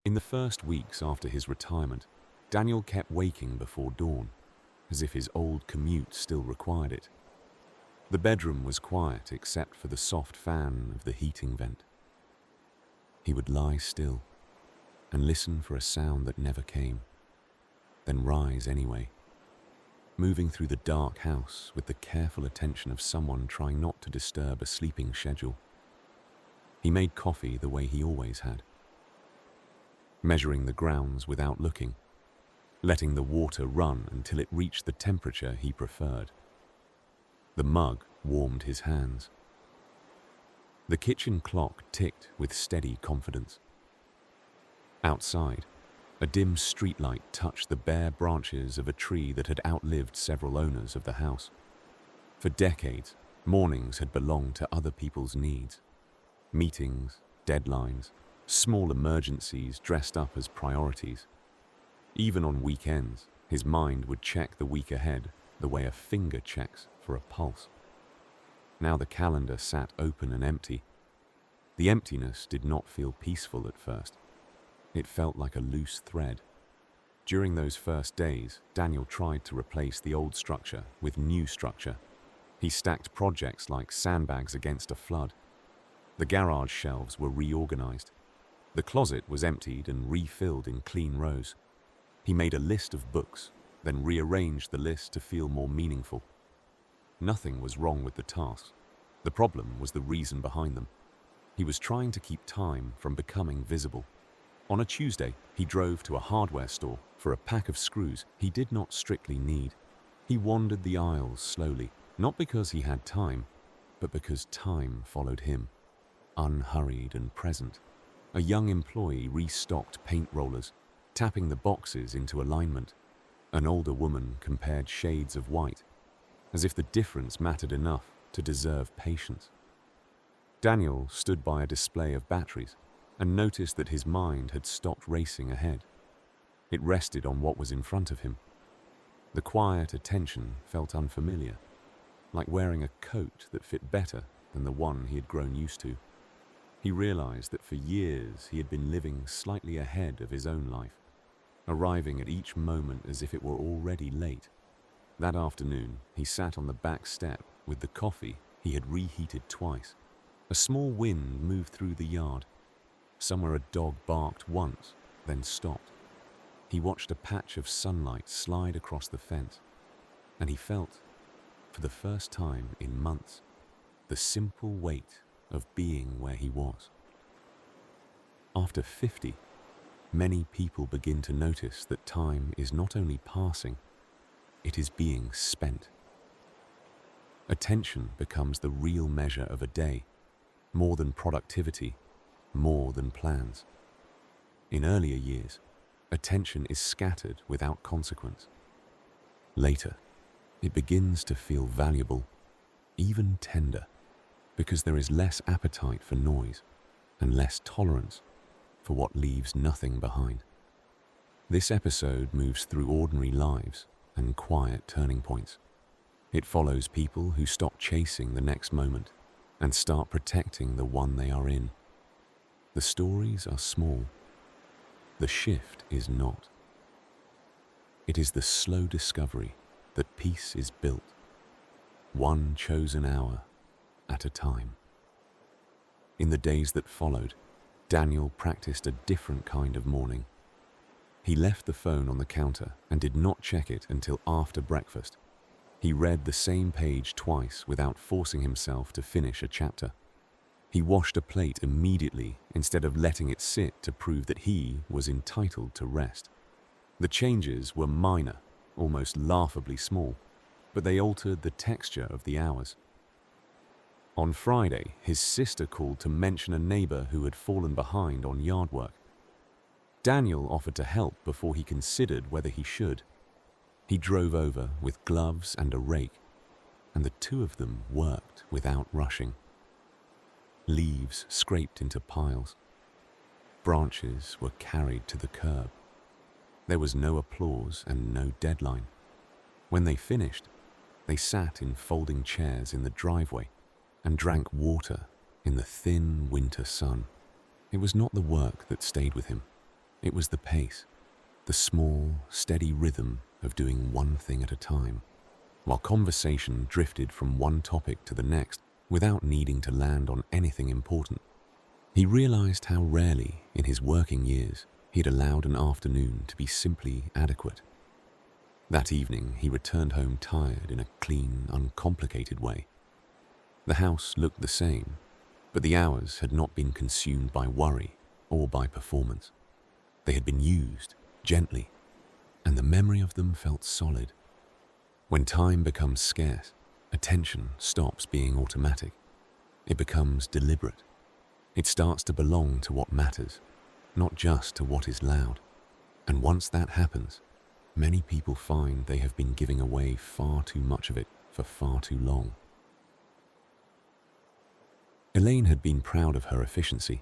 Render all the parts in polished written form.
In the first weeks after his retirement, Daniel kept waking before dawn, as if his old commute still required it. The bedroom was quiet except for the soft fan of the heating vent. He would lie still and listen for a sound that never came, then rise anyway, moving through the dark house with the careful attention of someone trying not to disturb a sleeping schedule. He made coffee the way he always had, measuring the grounds without looking, letting the water run until it reached the temperature he preferred. The mug warmed his hands. The kitchen clock ticked with steady confidence. Outside, a dim streetlight touched the bare branches of a tree that had outlived several owners of the house. For decades, mornings had belonged to other people's needs. Meetings, deadlines, small emergencies dressed up as priorities. Even on weekends, his mind would check the week ahead the way a finger checks for a pulse. Now the calendar sat open and empty. The emptiness did not feel peaceful at first. It felt like a loose thread. During those first days, Daniel tried to replace the old structure with new structure. He stacked projects like sandbags against a flood. The garage shelves were reorganized. The closet was emptied and refilled in clean rows. He made a list of books, then rearranged the list to feel more meaningful. Nothing was wrong with the tasks. The problem was the reason behind them. He was trying to keep time from becoming visible. On a Tuesday, he drove to a hardware store for a pack of screws he did not strictly need. He wandered the aisles slowly, not because he had time, but because time followed him, unhurried and present. A young employee restocked paint rollers, tapping the boxes into alignment. An older woman compared shades of white, as if the difference mattered enough to deserve patience. Daniel stood by a display of batteries and noticed that his mind had stopped racing ahead. It rested on what was in front of him. The quiet attention felt unfamiliar, like wearing a coat that fit better than the one he had grown used to. He realized that for years he had been living slightly ahead of his own life, arriving at each moment as if it were already late. That afternoon, he sat on the back step with the coffee he had reheated twice. A small wind moved through the yard. Somewhere a dog barked once, then stopped. He watched a patch of sunlight slide across the fence, and he felt, for the first time in months, the simple weight of being where he was. After 50, many people begin to notice that time is not only passing, it is being spent. Attention becomes the real measure of a day, more than productivity, more than plans. In earlier years, attention is scattered without consequence. Later, it begins to feel valuable, even tender, because there is less appetite for noise and less tolerance for what leaves nothing behind. This episode moves through ordinary lives and quiet turning points. It follows people who stop chasing the next moment and start protecting the one they are in. The stories are small. The shift is not. It is the slow discovery that peace is built, one chosen hour at a time. In the days that followed, Daniel practiced a different kind of morning. He left the phone on the counter and did not check it until after breakfast. He read the same page twice without forcing himself to finish a chapter. He washed a plate immediately instead of letting it sit to prove that he was entitled to rest. The changes were minor, almost laughably small, but they altered the texture of the hours. On Friday, his sister called to mention a neighbor who had fallen behind on yard work. Daniel offered to help before he considered whether he should. He drove over with gloves and a rake, and the two of them worked without rushing. Leaves scraped into piles. Branches were carried to the curb. There was no applause and no deadline. When they finished, they sat in folding chairs in the driveway and drank water in the thin winter sun. It was not the work that stayed with him. It was the pace, the small, steady rhythm of doing one thing at a time, while conversation drifted from one topic to the next without needing to land on anything important. He realized how rarely, in his working years, he'd allowed an afternoon to be simply adequate. That evening, he returned home tired in a clean, uncomplicated way. The house looked the same, but the hours had not been consumed by worry or by performance. They had been used gently, and the memory of them felt solid. When time becomes scarce, attention stops being automatic. It becomes deliberate. It starts to belong to what matters, not just to what is loud. And once that happens, many people find they have been giving away far too much of it for far too long. Elaine had been proud of her efficiency.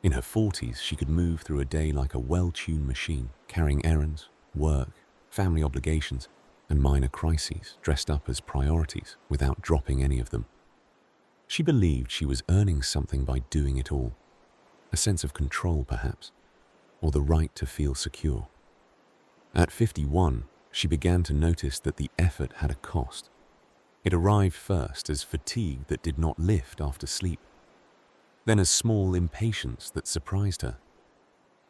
In her 40s, she could move through a day like a well-tuned machine, carrying errands, work, family obligations, and minor crises dressed up as priorities without dropping any of them. She believed she was earning something by doing it all, a sense of control perhaps, or the right to feel secure. At 51, she began to notice that the effort had a cost. It arrived first as fatigue that did not lift after sleep, then as small impatience that surprised her,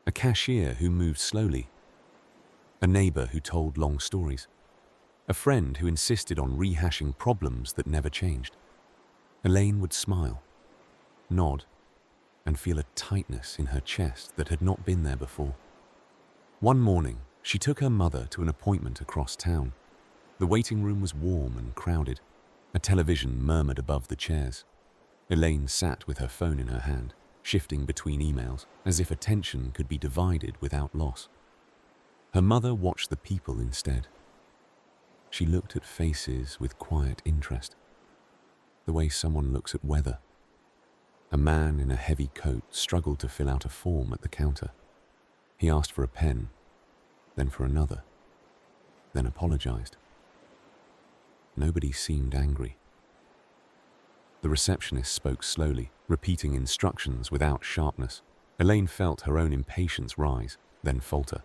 a cashier who moved slowly, a neighbor who told long stories, a friend who insisted on rehashing problems that never changed. Elaine would smile, nod, and feel a tightness in her chest that had not been there before. One morning, she took her mother to an appointment across town. The waiting room was warm and crowded. A television murmured above the chairs. Elaine sat with her phone in her hand, shifting between emails, as if attention could be divided without loss. Her mother watched the people instead. She looked at faces with quiet interest, the way someone looks at weather. A man in a heavy coat struggled to fill out a form at the counter. He asked for a pen, then for another, then apologized. Nobody seemed angry. The receptionist spoke slowly, repeating instructions without sharpness. Elaine felt her own impatience rise, then falter.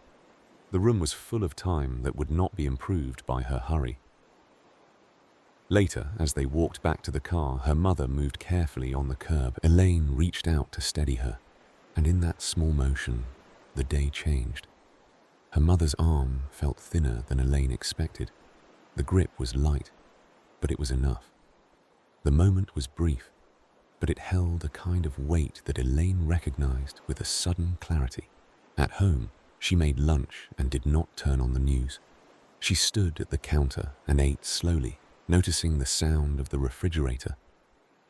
The room was full of time that would not be improved by her hurry. Later, as they walked back to the car, her mother moved carefully on the curb. Elaine reached out to steady her, and in that small motion, the day changed. Her mother's arm felt thinner than Elaine expected. The grip was light, but it was enough. The moment was brief, but it held a kind of weight that Elaine recognized with a sudden clarity. At home, she made lunch and did not turn on the news. She stood at the counter and ate slowly, noticing the sound of the refrigerator,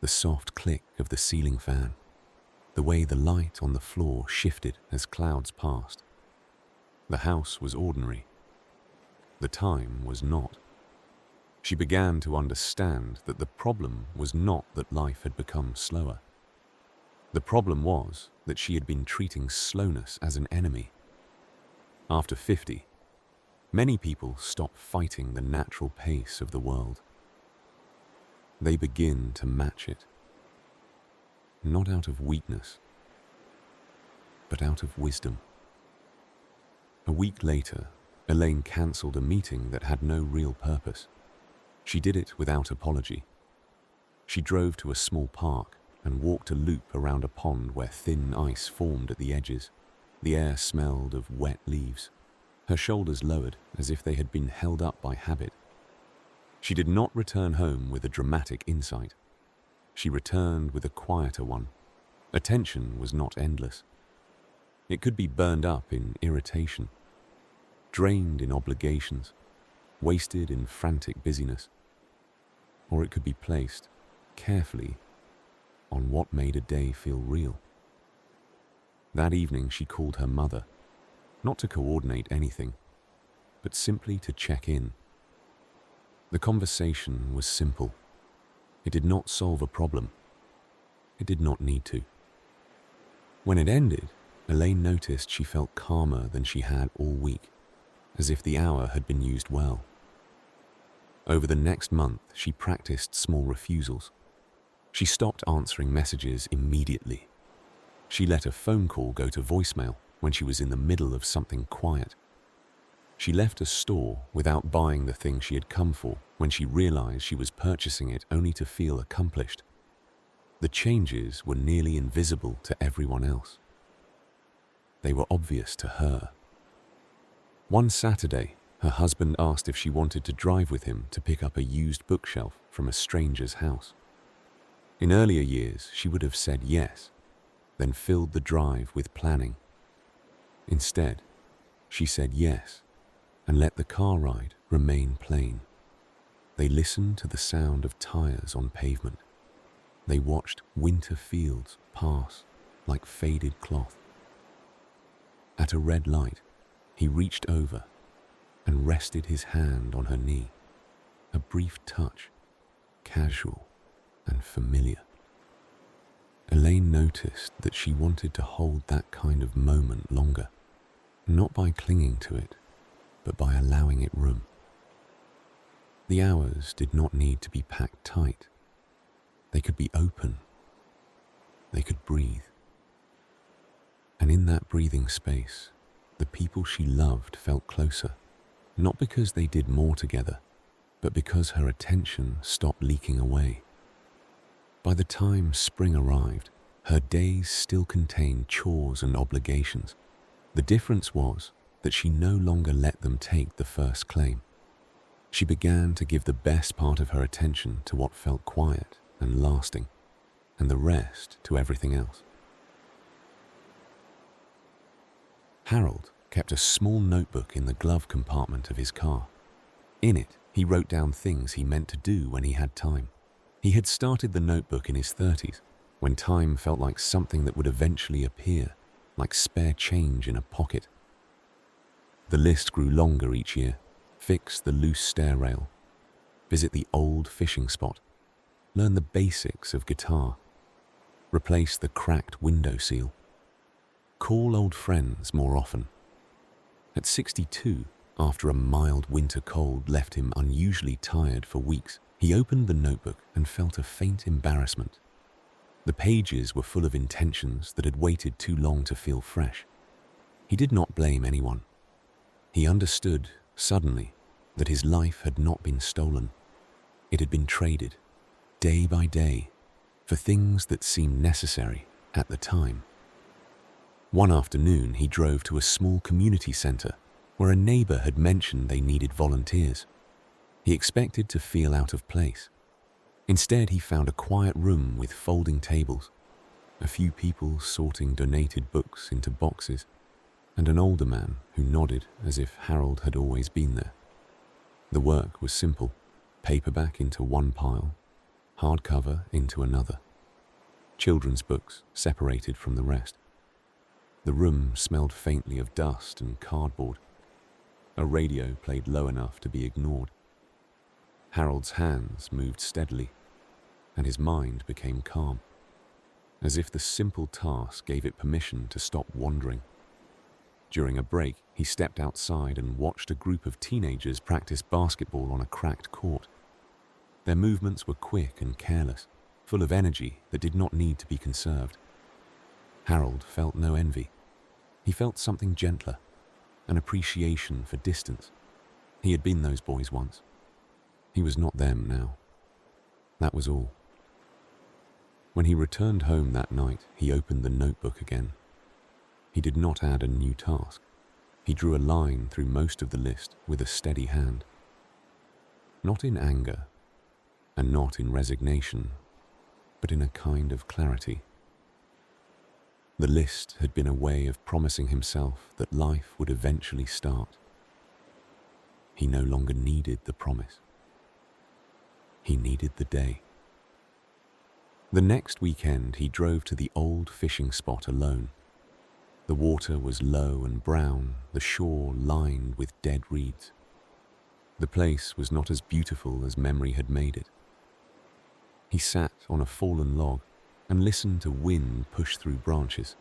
the soft click of the ceiling fan, the way the light on the floor shifted as clouds passed. The house was ordinary. The time was not. She began to understand that the problem was not that life had become slower. The problem was that she had been treating slowness as an enemy. After 50, many people stop fighting the natural pace of the world. They begin to match it, not out of weakness, but out of wisdom. A week later, Elaine cancelled a meeting that had no real purpose. She did it without apology. She drove to a small park and walked a loop around a pond where thin ice formed at the edges. The air smelled of wet leaves. Her shoulders lowered as if they had been held up by habit. She did not return home with a dramatic insight. She returned with a quieter one. Attention was not endless. It could be burned up in irritation, drained in obligations, wasted in frantic busyness, or it could be placed carefully on what made a day feel real. That evening she called her mother, not to coordinate anything, but simply to check in. The conversation was simple. It did not solve a problem. It did not need to. When it ended, Elaine noticed she felt calmer than she had all week, as if the hour had been used well. Over the next month, she practiced small refusals. She stopped answering messages immediately. She let a phone call go to voicemail when she was in the middle of something quiet. She left a store without buying the thing she had come for when she realized she was purchasing it only to feel accomplished. The changes were nearly invisible to everyone else. They were obvious to her. One Saturday, her husband asked if she wanted to drive with him to pick up a used bookshelf from a stranger's house. In earlier years, she would have said yes, then filled the drive with planning. Instead, she said yes and let the car ride remain plain. They listened to the sound of tires on pavement. They watched winter fields pass like faded cloth. At a red light, he reached over and rested his hand on her knee. A brief touch, casual and familiar. Elaine noticed that she wanted to hold that kind of moment longer, not by clinging to it, but by allowing it room. The hours did not need to be packed tight. They could be open. They could breathe. And in that breathing space, the people she loved felt closer, not because they did more together, but because her attention stopped leaking away. By the time spring arrived, her days still contained chores and obligations. The difference was that she no longer let them take the first claim. She began to give the best part of her attention to what felt quiet and lasting, and the rest to everything else. Harold kept a small notebook in the glove compartment of his car. In it, he wrote down things he meant to do when he had time. He had started the notebook in his 30s, when time felt like something that would eventually appear, like spare change in a pocket. The list grew longer each year. Fix the loose stair rail. Visit the old fishing spot. Learn the basics of guitar. Replace the cracked window seal. Call old friends more often. At 62, after a mild winter cold left him unusually tired for weeks, he opened the notebook and felt a faint embarrassment. The pages were full of intentions that had waited too long to feel fresh. He did not blame anyone. He understood, suddenly, that his life had not been stolen. It had been traded, day by day, for things that seemed necessary at the time. One afternoon, he drove to a small community center where a neighbor had mentioned they needed volunteers. He expected to feel out of place. Instead, he found a quiet room with folding tables, a few people sorting donated books into boxes, and an older man who nodded as if Harold had always been there. The work was simple: paperback into one pile, hardcover into another, children's books separated from the rest. The room smelled faintly of dust and cardboard. A radio played low enough to be ignored. Harold's hands moved steadily, and his mind became calm, as if the simple task gave it permission to stop wandering. During a break, he stepped outside and watched a group of teenagers practice basketball on a cracked court. Their movements were quick and careless, full of energy that did not need to be conserved. Harold felt no envy. He felt something gentler, an appreciation for distance. He had been those boys once. He was not them now. That was all. When he returned home that night, he opened the notebook again. He did not add a new task. He drew a line through most of the list with a steady hand. Not in anger, and not in resignation, but in a kind of clarity. The list had been a way of promising himself that life would eventually start. He no longer needed the promise. He needed the day. The next weekend, he drove to the old fishing spot alone. The water was low and brown, the shore lined with dead reeds. The place was not as beautiful as memory had made it. He sat on a fallen log and listened to wind push through branches.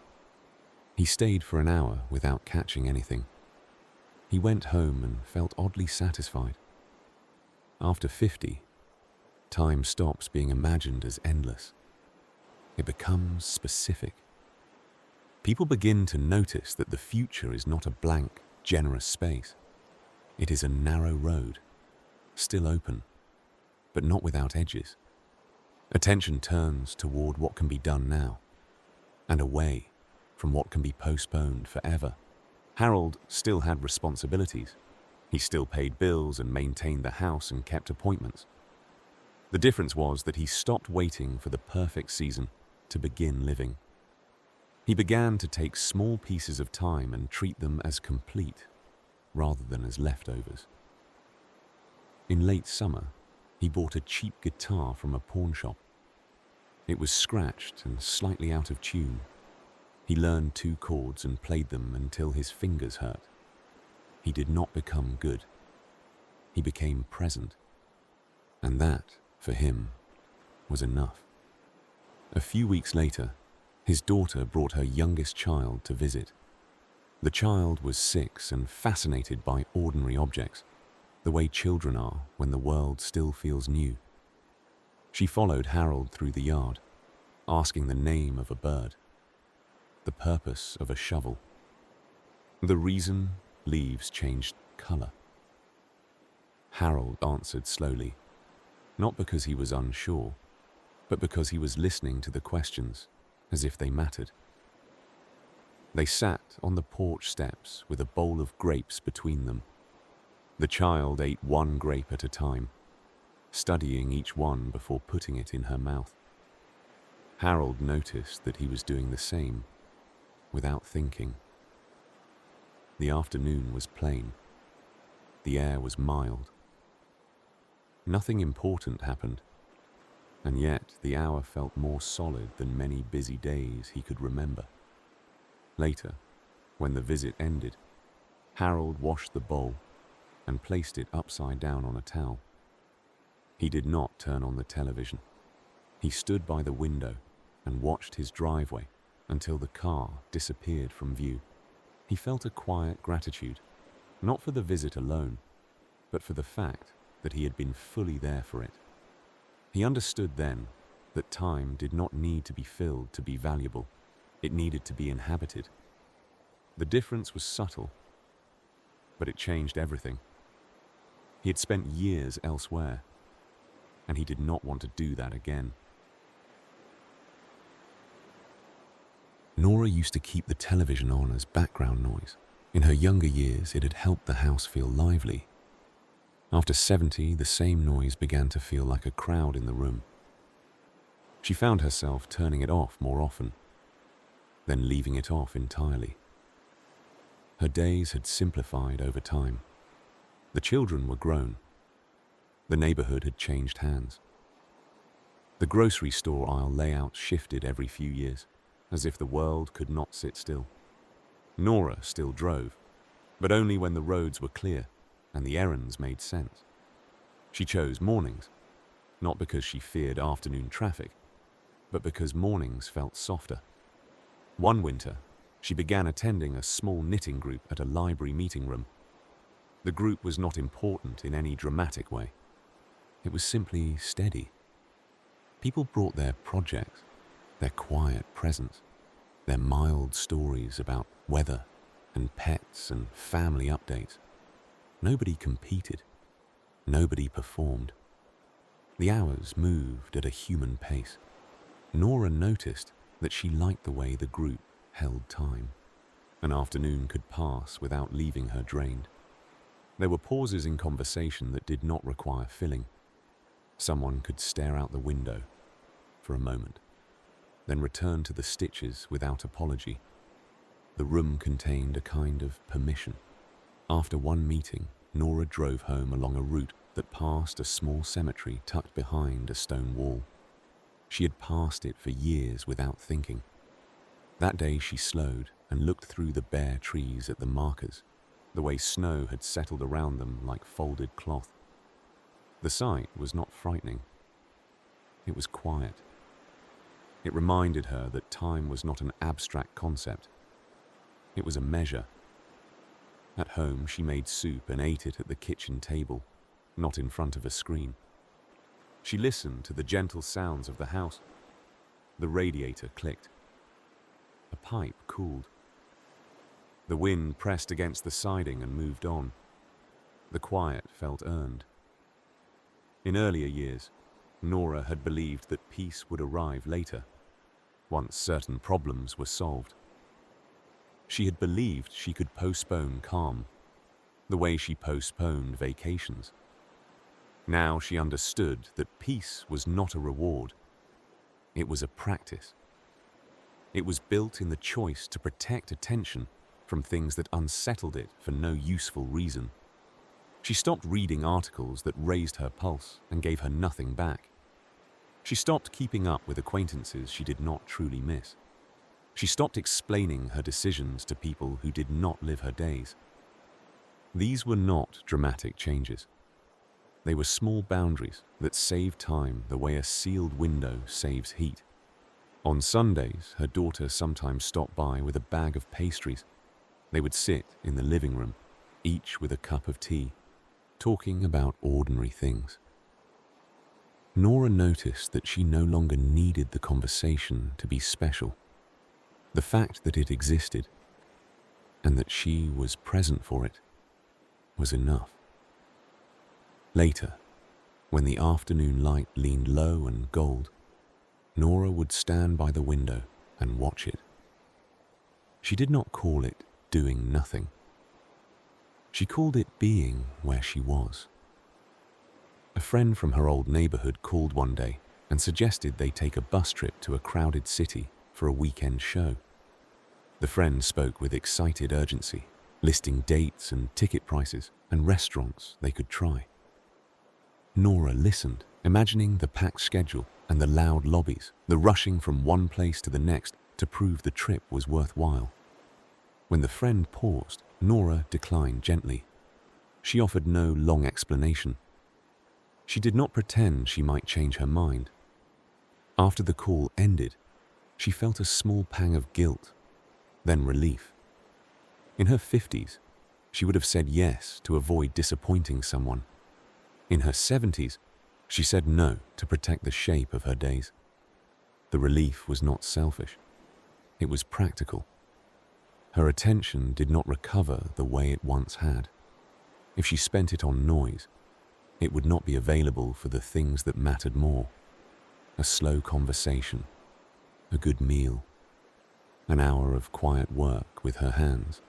He stayed for an hour without catching anything. He went home and felt oddly satisfied. After 50, time stops being imagined as endless. It becomes specific. people begin to notice that the future is not a blank, generous space. It is a narrow road, still open, but not without edges. Attention turns toward what can be done now, and away from what can be postponed forever. Harold still had responsibilities. He still paid bills and maintained the house and kept appointments. The difference was that he stopped waiting for the perfect season to begin living. He began to take small pieces of time and treat them as complete, rather than as leftovers. In late summer, he bought a cheap guitar from a pawn shop. It was scratched and slightly out of tune. He learned 2 chords and played them until his fingers hurt. He did not become good. He became present. And that, for him, was enough. A few weeks later, his daughter brought her youngest child to visit. The child was 6 and fascinated by ordinary objects, the way children are when the world still feels new. She followed Harold through the yard, asking the name of a bird, the purpose of a shovel, the reason leaves changed color. Harold answered slowly, not because he was unsure, but because he was listening to the questions as if they mattered. They sat on the porch steps with a bowl of grapes between them. The child ate 1 grape at a time, studying each one before putting it in her mouth. Harold noticed that he was doing the same, without thinking. The afternoon was plain. The air was mild. Nothing important happened, and yet the hour felt more solid than many busy days he could remember. Later, when the visit ended, Harold washed the bowl and placed it upside down on a towel. He did not turn on the television. He stood by the window and watched his driveway until the car disappeared from view. He felt a quiet gratitude, not for the visit alone, but for the fact that he had been fully there for it. He understood then that time did not need to be filled to be valuable. It needed to be inhabited. The difference was subtle, but it changed everything. He had spent years elsewhere, and he did not want to do that again. Nora used to keep the television on as background noise. In her younger years, it had helped the house feel lively. After 70, the same noise began to feel like a crowd in the room. She found herself turning it off more often, then leaving it off entirely. Her days had simplified over time. The children were grown. The neighborhood had changed hands. The grocery store aisle layout shifted every few years, as if the world could not sit still. Nora still drove, but only when the roads were clear and the errands made sense. She chose mornings, not because she feared afternoon traffic, but because mornings felt softer. One winter, she began attending a small knitting group at a library meeting room. The group was not important in any dramatic way. It was simply steady. People brought their projects, their quiet presence, their mild stories about weather and pets and family updates. Nobody competed. Nobody performed. The hours moved at a human pace. Nora noticed that she liked the way the group held time. An afternoon could pass without leaving her drained. There were pauses in conversation that did not require filling. Someone could stare out the window for a moment, then return to the stitches without apology. The room contained a kind of permission. After one meeting, Nora drove home along a route that passed a small cemetery tucked behind a stone wall. She had passed it for years without thinking. That day she slowed and looked through the bare trees at the markers, the way snow had settled around them like folded cloth. The sight was not frightening. It was quiet. It reminded her that time was not an abstract concept. It was a measure. At home, she made soup and ate it at the kitchen table, not in front of a screen. She listened to the gentle sounds of the house. The radiator clicked. A pipe cooled. The wind pressed against the siding and moved on. The quiet felt earned. In earlier years, Nora had believed that peace would arrive later, once certain problems were solved. She had believed she could postpone calm, the way she postponed vacations. Now she understood that peace was not a reward. It was a practice. It was built in the choice to protect attention from things that unsettled it for no useful reason. She stopped reading articles that raised her pulse and gave her nothing back. She stopped keeping up with acquaintances she did not truly miss. She stopped explaining her decisions to people who did not live her days. These were not dramatic changes. They were small boundaries that saved time the way a sealed window saves heat. On Sundays, her daughter sometimes stopped by with a bag of pastries. They would sit in the living room, each with a cup of tea, talking about ordinary things. Nora noticed that she no longer needed the conversation to be special. The fact that it existed, and that she was present for it, was enough. Later, when the afternoon light leaned low and gold, Nora would stand by the window and watch it. She did not call it doing nothing. She called it being where she was. A friend from her old neighborhood called one day and suggested they take a bus trip to a crowded city for a weekend show. The friend spoke with excited urgency, listing dates and ticket prices and restaurants they could try. Nora listened, imagining the packed schedule and the loud lobbies, the rushing from one place to the next to prove the trip was worthwhile. When the friend paused, Nora declined gently. She offered no long explanation. She did not pretend she might change her mind. After the call ended, she felt a small pang of guilt, then relief. In her 50s, she would have said yes to avoid disappointing someone. In her 70s, she said no to protect the shape of her days. The relief was not selfish. It was practical. Her attention did not recover the way it once had. If she spent it on noise, it would not be available for the things that mattered more. A slow conversation, a good meal, an hour of quiet work with her hands.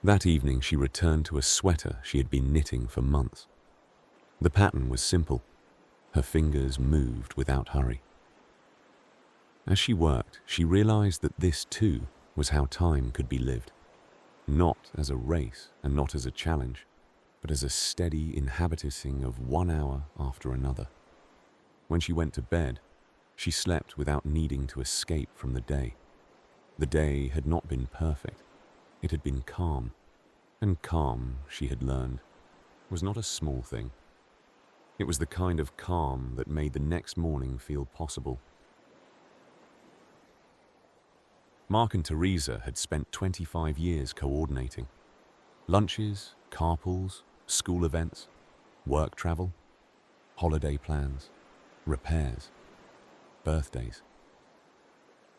That evening she returned to a sweater she had been knitting for months. The pattern was simple. Her fingers moved without hurry. As she worked, she realized that this too was how time could be lived. Not as a race and not as a challenge, but as a steady inhabiting of 1 hour after another. When she went to bed, she slept without needing to escape from the day. The day had not been perfect. It had been calm. And calm, she had learned, was not a small thing. It was the kind of calm that made the next morning feel possible. Mark and Teresa had spent 25 years coordinating. Lunches, carpools, school events, work travel, holiday plans, repairs, birthdays.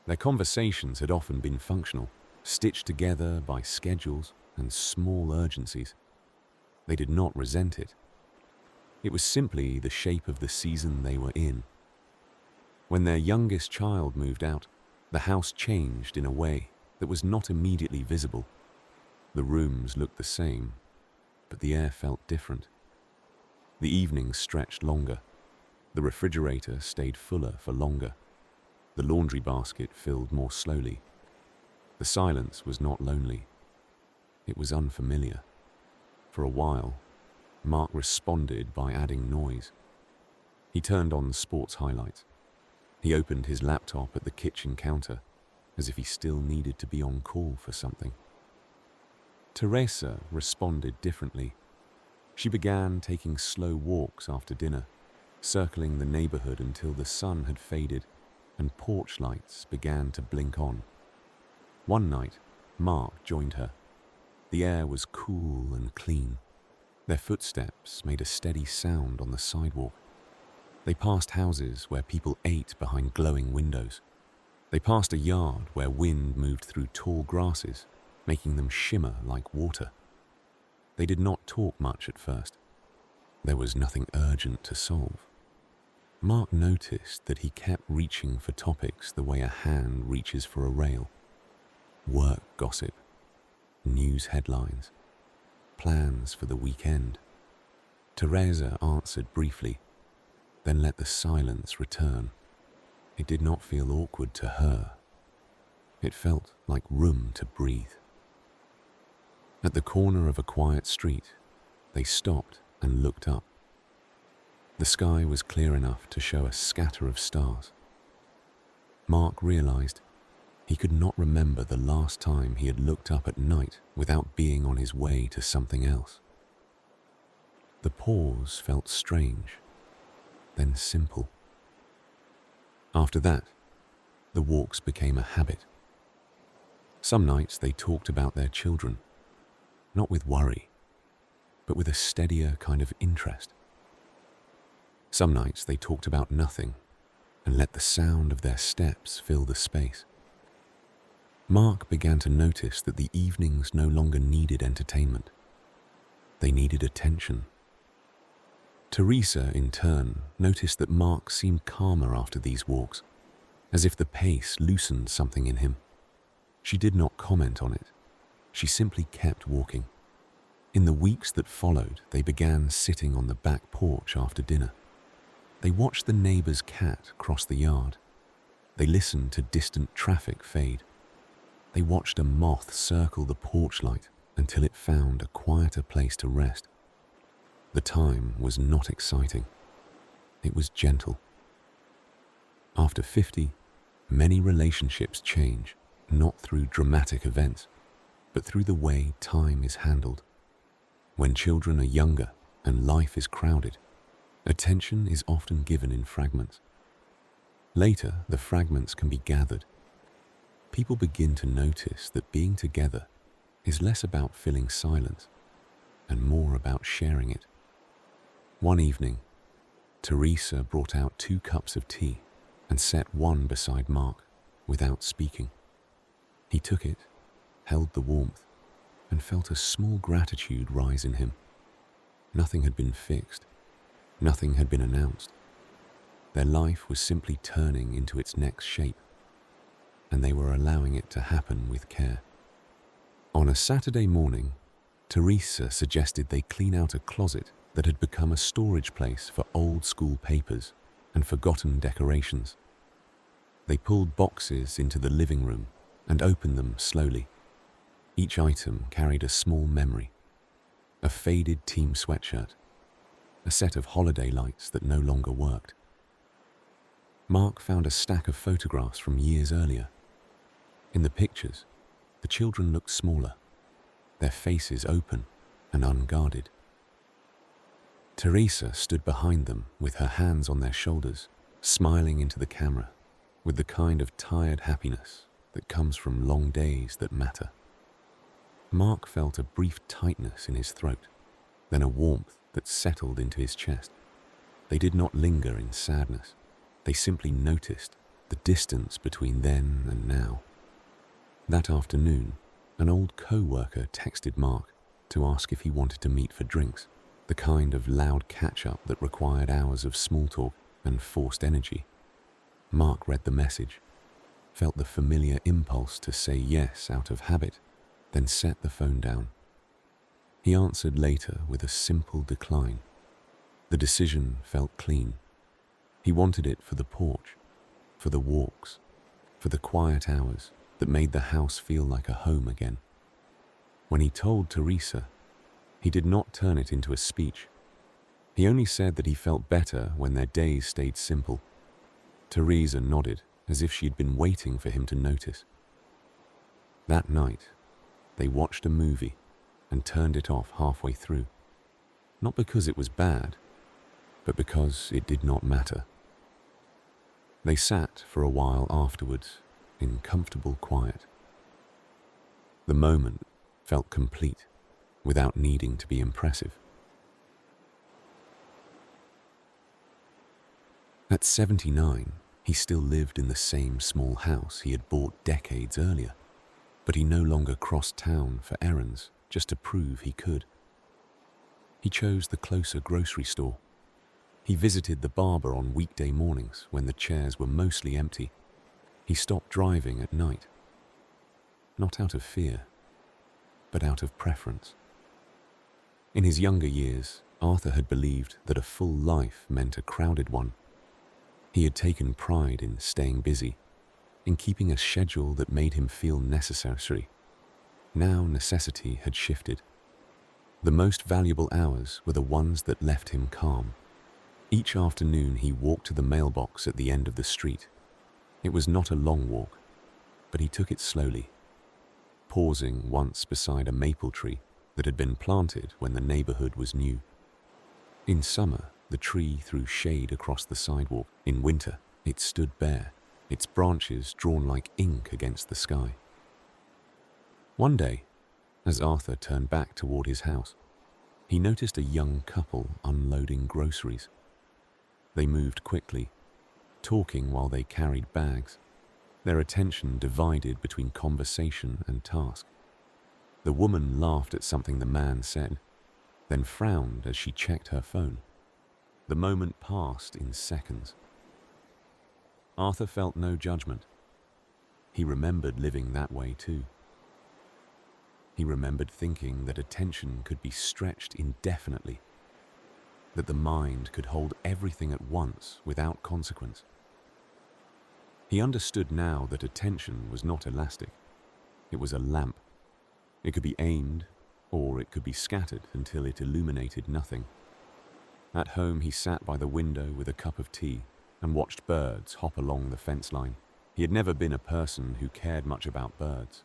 Their conversations had often been functional, stitched together by schedules and small urgencies. They did not resent it. It was simply the shape of the season they were in. When their youngest child moved out, the house changed in a way that was not immediately visible. The rooms looked the same, but the air felt different. The evenings stretched longer. The refrigerator stayed fuller for longer. The laundry basket filled more slowly. The silence was not lonely. It was unfamiliar. For a while, Mark responded by adding noise. He turned on the sports highlights. He opened his laptop at the kitchen counter, as if he still needed to be on call for something. Teresa responded differently. She began taking slow walks after dinner, circling the neighborhood until the sun had faded and porch lights began to blink on. One night, Mark joined her. The air was cool and clean. Their footsteps made a steady sound on the sidewalk. They passed houses where people ate behind glowing windows. They passed a yard where wind moved through tall grasses, making them shimmer like water. They did not talk much at first. There was nothing urgent to solve. Mark noticed that he kept reaching for topics the way a hand reaches for a rail. Work gossip, news headlines, plans for the weekend. Teresa answered briefly, then let the silence return. It did not feel awkward to her. It felt like room to breathe. At the corner of a quiet street, they stopped and looked up. The sky was clear enough to show a scatter of stars. Mark realized he could not remember the last time he had looked up at night without being on his way to something else. The pause felt strange, then simple. After that, the walks became a habit. Some nights they talked about their children, not with worry, but with a steadier kind of interest. Some nights they talked about nothing and let the sound of their steps fill the space. Mark began to notice that the evenings no longer needed entertainment. They needed attention. Teresa, in turn, noticed that Mark seemed calmer after these walks, as if the pace loosened something in him. She did not comment on it. She simply kept walking. In the weeks that followed, they began sitting on the back porch after dinner. They watched the neighbor's cat cross the yard. They listened to distant traffic fade. They watched a moth circle the porch light until it found a quieter place to rest. The time was not exciting. It was gentle. After 50, many relationships change, not through dramatic events, but through the way time is handled. When children are younger and life is crowded, attention is often given in fragments. Later, the fragments can be gathered. People begin to notice that being together is less about filling silence and more about sharing it. One evening, Teresa brought out 2 cups of tea and set one beside Mark without speaking. He took it, held the warmth, and felt a small gratitude rise in him. Nothing had been fixed. Nothing had been announced. Their life was simply turning into its next shape, and they were allowing it to happen with care. On a Saturday morning, Teresa suggested they clean out a closet that had become a storage place for old-school papers and forgotten decorations. They pulled boxes into the living room and opened them slowly. Each item carried a small memory: a faded team sweatshirt, a set of holiday lights that no longer worked. Mark found a stack of photographs from years earlier. In the pictures, the children looked smaller, their faces open and unguarded. Teresa stood behind them with her hands on their shoulders, smiling into the camera with the kind of tired happiness that comes from long days that matter. Mark felt a brief tightness in his throat, then a warmth that settled into his chest. They did not linger in sadness. They simply noticed the distance between then and now. That afternoon, an old co-worker texted Mark to ask if he wanted to meet for drinks, the kind of loud catch-up that required hours of small talk and forced energy. Mark read the message, felt the familiar impulse to say yes out of habit, then set the phone down. He answered later with a simple decline. The decision felt clean. He wanted it for the porch, for the walks, for the quiet hours that made the house feel like a home again. When he told Teresa, he did not turn it into a speech. He only said that he felt better when their days stayed simple. Teresa nodded as if she had been waiting for him to notice. That night, they watched a movie and turned it off halfway through. Not because it was bad, but because it did not matter. They sat for a while afterwards in comfortable quiet. The moment felt complete without needing to be impressive. At 79, He still lived in the same small house he had bought decades earlier, but he no longer crossed town for errands just to prove he could. He chose the closer grocery store. He visited the barber on weekday mornings when the chairs were mostly empty. He stopped driving at night. Not out of fear, but out of preference. In his younger years, Arthur had believed that a full life meant a crowded one. He had taken pride in staying busy, in keeping a schedule that made him feel necessary. Now necessity had shifted. The most valuable hours were the ones that left him calm. Each afternoon he walked to the mailbox at the end of the street. It was not a long walk, but he took it slowly, pausing once beside a maple tree that had been planted when the neighborhood was new. In summer, the tree threw shade across the sidewalk. In winter, it stood bare, its branches drawn like ink against the sky. One day, as Arthur turned back toward his house, he noticed a young couple unloading groceries. They moved quickly, talking while they carried bags, their attention divided between conversation and task. The woman laughed at something the man said, then frowned as she checked her phone. The moment passed in seconds. Arthur felt no judgment. He remembered living that way too. He remembered thinking that attention could be stretched indefinitely, that the mind could hold everything at once without consequence. He understood now that attention was not elastic. It was a lamp. It could be aimed, or it could be scattered until it illuminated nothing. At home, he sat by the window with a cup of tea and watched birds hop along the fence line. He had never been a person who cared much about birds.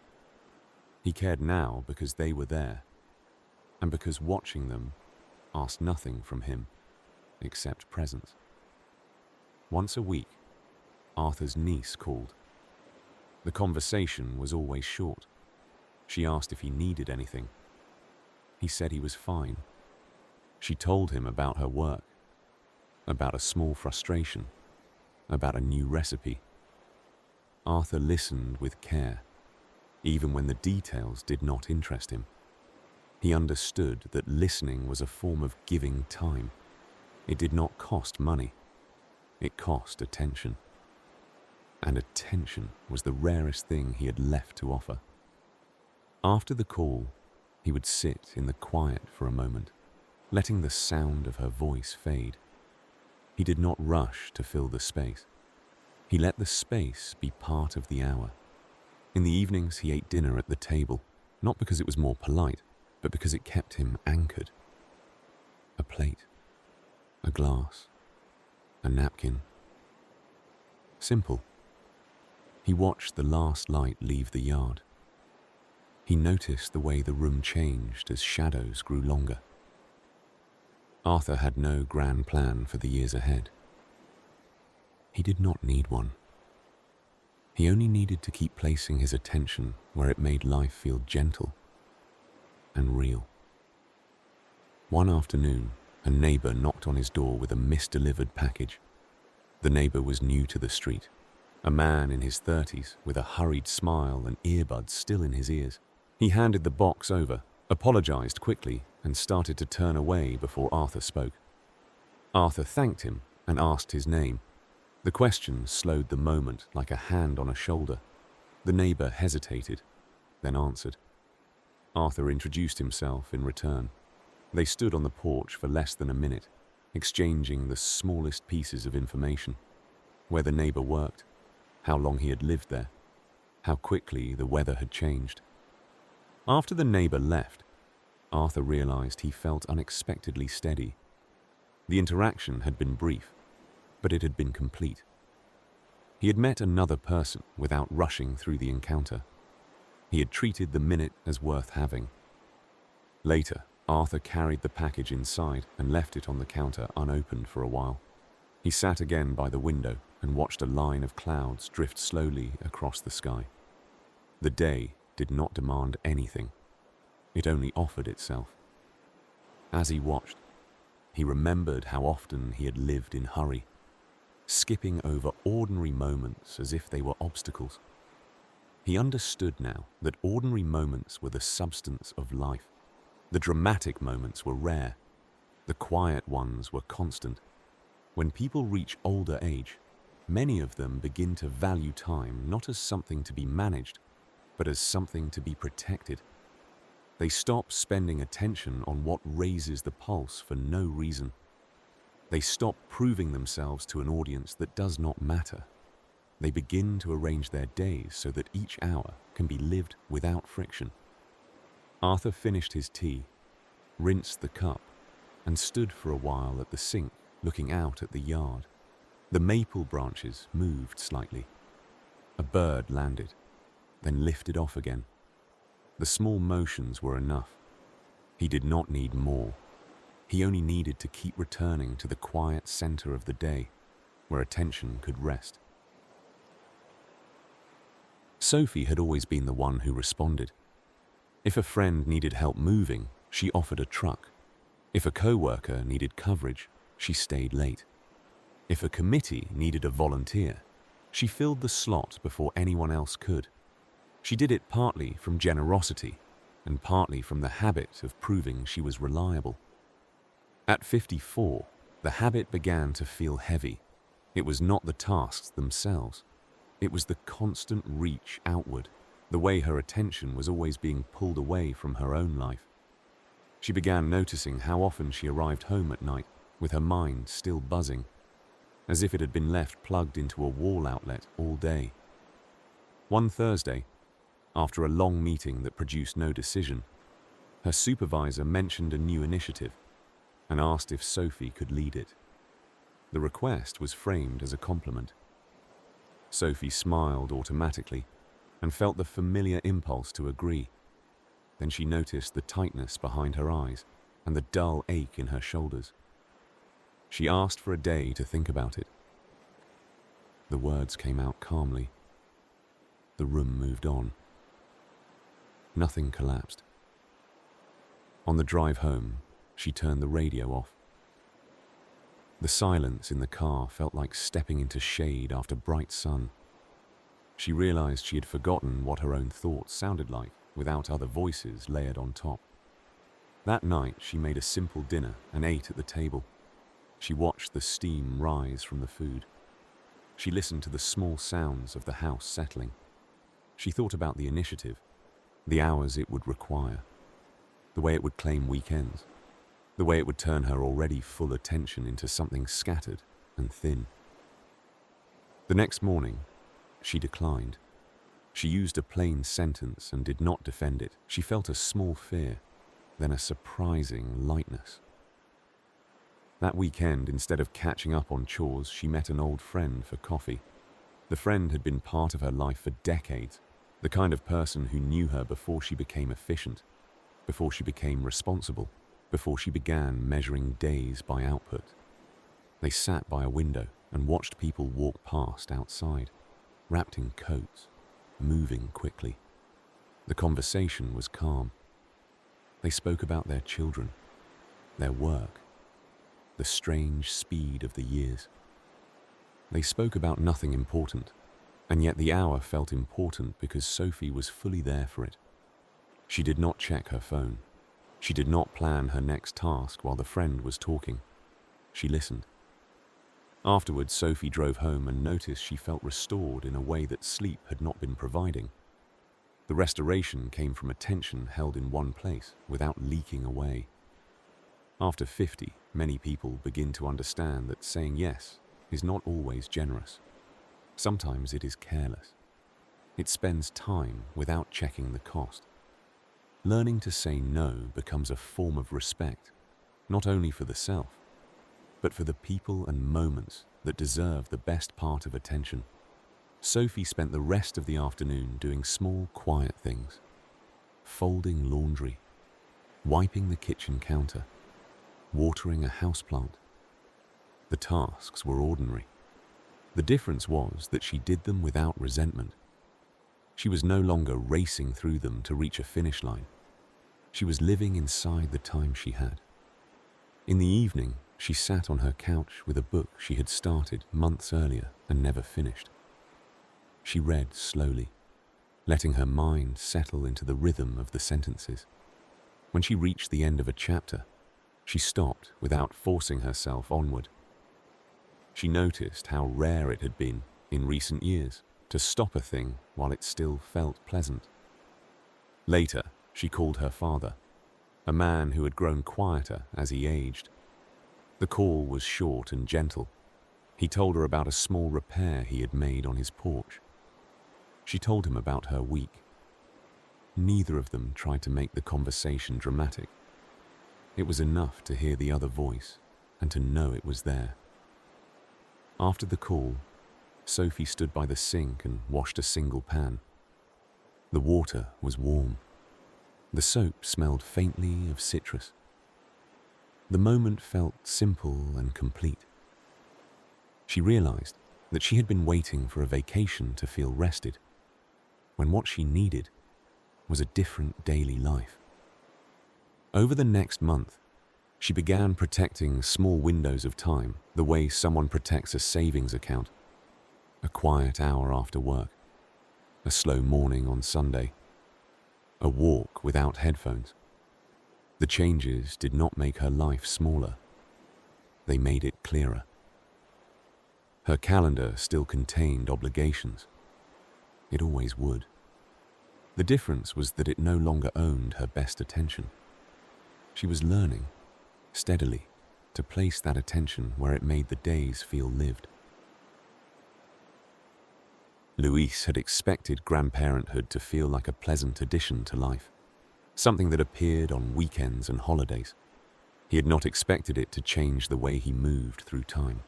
He cared now because they were there, and because watching them asked nothing from him except presence. Once a week, Arthur's niece called. The conversation was always short. She asked if he needed anything. He said he was fine. She told him about her work, about a small frustration, about a new recipe. Arthur listened with care, even when the details did not interest him. He understood that listening was a form of giving time. It did not cost money. It cost attention. And attention was the rarest thing he had left to offer. After the call, he would sit in the quiet for a moment, letting the sound of her voice fade. He did not rush to fill the space. He let the space be part of the hour. In the evenings, he ate dinner at the table, not because it was more polite, but because it kept him anchored. A plate, a glass, a napkin. Simple. He watched the last light leave the yard. He noticed the way the room changed as shadows grew longer. Arthur had no grand plan for the years ahead. He did not need one. He only needed to keep placing his attention where it made life feel gentle and real. One afternoon, a neighbor knocked on his door with a misdelivered package. The neighbor was new to the street, a man in his 30s with a hurried smile and earbuds still in his ears. He handed the box over, apologized quickly, and started to turn away before Arthur spoke. Arthur thanked him and asked his name. The question slowed the moment like a hand on a shoulder. The neighbor hesitated, then answered. Arthur introduced himself in return. They stood on the porch for less than a minute, exchanging the smallest pieces of information. Where the neighbor worked, how long he had lived there, how quickly the weather had changed. After the neighbor left, Arthur realized he felt unexpectedly steady. The interaction had been brief, but it had been complete. He had met another person without rushing through the encounter. He had treated the minute as worth having. Later, Arthur carried the package inside and left it on the counter unopened for a while. He sat again by the window and watched a line of clouds drift slowly across the sky. The day did not demand anything. It only offered itself. As he watched, he remembered how often he had lived in hurry. skipping over ordinary moments as if they were obstacles. He understood now that ordinary moments were the substance of life. The dramatic moments were rare. The quiet ones were constant. When people reach older age, many of them begin to value time not as something to be managed, but as something to be protected. They stop spending attention on what raises the pulse for no reason. They stop proving themselves to an audience that does not matter. They begin to arrange their days so that each hour can be lived without friction. Arthur finished his tea, rinsed the cup, and stood for a while at the sink, looking out at the yard. The maple branches moved slightly. A bird landed, then lifted off again. The small motions were enough. He did not need more. He only needed to keep returning to the quiet center of the day, where attention could rest. Sophie had always been the one who responded. If a friend needed help moving, she offered a truck. If a co-worker needed coverage, she stayed late. If a committee needed a volunteer, she filled the slot before anyone else could. She did it partly from generosity and partly from the habit of proving she was reliable. At 54, the habit began to feel heavy. It was not the tasks themselves. It was the constant reach outward, the way her attention was always being pulled away from her own life. She began noticing how often she arrived home at night with her mind still buzzing, as if it had been left plugged into a wall outlet all day. One Thursday, after a long meeting that produced no decision, her supervisor mentioned a new initiative and asked if Sophie could lead it. The request was framed as a compliment. Sophie smiled automatically and felt the familiar impulse to agree. Then she noticed the tightness behind her eyes and the dull ache in her shoulders. She asked for a day to think about it. The words came out calmly. The room moved on. Nothing collapsed. On the drive home, she turned the radio off. The silence in the car felt like stepping into shade after bright sun. She realized she had forgotten what her own thoughts sounded like without other voices layered on top. That night, she made a simple dinner and ate at the table. She watched the steam rise from the food. She listened to the small sounds of the house settling. She thought about the initiative, the hours it would require, the way it would claim weekends, the way it would turn her already full attention into something scattered and thin. The next morning, she declined. She used a plain sentence and did not defend it. She felt a small fear, then a surprising lightness. That weekend, instead of catching up on chores, she met an old friend for coffee. The friend had been part of her life for decades, the kind of person who knew her before she became efficient, before she became responsible, before she began measuring days by output. They sat by a window and watched people walk past outside, wrapped in coats, moving quickly. The conversation was calm. They spoke about their children, their work, the strange speed of the years. They spoke about nothing important, and yet the hour felt important because Sophie was fully there for it. She did not check her phone. She did not plan her next task while the friend was talking. She listened. Afterwards, Sophie drove home and noticed she felt restored in a way that sleep had not been providing. The restoration came from attention held in one place without leaking away. After 50, many people begin to understand that saying yes is not always generous. Sometimes it is careless. It spends time without checking the cost. Learning to say no becomes a form of respect, not only for the self, but for the people and moments that deserve the best part of attention. Sophie spent the rest of the afternoon doing small, quiet things. Folding laundry, wiping the kitchen counter, watering a houseplant. The tasks were ordinary. The difference was that she did them without resentment. She was no longer racing through them to reach a finish line. She was living inside the time she had. In the evening, She sat on her couch with a book she had started months earlier and never finished. She read slowly, letting her mind settle into the rhythm of the sentences. When she reached the end of a chapter, she stopped without forcing herself onward. She noticed how rare it had been in recent years to stop a thing while it still felt pleasant. Later, she called her father, a man who had grown quieter as he aged. The call was short and gentle. He told her about a small repair he had made on his porch. She told him about her week. Neither of them tried to make the conversation dramatic. It was enough to hear the other voice and to know it was there. After the call, Sophie stood by the sink and washed a single pan. The water was warm. The soap smelled faintly of citrus. The moment felt simple and complete. She realized that she had been waiting for a vacation to feel rested, when what she needed was a different daily life. Over the next month, she began protecting small windows of time the way someone protects a savings account. A quiet hour after work, a slow morning on Sunday, a walk without headphones. The changes did not make her life smaller. They made it clearer. Her calendar still contained obligations. It always would. The difference was that it no longer owned her best attention. She was learning, steadily, to place that attention where it made the days feel lived. Louise had expected grandparenthood to feel like a pleasant addition to life, something that appeared on weekends and holidays. He had not expected it to change the way he moved through time.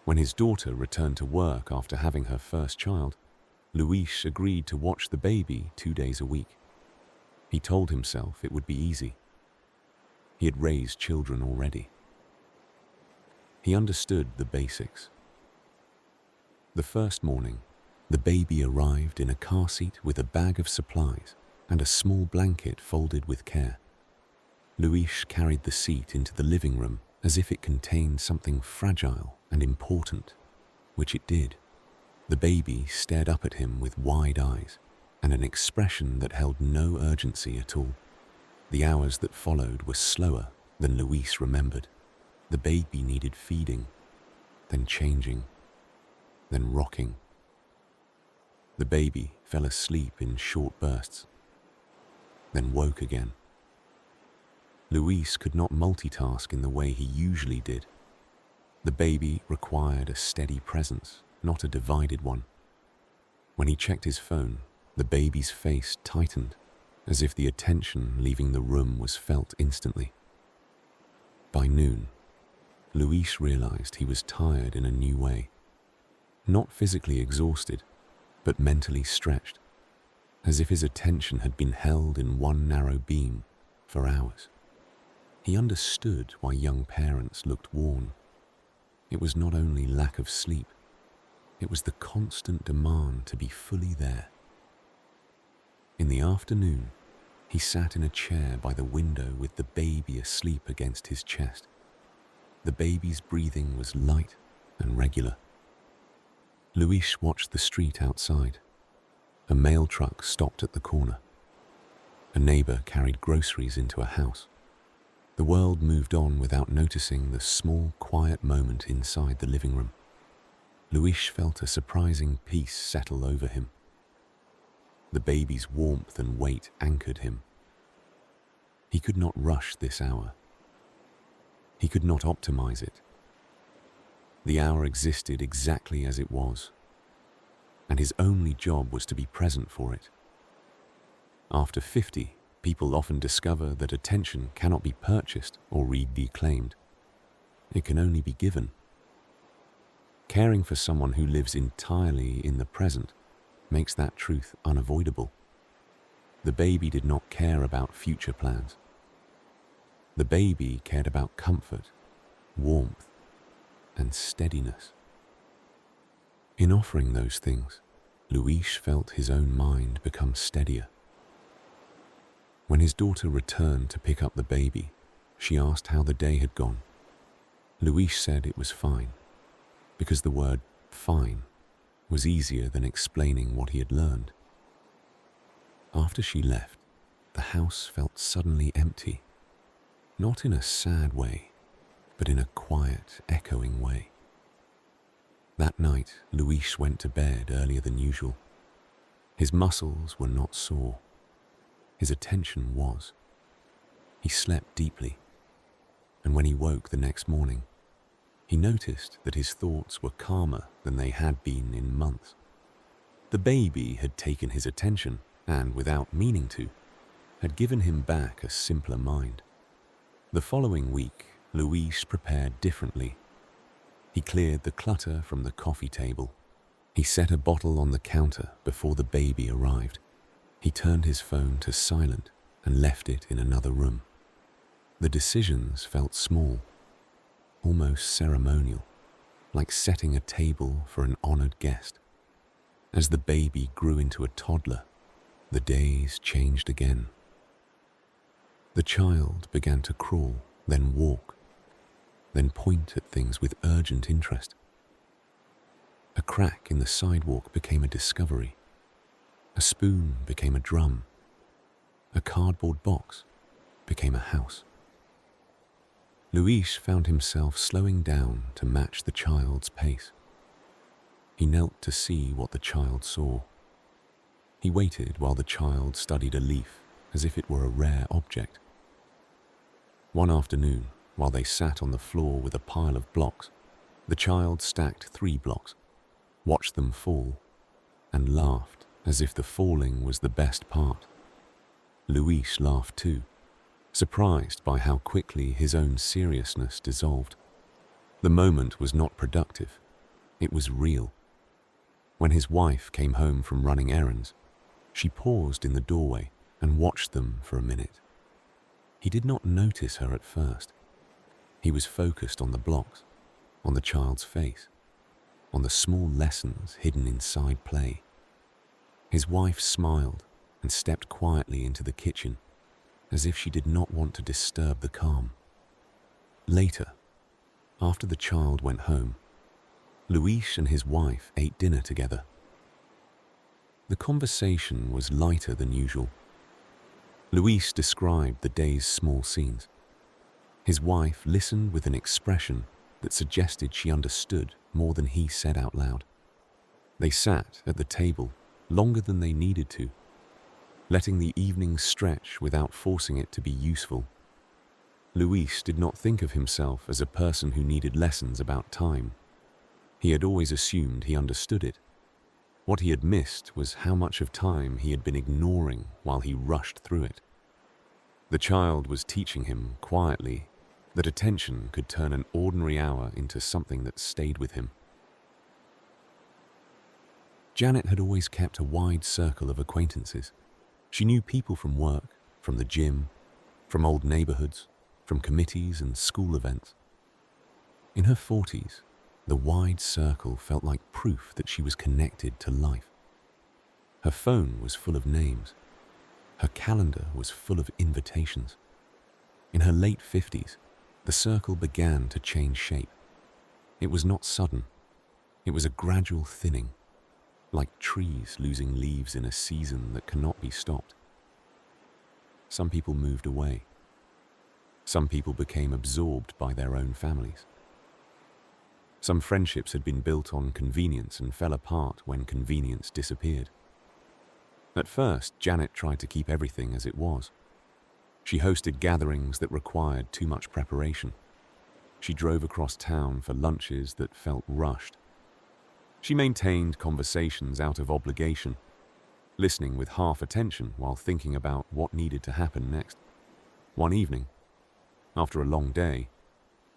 When his daughter returned to work after having her first child, Louise agreed to watch the baby 2 days a week. He told himself it would be easy. He had raised children already. He understood the basics. The first morning, the baby arrived in a car seat with a bag of supplies and a small blanket folded with care. Louise carried the seat into the living room as if it contained something fragile and important, which it did. The baby stared up at him with wide eyes and an expression that held no urgency at all. The hours that followed were slower than Louise remembered. The baby needed feeding, then changing, then rocking. The baby fell asleep in short bursts, then woke again. Louise could not multitask in the way he usually did. The baby required a steady presence, not a divided one. When he checked his phone, the baby's face tightened, as if the attention leaving the room was felt instantly. By noon, Louise realized he was tired in a new way. Not physically exhausted, but mentally stretched, as if his attention had been held in one narrow beam for hours. He understood why young parents looked worn. It was not only lack of sleep, it was the constant demand to be fully there. In the afternoon, he sat in a chair by the window with the baby asleep against his chest. The baby's breathing was light and regular. Louise watched the street outside. A mail truck stopped at the corner. A neighbor carried groceries into a house. The world moved on without noticing the small, quiet moment inside the living room. Louise felt a surprising peace settle over him. The baby's warmth and weight anchored him. He could not rush this hour. He could not optimize it. The hour existed exactly as it was, and his only job was to be present for it. After 50, people often discover that attention cannot be purchased or reclaimed. It can only be given. Caring for someone who lives entirely in the present makes that truth unavoidable. The baby did not care about future plans. The baby cared about comfort, warmth, and steadiness. In offering those things, Louise felt his own mind become steadier. When his daughter returned to pick up the baby, She asked how the day had gone. Louise said it was fine, because the word fine was easier than explaining what he had learned. After she left, the house felt suddenly empty, not in a sad way, but in a quiet, echoing way. That night, Louise went to bed earlier than usual. His muscles were not sore. His attention was. He slept deeply, and when he woke the next morning, he noticed that his thoughts were calmer than they had been in months. The baby had taken his attention and, without meaning to, had given him back a simpler mind. The following week, Louise prepared differently. He cleared the clutter from the coffee table. He set a bottle on the counter before the baby arrived. He turned his phone to silent and left it in another room. The decisions felt small, almost ceremonial, like setting a table for an honored guest. As the baby grew into a toddler, the days changed again. The child began to crawl, then walk, then point at things with urgent interest. A crack in the sidewalk became a discovery. A spoon became a drum. A cardboard box became a house. Louise found himself slowing down to match the child's pace. He knelt to see what the child saw. He waited while the child studied a leaf as if it were a rare object. One afternoon, while they sat on the floor with a pile of blocks, the child stacked 3 blocks, watched them fall, and laughed as if the falling was the best part. Louise laughed too, surprised by how quickly his own seriousness dissolved. The moment was not productive. It was real. When his wife came home from running errands, she paused in the doorway and watched them for a minute. He did not notice her at first. He was focused on the blocks, on the child's face, on the small lessons hidden inside play. His wife smiled and stepped quietly into the kitchen, as if she did not want to disturb the calm. Later, after the child went home, Louise and his wife ate dinner together. The conversation was lighter than usual. Louise described the day's small scenes. His wife listened with an expression that suggested she understood more than he said out loud. They sat at the table longer than they needed to, letting the evening stretch without forcing it to be useful. Louise did not think of himself as a person who needed lessons about time. He had always assumed he understood it. What he had missed was how much of time he had been ignoring while he rushed through it. The child was teaching him quietly that attention could turn an ordinary hour into something that stayed with him. Janet had always kept a wide circle of acquaintances. She knew people from work, from the gym, from old neighborhoods, from committees and school events. In her 40s, the wide circle felt like proof that she was connected to life. Her phone was full of names. Her calendar was full of invitations. In her late 50s, the circle began to change shape. It was not sudden. It was a gradual thinning, like trees losing leaves in a season that cannot be stopped. Some people moved away. Some people became absorbed by their own families. Some friendships had been built on convenience and fell apart when convenience disappeared. At first, Janet tried to keep everything as it was. She hosted gatherings that required too much preparation. She drove across town for lunches that felt rushed. She maintained conversations out of obligation, listening with half attention while thinking about what needed to happen next. One evening, after a long day,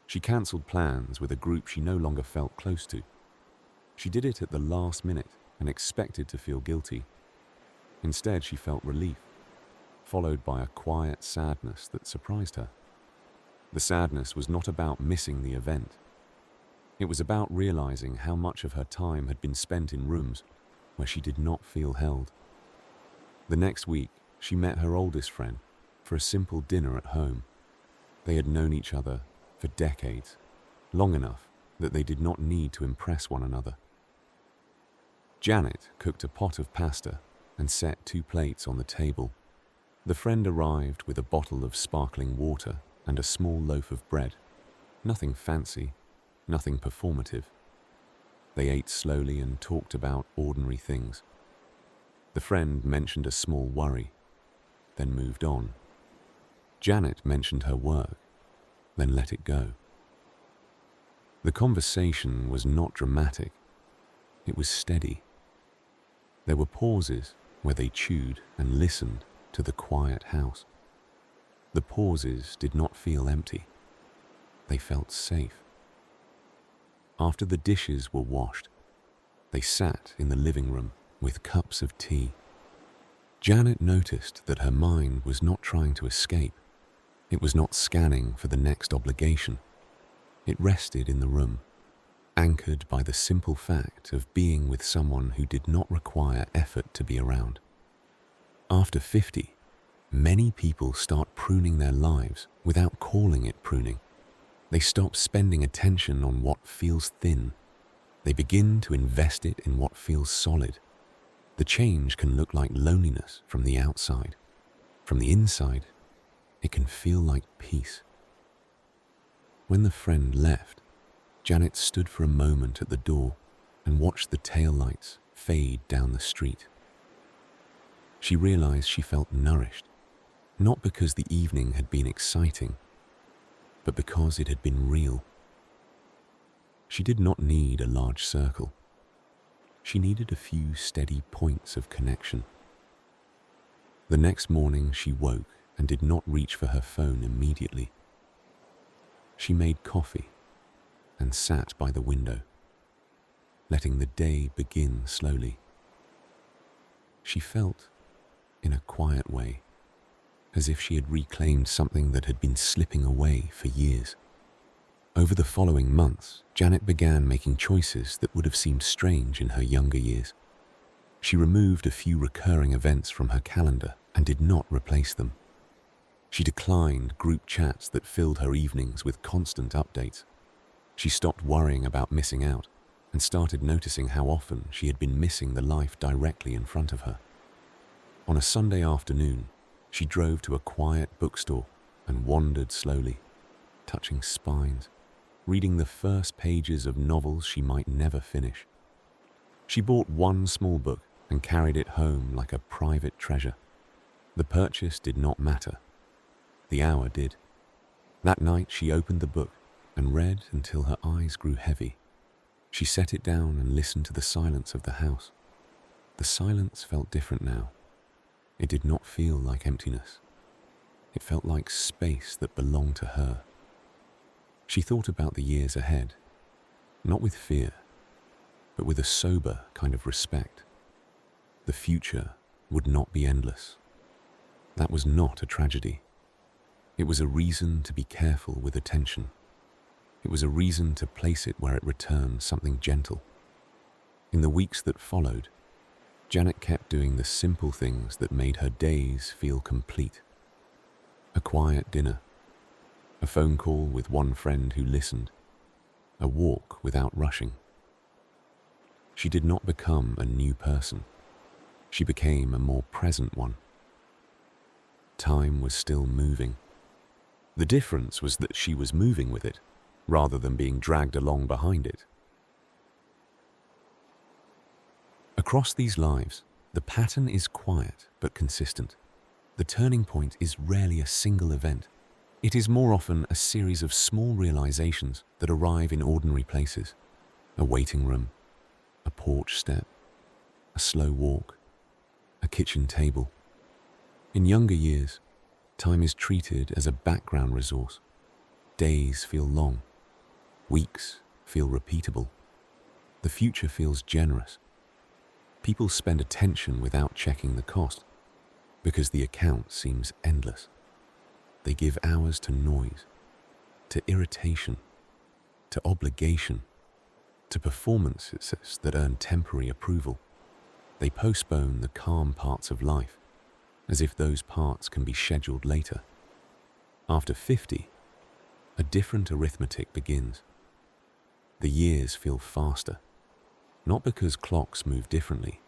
she cancelled plans with a group she no longer felt close to. She did it at the last minute and expected to feel guilty. Instead, she felt relief, followed by a quiet sadness that surprised her. The sadness was not about missing the event. It was about realizing how much of her time had been spent in rooms where she did not feel held. The next week, she met her oldest friend for a simple dinner at home. They had known each other for decades, long enough that they did not need to impress one another. Janet cooked a pot of pasta and set 2 plates on the table. The friend arrived with a bottle of sparkling water and a small loaf of bread. Nothing fancy, nothing performative. They ate slowly and talked about ordinary things. The friend mentioned a small worry, then moved on. Janet mentioned her work, then let it go. The conversation was not dramatic. It was steady. There were pauses where they chewed and listened to the quiet house. The pauses did not feel empty. They felt safe. After the dishes were washed, they sat in the living room with cups of tea. Janet noticed that her mind was not trying to escape. It was not scanning for the next obligation. It rested in the room, anchored by the simple fact of being with someone who did not require effort to be around. After 50, many people start pruning their lives without calling it pruning. They stop spending attention on what feels thin. They begin to invest it in what feels solid. The change can look like loneliness from the outside. From the inside, it can feel like peace. When the friend left, Janet stood for a moment at the door and watched the taillights fade down the street. She realized she felt nourished, not because the evening had been exciting, but because it had been real. She did not need a large circle. She needed a few steady points of connection. The next morning she woke and did not reach for her phone immediately. She made coffee and sat by the window, letting the day begin slowly. She felt, in a quiet way, as if she had reclaimed something that had been slipping away for years. Over the following months, Janet began making choices that would have seemed strange in her younger years. She removed a few recurring events from her calendar and did not replace them. She declined group chats that filled her evenings with constant updates. She stopped worrying about missing out and started noticing how often she had been missing the life directly in front of her. On a Sunday afternoon, she drove to a quiet bookstore and wandered slowly, touching spines, reading the first pages of novels she might never finish. She bought one small book and carried it home like a private treasure. The purchase did not matter. The hour did. That night she opened the book and read until her eyes grew heavy. She set it down and listened to the silence of the house. The silence felt different now. It did not feel like emptiness. It felt like space that belonged to her. She thought about the years ahead, not with fear, but with a sober kind of respect. The future would not be endless. That was not a tragedy. It was a reason to be careful with attention. It was a reason to place it where it returned something gentle. In the weeks that followed, Janet kept doing the simple things that made her days feel complete. A quiet dinner, a phone call with one friend who listened, a walk without rushing. She did not become a new person. She became a more present one. Time was still moving. The difference was that she was moving with it, rather than being dragged along behind it. Across these lives, the pattern is quiet but consistent. The turning point is rarely a single event. It is more often a series of small realizations that arrive in ordinary places. A waiting room, a porch step, a slow walk, a kitchen table. In younger years, time is treated as a background resource. Days feel long. Weeks feel repeatable. The future feels generous. People spend attention without checking the cost because the account seems endless. They give hours to noise, to irritation, to obligation, to performances that earn temporary approval. They postpone the calm parts of life as if those parts can be scheduled later. After 50, a different arithmetic begins. The years feel faster, not because clocks move differently,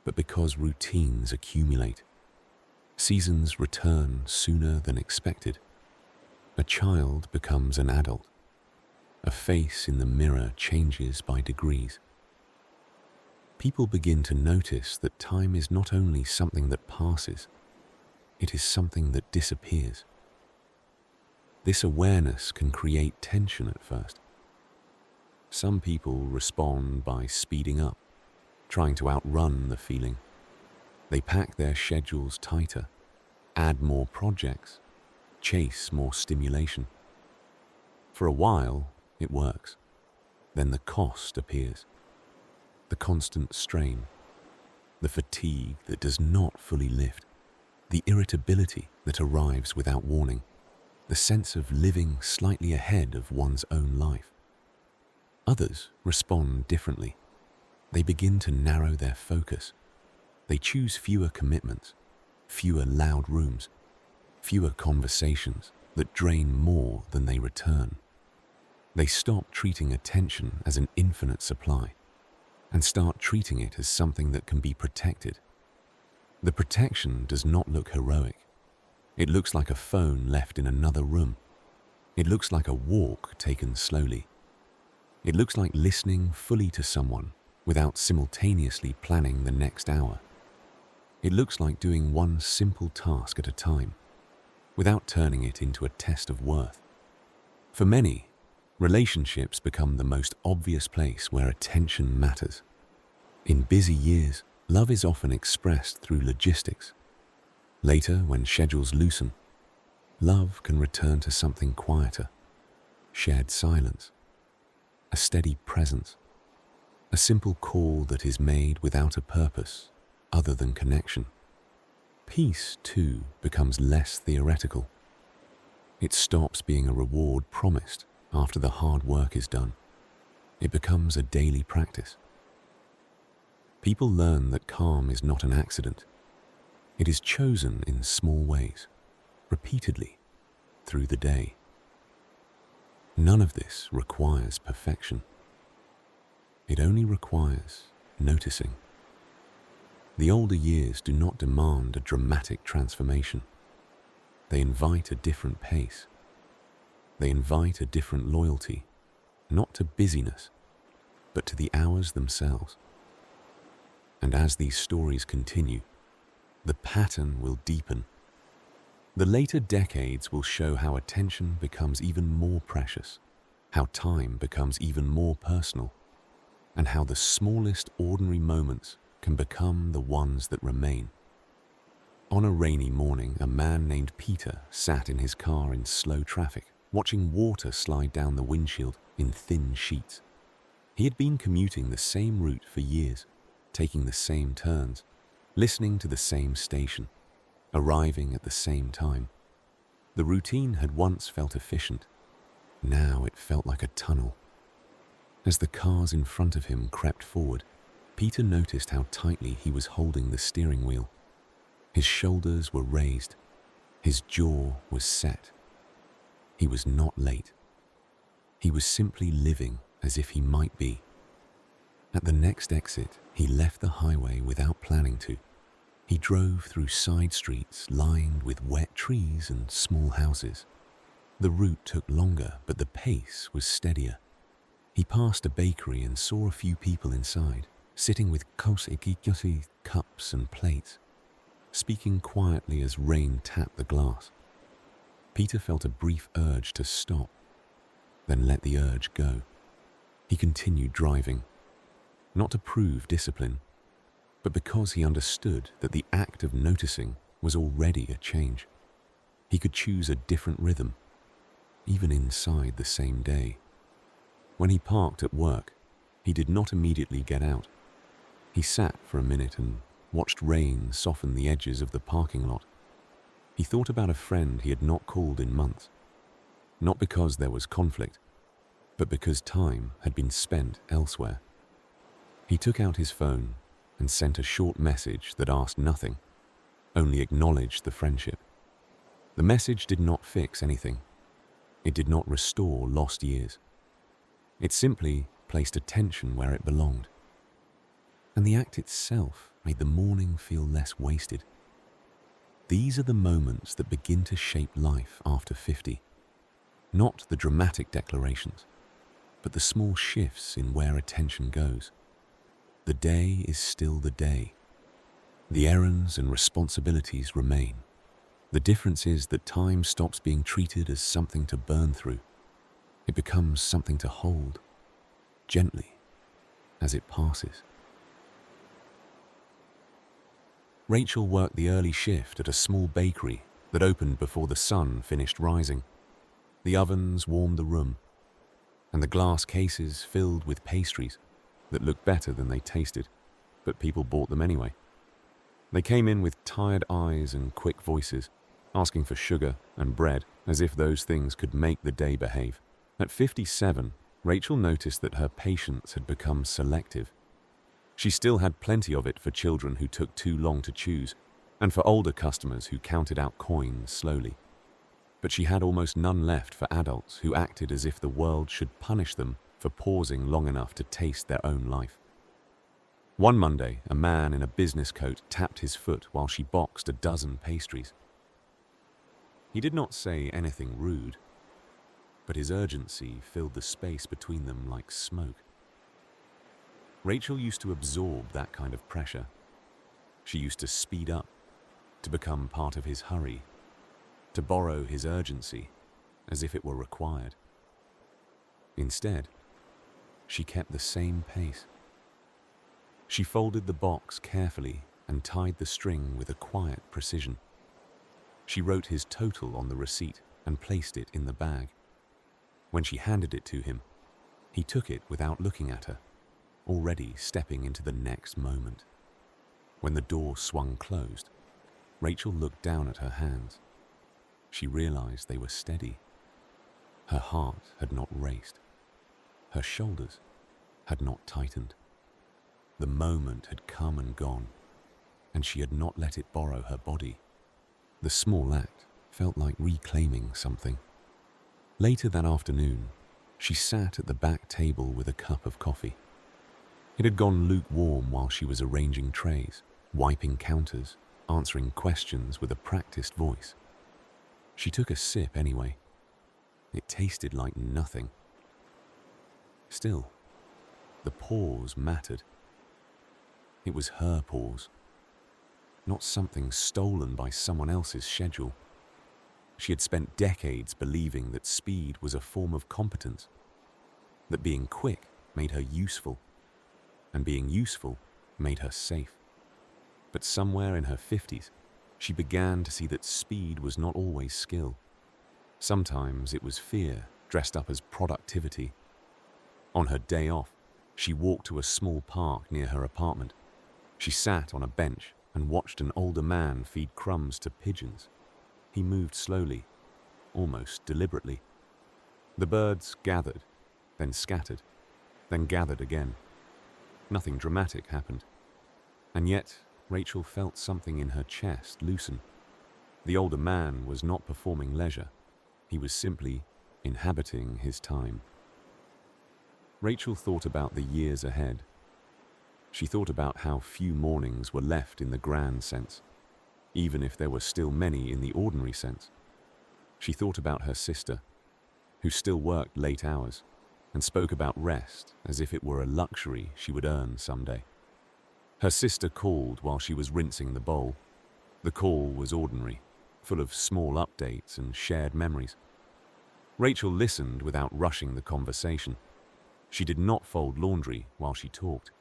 but because routines accumulate. Seasons return sooner than expected. A child becomes an adult. A face in the mirror changes by degrees. People begin to notice that time is not only something that passes, it is something that disappears. This awareness can create tension at first. Some people respond by speeding up, trying to outrun the feeling. They pack their schedules tighter, add more projects, chase more stimulation. For a while, it works. Then the cost appears. The constant strain, the fatigue that does not fully lift, the irritability that arrives without warning, the sense of living slightly ahead of one's own life. Others respond differently. They begin to narrow their focus. They choose fewer commitments, fewer loud rooms, fewer conversations that drain more than they return. They stop treating attention as an infinite supply and start treating it as something that can be protected. The protection does not look heroic. It looks like a phone left in another room. It looks like a walk taken slowly. It looks like listening fully to someone without simultaneously planning the next hour. It looks like doing one simple task at a time, without turning it into a test of worth. For many, relationships become the most obvious place where attention matters. In busy years, love is often expressed through logistics. Later, when schedules loosen, love can return to something quieter, shared silence, a steady presence, a simple call that is made without a purpose other than connection. Peace, too, becomes less theoretical. It stops being a reward promised after the hard work is done. It becomes a daily practice. People learn that calm is not an accident. It is chosen in small ways, repeatedly, through the day. None of this requires perfection. It only requires noticing. The older years do not demand a dramatic transformation. They invite a different pace. They invite a different loyalty, not to busyness, but to the hours themselves. And as these stories continue, the pattern will deepen. The later decades will show how attention becomes even more precious, how time becomes even more personal, and how the smallest ordinary moments can become the ones that remain. On a rainy morning, a man named Peter sat in his car in slow traffic, watching water slide down the windshield in thin sheets. He had been commuting the same route for years, taking the same turns, listening to the same station, arriving at the same time. The routine had once felt efficient. Now it felt like a tunnel. As the cars in front of him crept forward, Peter noticed how tightly he was holding the steering wheel. His shoulders were raised. His jaw was set. He was not late. He was simply living as if he might be. At the next exit, he left the highway without planning to. He drove through side streets lined with wet trees and small houses. The route took longer, but the pace was steadier. He passed a bakery and saw a few people inside, sitting with cups and plates, speaking quietly as rain tapped the glass. Peter felt a brief urge to stop, then let the urge go. He continued driving, not to prove discipline, but because he understood that the act of noticing was already a change. He could choose a different rhythm, even inside the same day. When he parked at work, he did not immediately get out. He sat for a minute and watched rain soften the edges of the parking lot. He thought about a friend he had not called in months, not because there was conflict, but because time had been spent elsewhere. He took out his phone and sent a short message that asked nothing, only acknowledged the friendship. The message did not fix anything. It did not restore lost years. It simply placed attention where it belonged. And the act itself made the morning feel less wasted. These are the moments that begin to shape life after 50. Not the dramatic declarations, but the small shifts in where attention goes. The day is still the day. The errands and responsibilities remain. The difference is that time stops being treated as something to burn through. It becomes something to hold, gently, as it passes. Rachel worked the early shift at a small bakery that opened before the sun finished rising. The ovens warmed the room, and the glass cases filled with pastries that looked better than they tasted, but people bought them anyway. They came in with tired eyes and quick voices, asking for sugar and bread as if those things could make the day behave. At 57, Rachel noticed that her patience had become selective. She still had plenty of it for children who took too long to choose, and for older customers who counted out coins slowly. But she had almost none left for adults who acted as if the world should punish them for pausing long enough to taste their own life. One Monday, a man in a business coat tapped his foot while she boxed a dozen pastries. He did not say anything rude, but his urgency filled the space between them like smoke. Rachel used to absorb that kind of pressure. She used to speed up, to become part of his hurry, to borrow his urgency as if it were required. Instead, she kept the same pace. She folded the box carefully and tied the string with a quiet precision. She wrote his total on the receipt and placed it in the bag. When she handed it to him, he took it without looking at her, already stepping into the next moment. When the door swung closed, Rachel looked down at her hands. She realized they were steady. Her heart had not raced. Her shoulders had not tightened. The moment had come and gone, and she had not let it borrow her body. The small act felt like reclaiming something. Later that afternoon, she sat at the back table with a cup of coffee. It had gone lukewarm while she was arranging trays, wiping counters, answering questions with a practiced voice. She took a sip anyway. It tasted like nothing. Still, the pause mattered. It was her pause, not something stolen by someone else's schedule. She had spent decades believing that speed was a form of competence, that being quick made her useful, and being useful made her safe. But somewhere in her 50s, she began to see that speed was not always skill. Sometimes it was fear dressed up as productivity. On her day off, she walked to a small park near her apartment. She sat on a bench and watched an older man feed crumbs to pigeons. He moved slowly, almost deliberately. The birds gathered, then scattered, then gathered again. Nothing dramatic happened. And yet, Rachel felt something in her chest loosen. The older man was not performing leisure. He was simply inhabiting his time. Rachel thought about the years ahead. She thought about how few mornings were left in the grand sense, even if there were still many in the ordinary sense. She thought about her sister, who still worked late hours, and spoke about rest as if it were a luxury she would earn someday. Her sister called while she was rinsing the bowl. The call was ordinary, full of small updates and shared memories. Rachel listened without rushing the conversation. She did not fold laundry while she talked.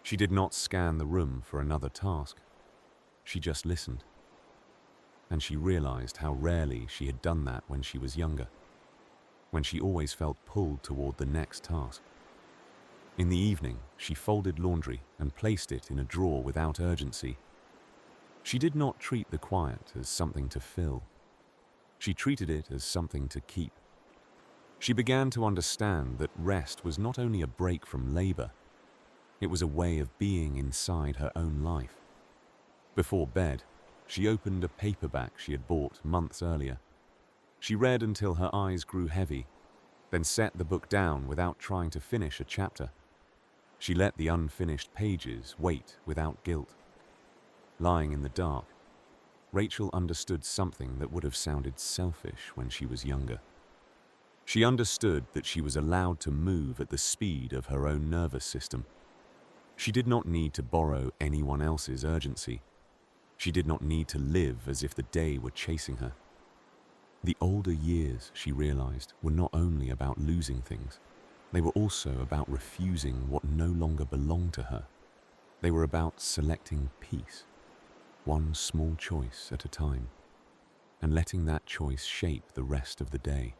She did not scan the room for another task. She just listened. And she realized how rarely she had done that when she was younger, when she always felt pulled toward the next task. In the evening, she folded laundry and placed it in a drawer without urgency. She did not treat the quiet as something to fill. She treated it as something to keep. She began to understand that rest was not only a break from labor, it was a way of being inside her own life. Before bed, she opened a paperback she had bought months earlier. She read until her eyes grew heavy, then set the book down without trying to finish a chapter. She let the unfinished pages wait without guilt. Lying in the dark, Rachel understood something that would have sounded selfish when she was younger. She understood that she was allowed to move at the speed of her own nervous system. She did not need to borrow anyone else's urgency. She did not need to live as if the day were chasing her. The older years, she realized, were not only about losing things. They were also about refusing what no longer belonged to her. They were about selecting peace, one small choice at a time, and letting that choice shape the rest of the day.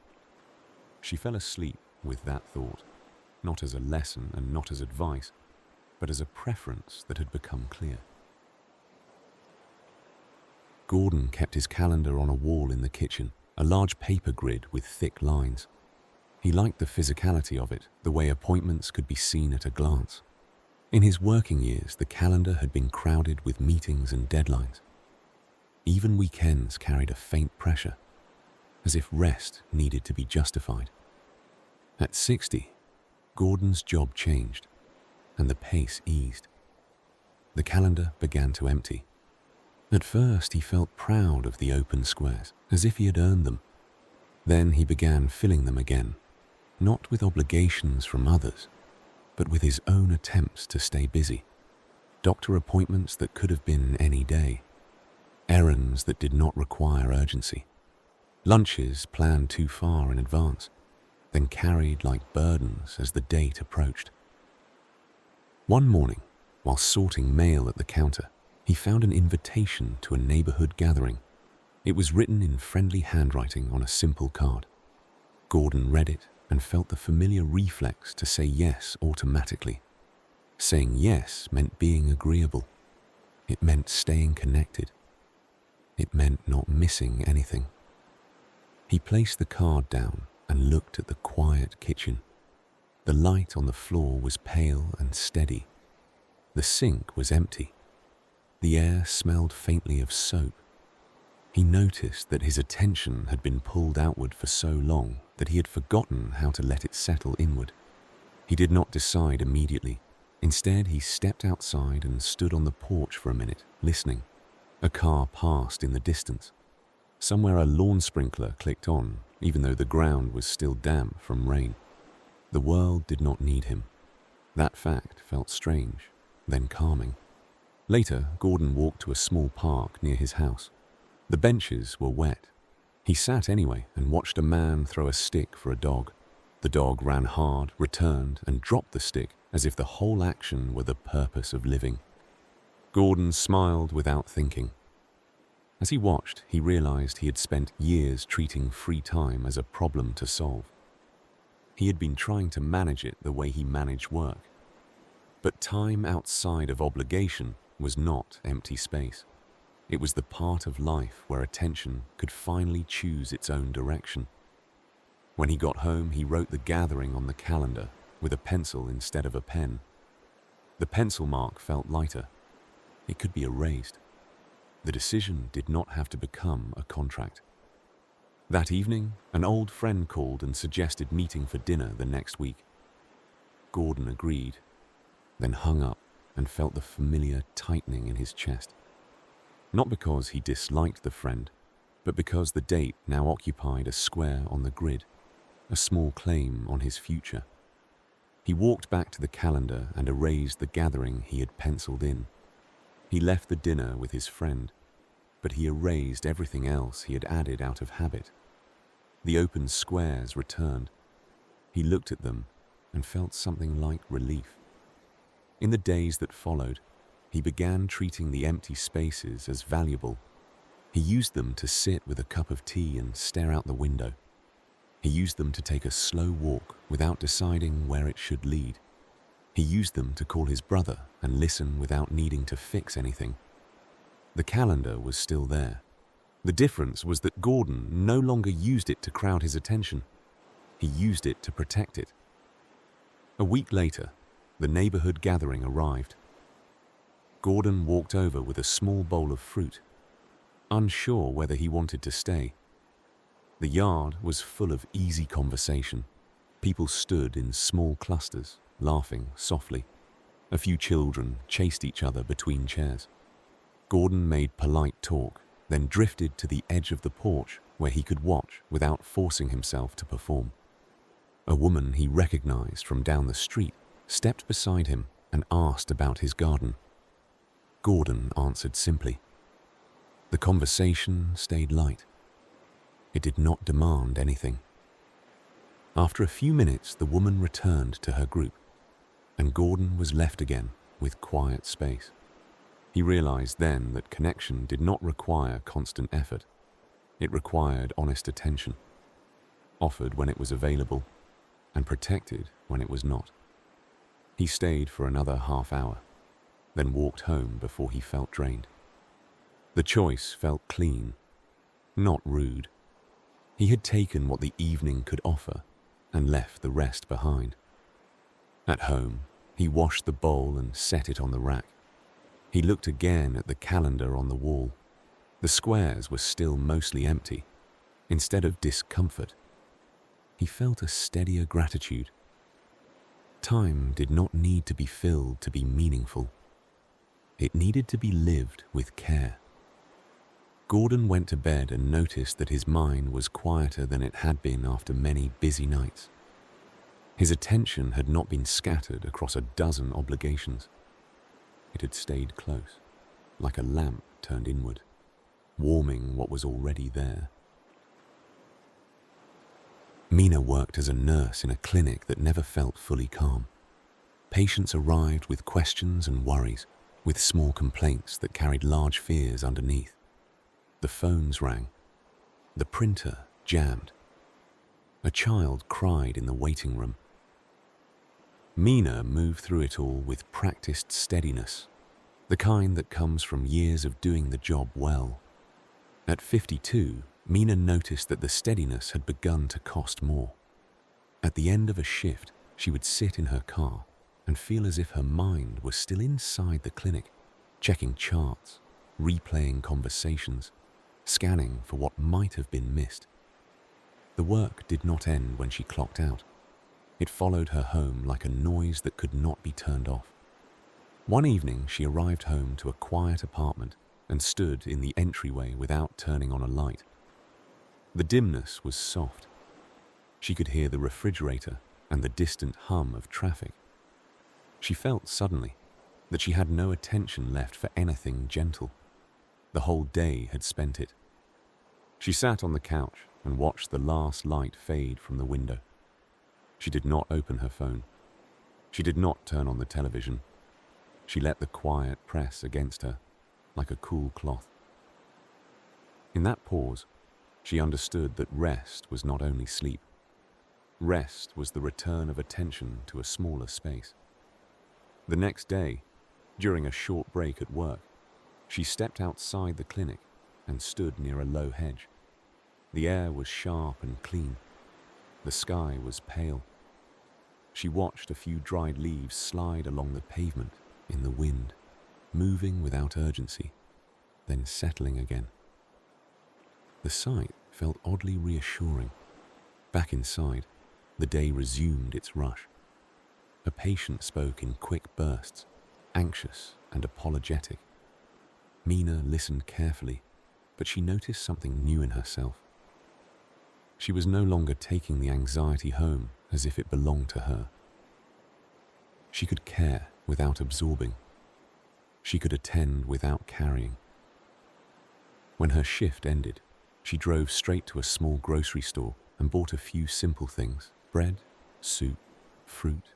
She fell asleep with that thought, not as a lesson and not as advice, but as a preference that had become clear. Gordon kept his calendar on a wall in the kitchen, a large paper grid with thick lines. He liked the physicality of it, the way appointments could be seen at a glance. In his working years, the calendar had been crowded with meetings and deadlines. Even weekends carried a faint pressure, as if rest needed to be justified. At 60, Gordon's job changed, and the pace eased. The calendar began to empty. At first, he felt proud of the open squares, as if he had earned them. Then he began filling them again, not with obligations from others, but with his own attempts to stay busy. Doctor appointments that could have been any day. Errands that did not require urgency. Lunches planned too far in advance, then carried like burdens as the date approached. One morning, while sorting mail at the counter, he found an invitation to a neighborhood gathering. It was written in friendly handwriting on a simple card. Gordon read it and felt the familiar reflex to say yes automatically. Saying yes meant being agreeable. It meant staying connected. It meant not missing anything. He placed the card down and looked at the quiet kitchen. The light on the floor was pale and steady. The sink was empty. The air smelled faintly of soap. He noticed that his attention had been pulled outward for so long that he had forgotten how to let it settle inward. He did not decide immediately. Instead, he stepped outside and stood on the porch for a minute, listening. A car passed in the distance. Somewhere a lawn sprinkler clicked on, even though the ground was still damp from rain. The world did not need him. That fact felt strange, then calming. Later, Gordon walked to a small park near his house. The benches were wet. He sat anyway and watched a man throw a stick for a dog. The dog ran hard, returned, and dropped the stick as if the whole action were the purpose of living. Gordon smiled without thinking. As he watched, he realized he had spent years treating free time as a problem to solve. He had been trying to manage it the way he managed work. But time outside of obligation was not empty space. It was the part of life where attention could finally choose its own direction. When he got home, he wrote the gathering on the calendar with a pencil instead of a pen. The pencil mark felt lighter. It could be erased. The decision did not have to become a contract. That evening, an old friend called and suggested meeting for dinner the next week. Gordon agreed, then hung up and felt the familiar tightening in his chest. Not because he disliked the friend, but because the date now occupied a square on the grid, a small claim on his future. He walked back to the calendar and erased the gathering he had penciled in. He left the dinner with his friend, but he erased everything else he had added out of habit. The open squares returned. He looked at them and felt something like relief. In the days that followed, he began treating the empty spaces as valuable. He used them to sit with a cup of tea and stare out the window. He used them to take a slow walk without deciding where it should lead. He used them to call his brother and listen without needing to fix anything. The calendar was still there. The difference was that Gordon no longer used it to crowd his attention. He used it to protect it. A week later, the neighborhood gathering arrived. Gordon walked over with a small bowl of fruit, unsure whether he wanted to stay. The yard was full of easy conversation. People stood in small clusters, laughing softly. A few children chased each other between chairs. Gordon made polite talk, then drifted to the edge of the porch where he could watch without forcing himself to perform. A woman he recognized from down the street stepped beside him and asked about his garden. Gordon answered simply. The conversation stayed light. It did not demand anything. After a few minutes, the woman returned to her group, and Gordon was left again with quiet space. He realized then that connection did not require constant effort. It required honest attention, offered when it was available, and protected when it was not. He stayed for another half hour, then walked home before he felt drained. The choice felt clean, not rude. He had taken what the evening could offer and left the rest behind. At home, he washed the bowl and set it on the rack. He looked again at the calendar on the wall. The squares were still mostly empty. Instead of discomfort, he felt a steadier gratitude. Time did not need to be filled to be meaningful. It needed to be lived with care. Gordon went to bed and noticed that his mind was quieter than it had been after many busy nights. His attention had not been scattered across a dozen obligations. It had stayed close, like a lamp turned inward, warming what was already there. Mina worked as a nurse in a clinic that never felt fully calm. Patients arrived with questions and worries, with small complaints that carried large fears underneath. The phones rang. The printer jammed. A child cried in the waiting room. Mina moved through it all with practiced steadiness, the kind that comes from years of doing the job well. At 52, Mina noticed that the steadiness had begun to cost more. At the end of a shift, she would sit in her car and feel as if her mind was still inside the clinic, checking charts, replaying conversations, scanning for what might have been missed. The work did not end when she clocked out. It followed her home like a noise that could not be turned off. One evening, she arrived home to a quiet apartment and stood in the entryway without turning on a light. The dimness was soft. She could hear the refrigerator and the distant hum of traffic. She felt suddenly that she had no attention left for anything gentle. The whole day had spent it. She sat on the couch and watched the last light fade from the window. She did not open her phone. She did not turn on the television. She let the quiet press against her, like a cool cloth. In that pause, she understood that rest was not only sleep. Rest was the return of attention to a smaller space. The next day, during a short break at work, she stepped outside the clinic and stood near a low hedge. The air was sharp and clean. The sky was pale. She watched a few dried leaves slide along the pavement in the wind, moving without urgency, then settling again. The sight felt oddly reassuring. Back inside, the day resumed its rush. A patient spoke in quick bursts, anxious and apologetic. Mina listened carefully, but she noticed something new in herself. She was no longer taking the anxiety home as if it belonged to her. She could care without absorbing. She could attend without carrying. When her shift ended, she drove straight to a small grocery store and bought a few simple things: bread, soup, fruit.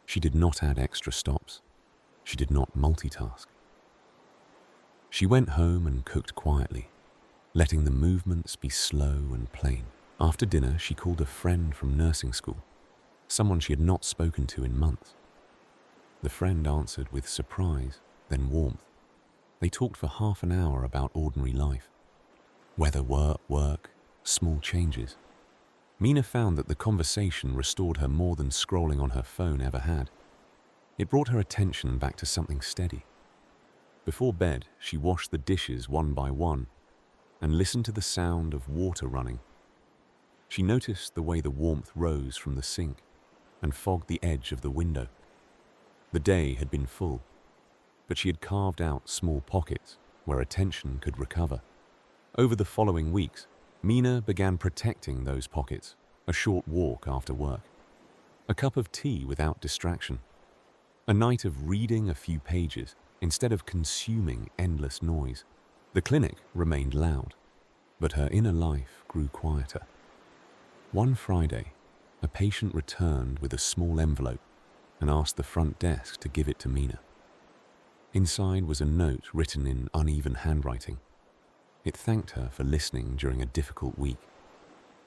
She did not add extra stops. She did not multitask. She went home and cooked quietly, letting the movements be slow and plain. After dinner, she called a friend from nursing school, someone she had not spoken to in months. The friend answered with surprise, then warmth. They talked for half an hour about ordinary life. Whether work, small changes. Mina found that the conversation restored her more than scrolling on her phone ever had. It brought her attention back to something steady. Before bed, she washed the dishes one by one and listened to the sound of water running, She noticed the way the warmth rose from the sink and fogged the edge of the window. The day had been full, but she had carved out small pockets where attention could recover. Over the following weeks, Mina began protecting those pockets, a short walk after work, a cup of tea without distraction, a night of reading a few pages instead of consuming endless noise. The clinic remained loud, but her inner life grew quieter. One Friday, a patient returned with a small envelope and asked the front desk to give it to Mina. Inside was a note written in uneven handwriting. It thanked her for listening during a difficult week.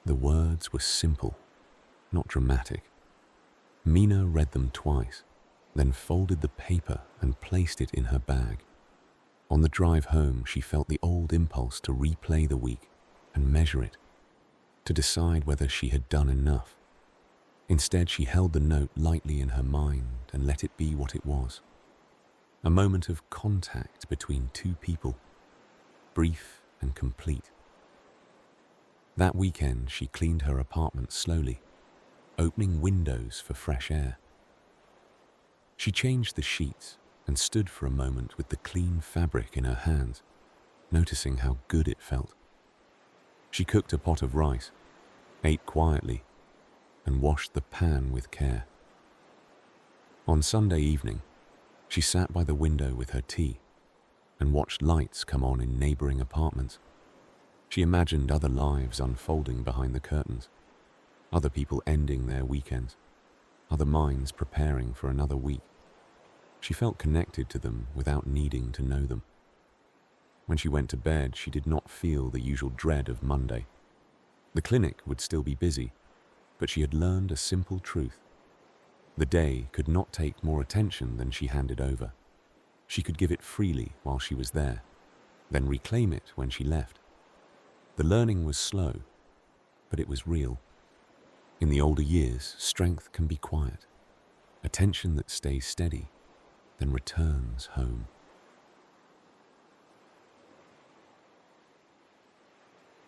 The words were simple, not dramatic. Mina read them twice, then folded the paper and placed it in her bag. On the drive home, she felt the old impulse to replay the week and measure it, to decide whether she had done enough. Instead, she held the note lightly in her mind and let it be what it was. A moment of contact between two people, brief and complete. That weekend, she cleaned her apartment slowly, opening windows for fresh air. She changed the sheets and stood for a moment with the clean fabric in her hands, noticing how good it felt. She cooked a pot of rice, ate quietly, and washed the pan with care. On Sunday evening, she sat by the window with her tea and watched lights come on in neighboring apartments. She imagined other lives unfolding behind the curtains, other people ending their weekends, other minds preparing for another week. She felt connected to them without needing to know them. When she went to bed, she did not feel the usual dread of Monday. The clinic would still be busy, but she had learned a simple truth. The day could not take more attention than she handed over. She could give it freely while she was there, then reclaim it when she left. The learning was slow, but it was real. In the older years, strength can be quiet, attention that stays steady, then returns home.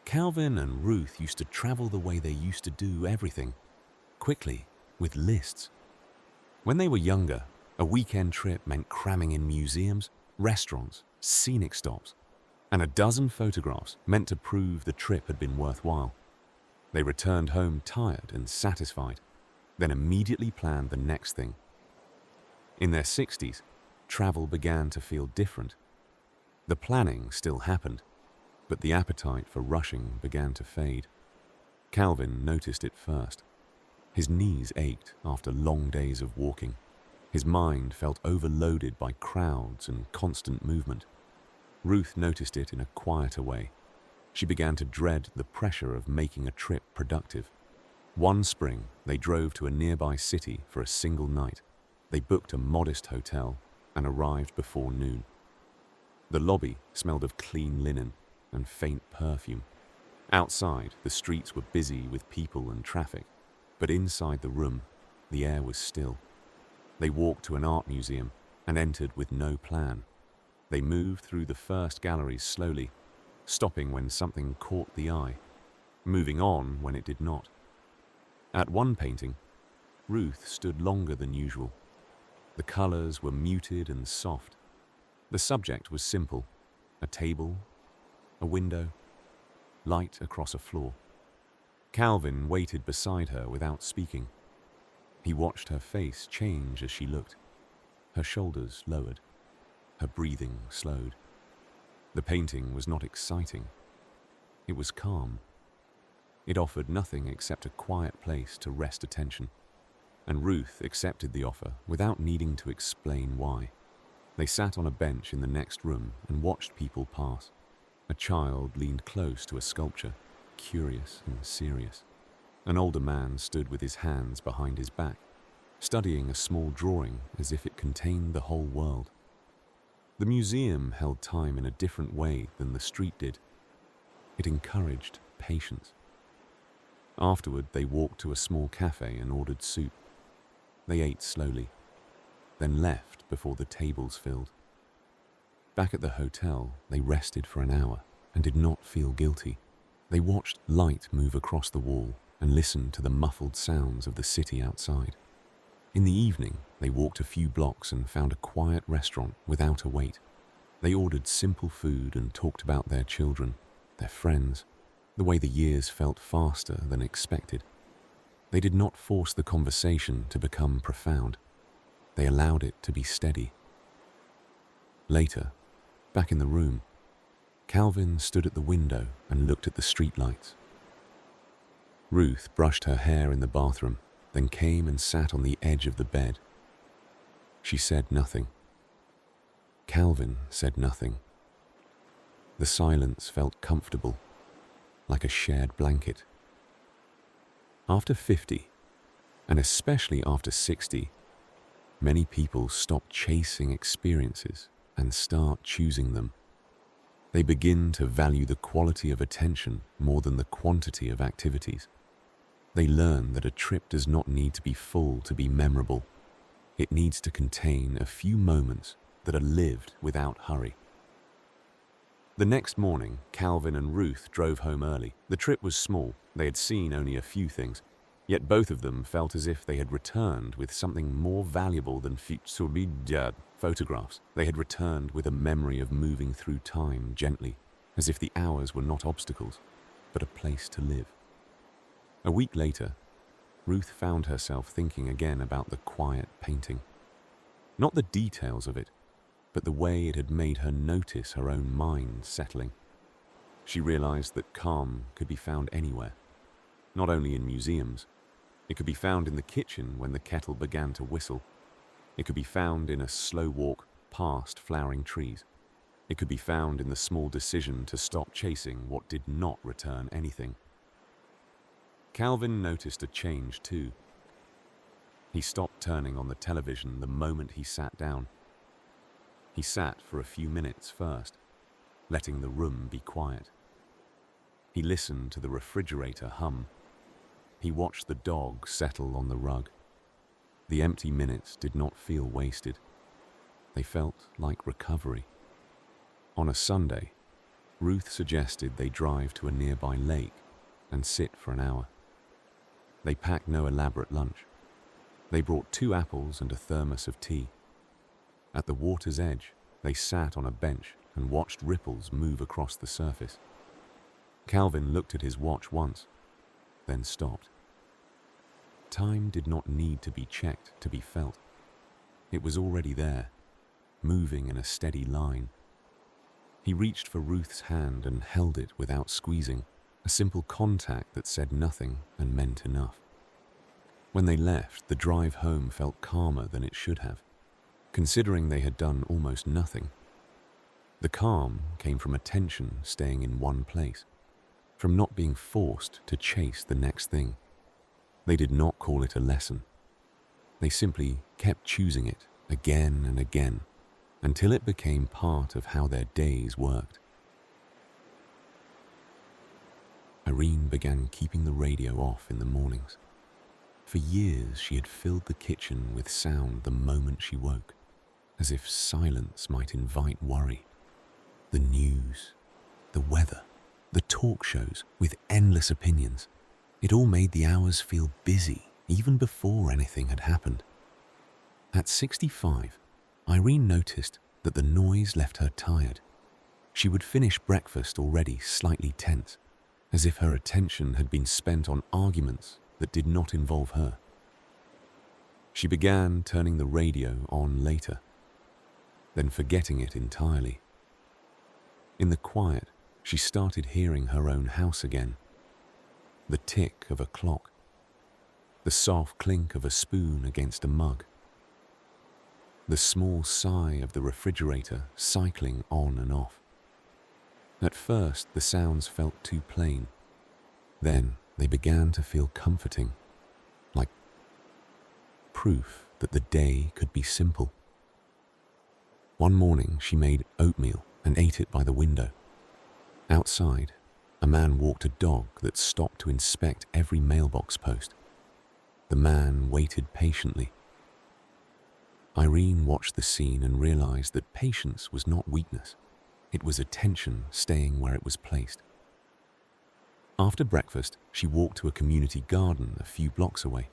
Calvin and Ruth used to travel the way they used to do everything, quickly, with lists. When they were younger, a weekend trip meant cramming in museums, restaurants, scenic stops, and a dozen photographs meant to prove the trip had been worthwhile. They returned home tired and satisfied, then immediately planned the next thing. In their 60s, travel began to feel different. The planning still happened, but the appetite for rushing began to fade. Calvin noticed it first. His knees ached after long days of walking. His mind felt overloaded by crowds and constant movement. Ruth noticed it in a quieter way. She began to dread the pressure of making a trip productive. One spring, they drove to a nearby city for a single night. They booked a modest hotel and arrived before noon. The lobby smelled of clean linen and faint perfume. Outside, the streets were busy with people and traffic, but inside the room, the air was still. They walked to an art museum and entered with no plan. They moved through the first galleries slowly, stopping when something caught the eye, moving on when it did not. At one painting, Ruth stood longer than usual. The colors were muted and soft. The subject was simple: a table, a window, light across a floor. Calvin waited beside her without speaking. He watched her face change as she looked. Her shoulders lowered. Her breathing slowed. The painting was not exciting. It was calm. It offered nothing except a quiet place to rest attention, and Ruth accepted the offer without needing to explain why. They sat on a bench in the next room and watched people pass. A child leaned close to a sculpture, curious and serious. An older man stood with his hands behind his back, studying a small drawing as if it contained the whole world. The museum held time in a different way than the street did. It encouraged patience. Afterward, they walked to a small cafe and ordered soup. They ate slowly, then left before the tables filled. Back at the hotel, they rested for an hour and did not feel guilty. They watched light move across the wall and listened to the muffled sounds of the city outside. In the evening, they walked a few blocks and found a quiet restaurant without a wait. They ordered simple food and talked about their children, their friends, the way the years felt faster than expected. They did not force the conversation to become profound. They allowed it to be steady. Later, back in the room, Calvin stood at the window and looked at the streetlights. Ruth brushed her hair in the bathroom, then came and sat on the edge of the bed. She said nothing. Calvin said nothing. The silence felt comfortable, like a shared blanket. After 50, and especially after 60, many people stop chasing experiences and start choosing them. They begin to value the quality of attention more than the quantity of activities. They learn that a trip does not need to be full to be memorable. It needs to contain a few moments that are lived without hurry. The next morning, Calvin and Ruth drove home early. The trip was small. They had seen only a few things, yet both of them felt as if they had returned with something more valuable than photographs. They had returned with a memory of moving through time gently, as if the hours were not obstacles, but a place to live. A week later, Ruth found herself thinking again about the quiet painting. Not the details of it, but the way it had made her notice her own mind settling. She realized that calm could be found anywhere, not only in museums. It could be found in the kitchen when the kettle began to whistle. It could be found in a slow walk past flowering trees. It could be found in the small decision to stop chasing what did not return anything. Calvin noticed a change too. He stopped turning on the television the moment he sat down. He sat for a few minutes first, letting the room be quiet. He listened to the refrigerator hum. He watched the dog settle on the rug. The empty minutes did not feel wasted. They felt like recovery. On a Sunday, Ruth suggested they drive to a nearby lake and sit for an hour. They packed no elaborate lunch. They brought 2 apples and a thermos of tea. At the water's edge, they sat on a bench and watched ripples move across the surface. Calvin looked at his watch once, then stopped. Time did not need to be checked to be felt. It was already there, moving in a steady line. He reached for Ruth's hand and held it without squeezing, a simple contact that said nothing and meant enough. When they left, the drive home felt calmer than it should have, considering they had done almost nothing. The calm came from attention staying in one place, from not being forced to chase the next thing. They did not call it a lesson. They simply kept choosing it again and again until it became part of how their days worked. Irene began keeping the radio off in the mornings. For years, she had filled the kitchen with sound the moment she woke, as if silence might invite worry. The news, the weather, the talk shows with endless opinions. It all made the hours feel busy even before anything had happened. At 65, Irene noticed that the noise left her tired. She would finish breakfast already slightly tense, as if her attention had been spent on arguments that did not involve her. She began turning the radio on later, then forgetting it entirely. In the quiet, she started hearing her own house again. The tick of a clock, the soft clink of a spoon against a mug, the small sigh of the refrigerator cycling on and off. At first, the sounds felt too plain. Then they began to feel comforting, like proof that the day could be simple. One morning, she made oatmeal and ate it by the window. Outside, a man walked a dog that stopped to inspect every mailbox post. The man waited patiently. Irene watched the scene and realized that patience was not weakness. It was attention staying where it was placed. After breakfast, she walked to a community garden a few blocks away.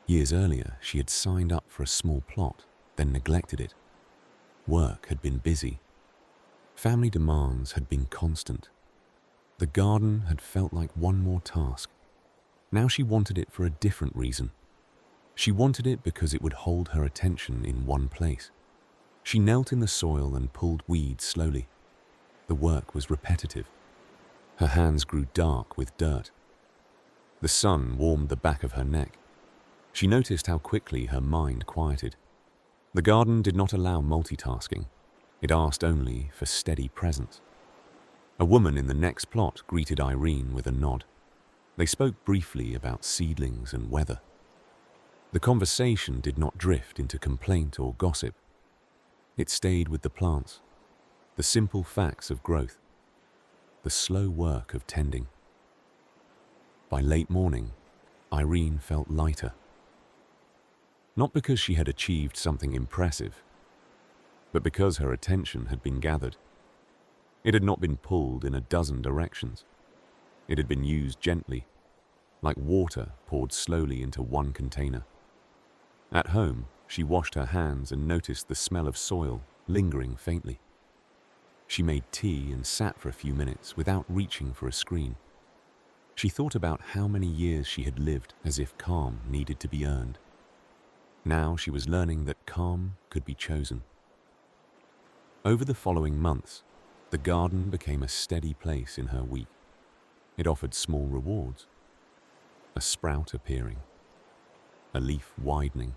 Years earlier, she had signed up for a small plot, then neglected it. Work had been busy. Family demands had been constant. The garden had felt like one more task. Now she wanted it for a different reason. She wanted it because it would hold her attention in one place. She knelt in the soil and pulled weeds slowly. The work was repetitive. Her hands grew dark with dirt. The sun warmed the back of her neck. She noticed how quickly her mind quieted. The garden did not allow multitasking. It asked only for steady presence. A woman in the next plot greeted Irene with a nod. They spoke briefly about seedlings and weather. The conversation did not drift into complaint or gossip. It stayed with the plants, the simple facts of growth, the slow work of tending. By late morning, Irene felt lighter. Not because she had achieved something impressive, but because her attention had been gathered. It had not been pulled in a dozen directions. It had been used gently, like water poured slowly into one container. At home, she washed her hands and noticed the smell of soil lingering faintly. She made tea and sat for a few minutes without reaching for a screen. She thought about how many years she had lived as if calm needed to be earned. Now she was learning that calm could be chosen. Over the following months, the garden became a steady place in her week. It offered small rewards. A sprout appearing, a leaf widening,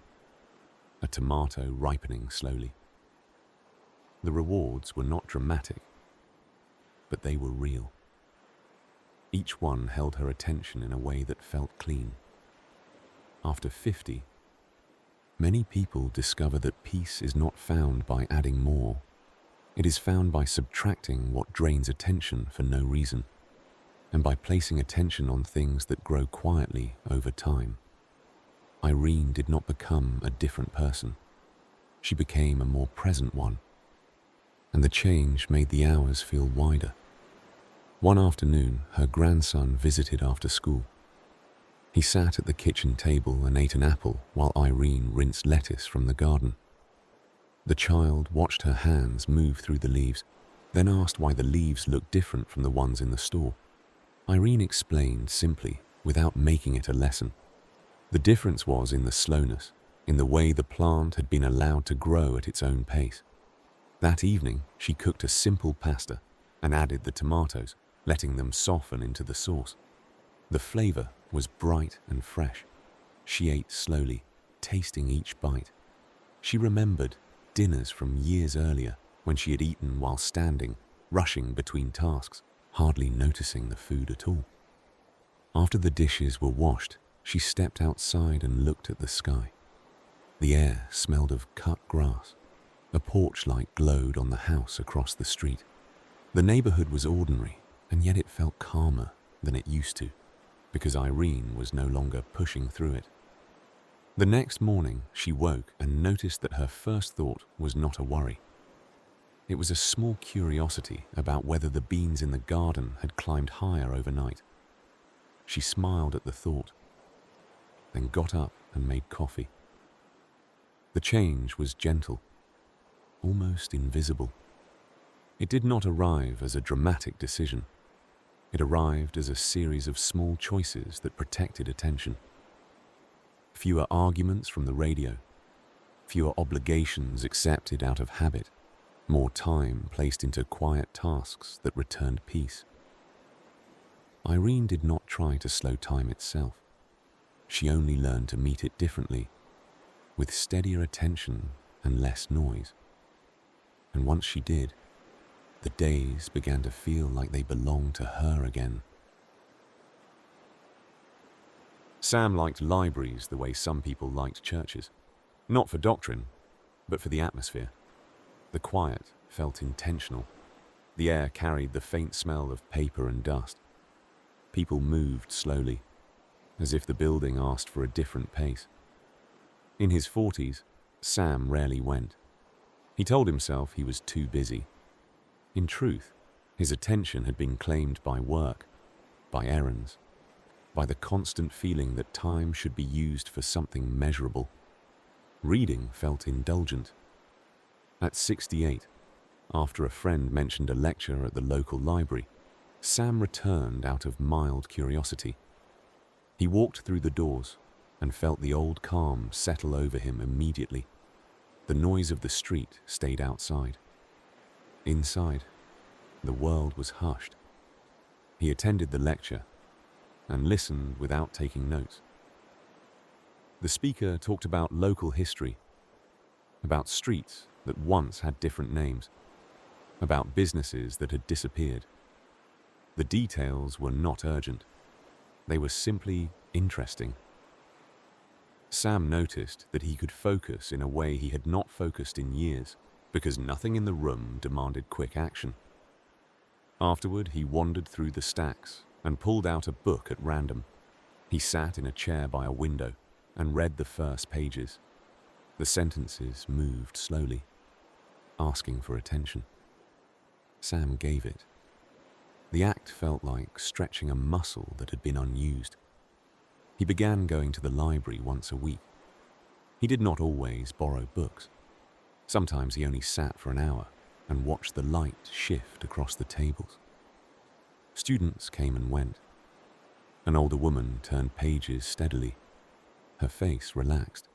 a tomato ripening slowly. The rewards were not dramatic, but they were real. Each one held her attention in a way that felt clean. After 50, many people discover that peace is not found by adding more. It is found by subtracting what drains attention for no reason, and by placing attention on things that grow quietly over time. Irene did not become a different person. She became a more present one, and the change made the hours feel wider. One afternoon, her grandson visited after school. He sat at the kitchen table and ate an apple while Irene rinsed lettuce from the garden. The child watched her hands move through the leaves, then asked why the leaves looked different from the ones in the store. Irene explained simply, without making it a lesson. The difference was in the slowness, in the way the plant had been allowed to grow at its own pace. That evening, she cooked a simple pasta and added the tomatoes, letting them soften into the sauce. The flavor was bright and fresh. She ate slowly, tasting each bite. She remembered dinners from years earlier when she had eaten while standing, rushing between tasks, hardly noticing the food at all. After the dishes were washed, she stepped outside and looked at the sky. The air smelled of cut grass. A porch light glowed on the house across the street. The neighborhood was ordinary, and yet it felt calmer than it used to, because Irene was no longer pushing through it. The next morning, she woke and noticed that her first thought was not a worry. It was a small curiosity about whether the beans in the garden had climbed higher overnight. She smiled at the thought, then got up and made coffee. The change was gentle, almost invisible. It did not arrive as a dramatic decision. It arrived as a series of small choices that protected attention. Fewer arguments from the radio, fewer obligations accepted out of habit, more time placed into quiet tasks that returned peace. Irene did not try to slow time itself. She only learned to meet it differently, with steadier attention and less noise. And once she did, the days began to feel like they belonged to her again. Sam liked libraries the way some people liked churches. Not for doctrine, but for the atmosphere. The quiet felt intentional. The air carried the faint smell of paper and dust. People moved slowly, as if the building asked for a different pace. In his 40s, Sam rarely went. He told himself he was too busy. In truth, his attention had been claimed by work. by errands, by the constant feeling that time should be used for something measurable. Reading felt indulgent. At 68, after a friend mentioned a lecture at the local library, Sam returned out of mild curiosity. He walked through the doors and felt the old calm settle over him immediately. The noise of the street stayed outside. Inside, the world was hushed. He attended the lecture and listened without taking notes. The speaker talked about local history, about streets that once had different names, about businesses that had disappeared. The details were not urgent. They were simply interesting. Sam noticed that he could focus in a way he had not focused in years, because nothing in the room demanded quick action. Afterward, he wandered through the stacks and pulled out a book at random. He sat in a chair by a window and read the first pages. The sentences moved slowly, asking for attention. Sam gave it. The act felt like stretching a muscle that had been unused. He began going to the library once a week. He did not always borrow books. Sometimes he only sat for an hour and watched the light shift across the tables. Students came and went. An older woman turned pages steadily. Her face relaxed.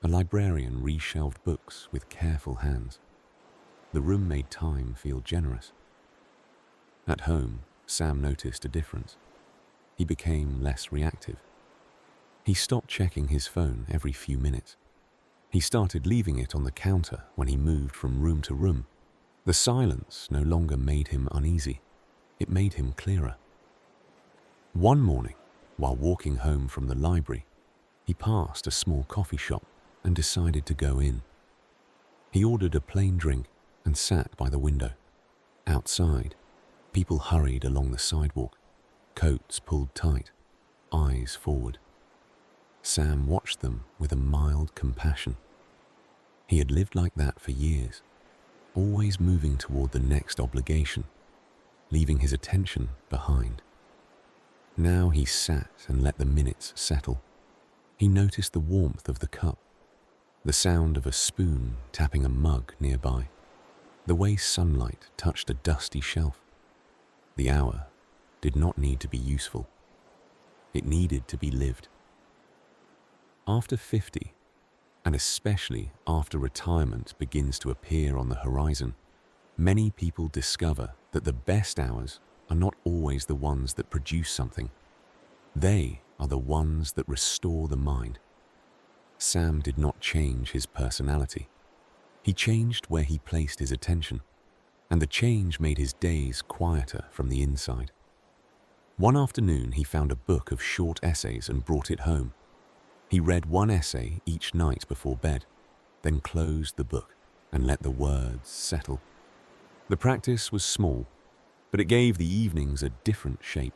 A librarian reshelved books with careful hands. The room made time feel generous. At home, Sam noticed a difference. He became less reactive. He stopped checking his phone every few minutes. He started leaving it on the counter when he moved from room to room. The silence no longer made him uneasy. It made him clearer. One morning, while walking home from the library, he passed a small coffee shop and decided to go in. He ordered a plain drink and sat by the window. Outside, people hurried along the sidewalk, coats pulled tight, eyes forward. Sam watched them with a mild compassion. He had lived like that for years, always moving toward the next obligation, leaving his attention behind. Now he sat and let the minutes settle. He noticed the warmth of the cup, the sound of a spoon tapping a mug nearby, the way sunlight touched a dusty shelf. The hour did not need to be useful. It needed to be lived. After 50, and especially after retirement begins to appear on the horizon, many people discover that the best hours are not always the ones that produce something. They are the ones that restore the mind. Sam did not change his personality. He changed where he placed his attention, and the change made his days quieter from the inside. One afternoon, he found a book of short essays and brought it home. He read one essay each night before bed, then closed the book and let the words settle. The practice was small, but it gave the evenings a different shape.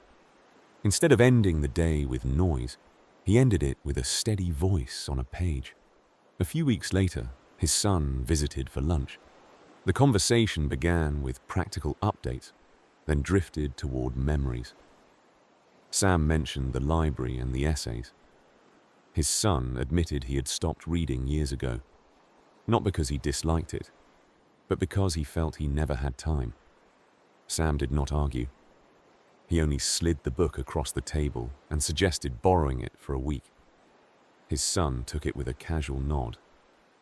Instead of ending the day with noise, he ended it with a steady voice on a page. A few weeks later, his son visited for lunch. The conversation began with practical updates, then drifted toward memories. Sam mentioned the library and the essays. His son admitted he had stopped reading years ago, not because he disliked it, but because he felt he never had time. Sam did not argue. He only slid the book across the table and suggested borrowing it for a week. His son took it with a casual nod,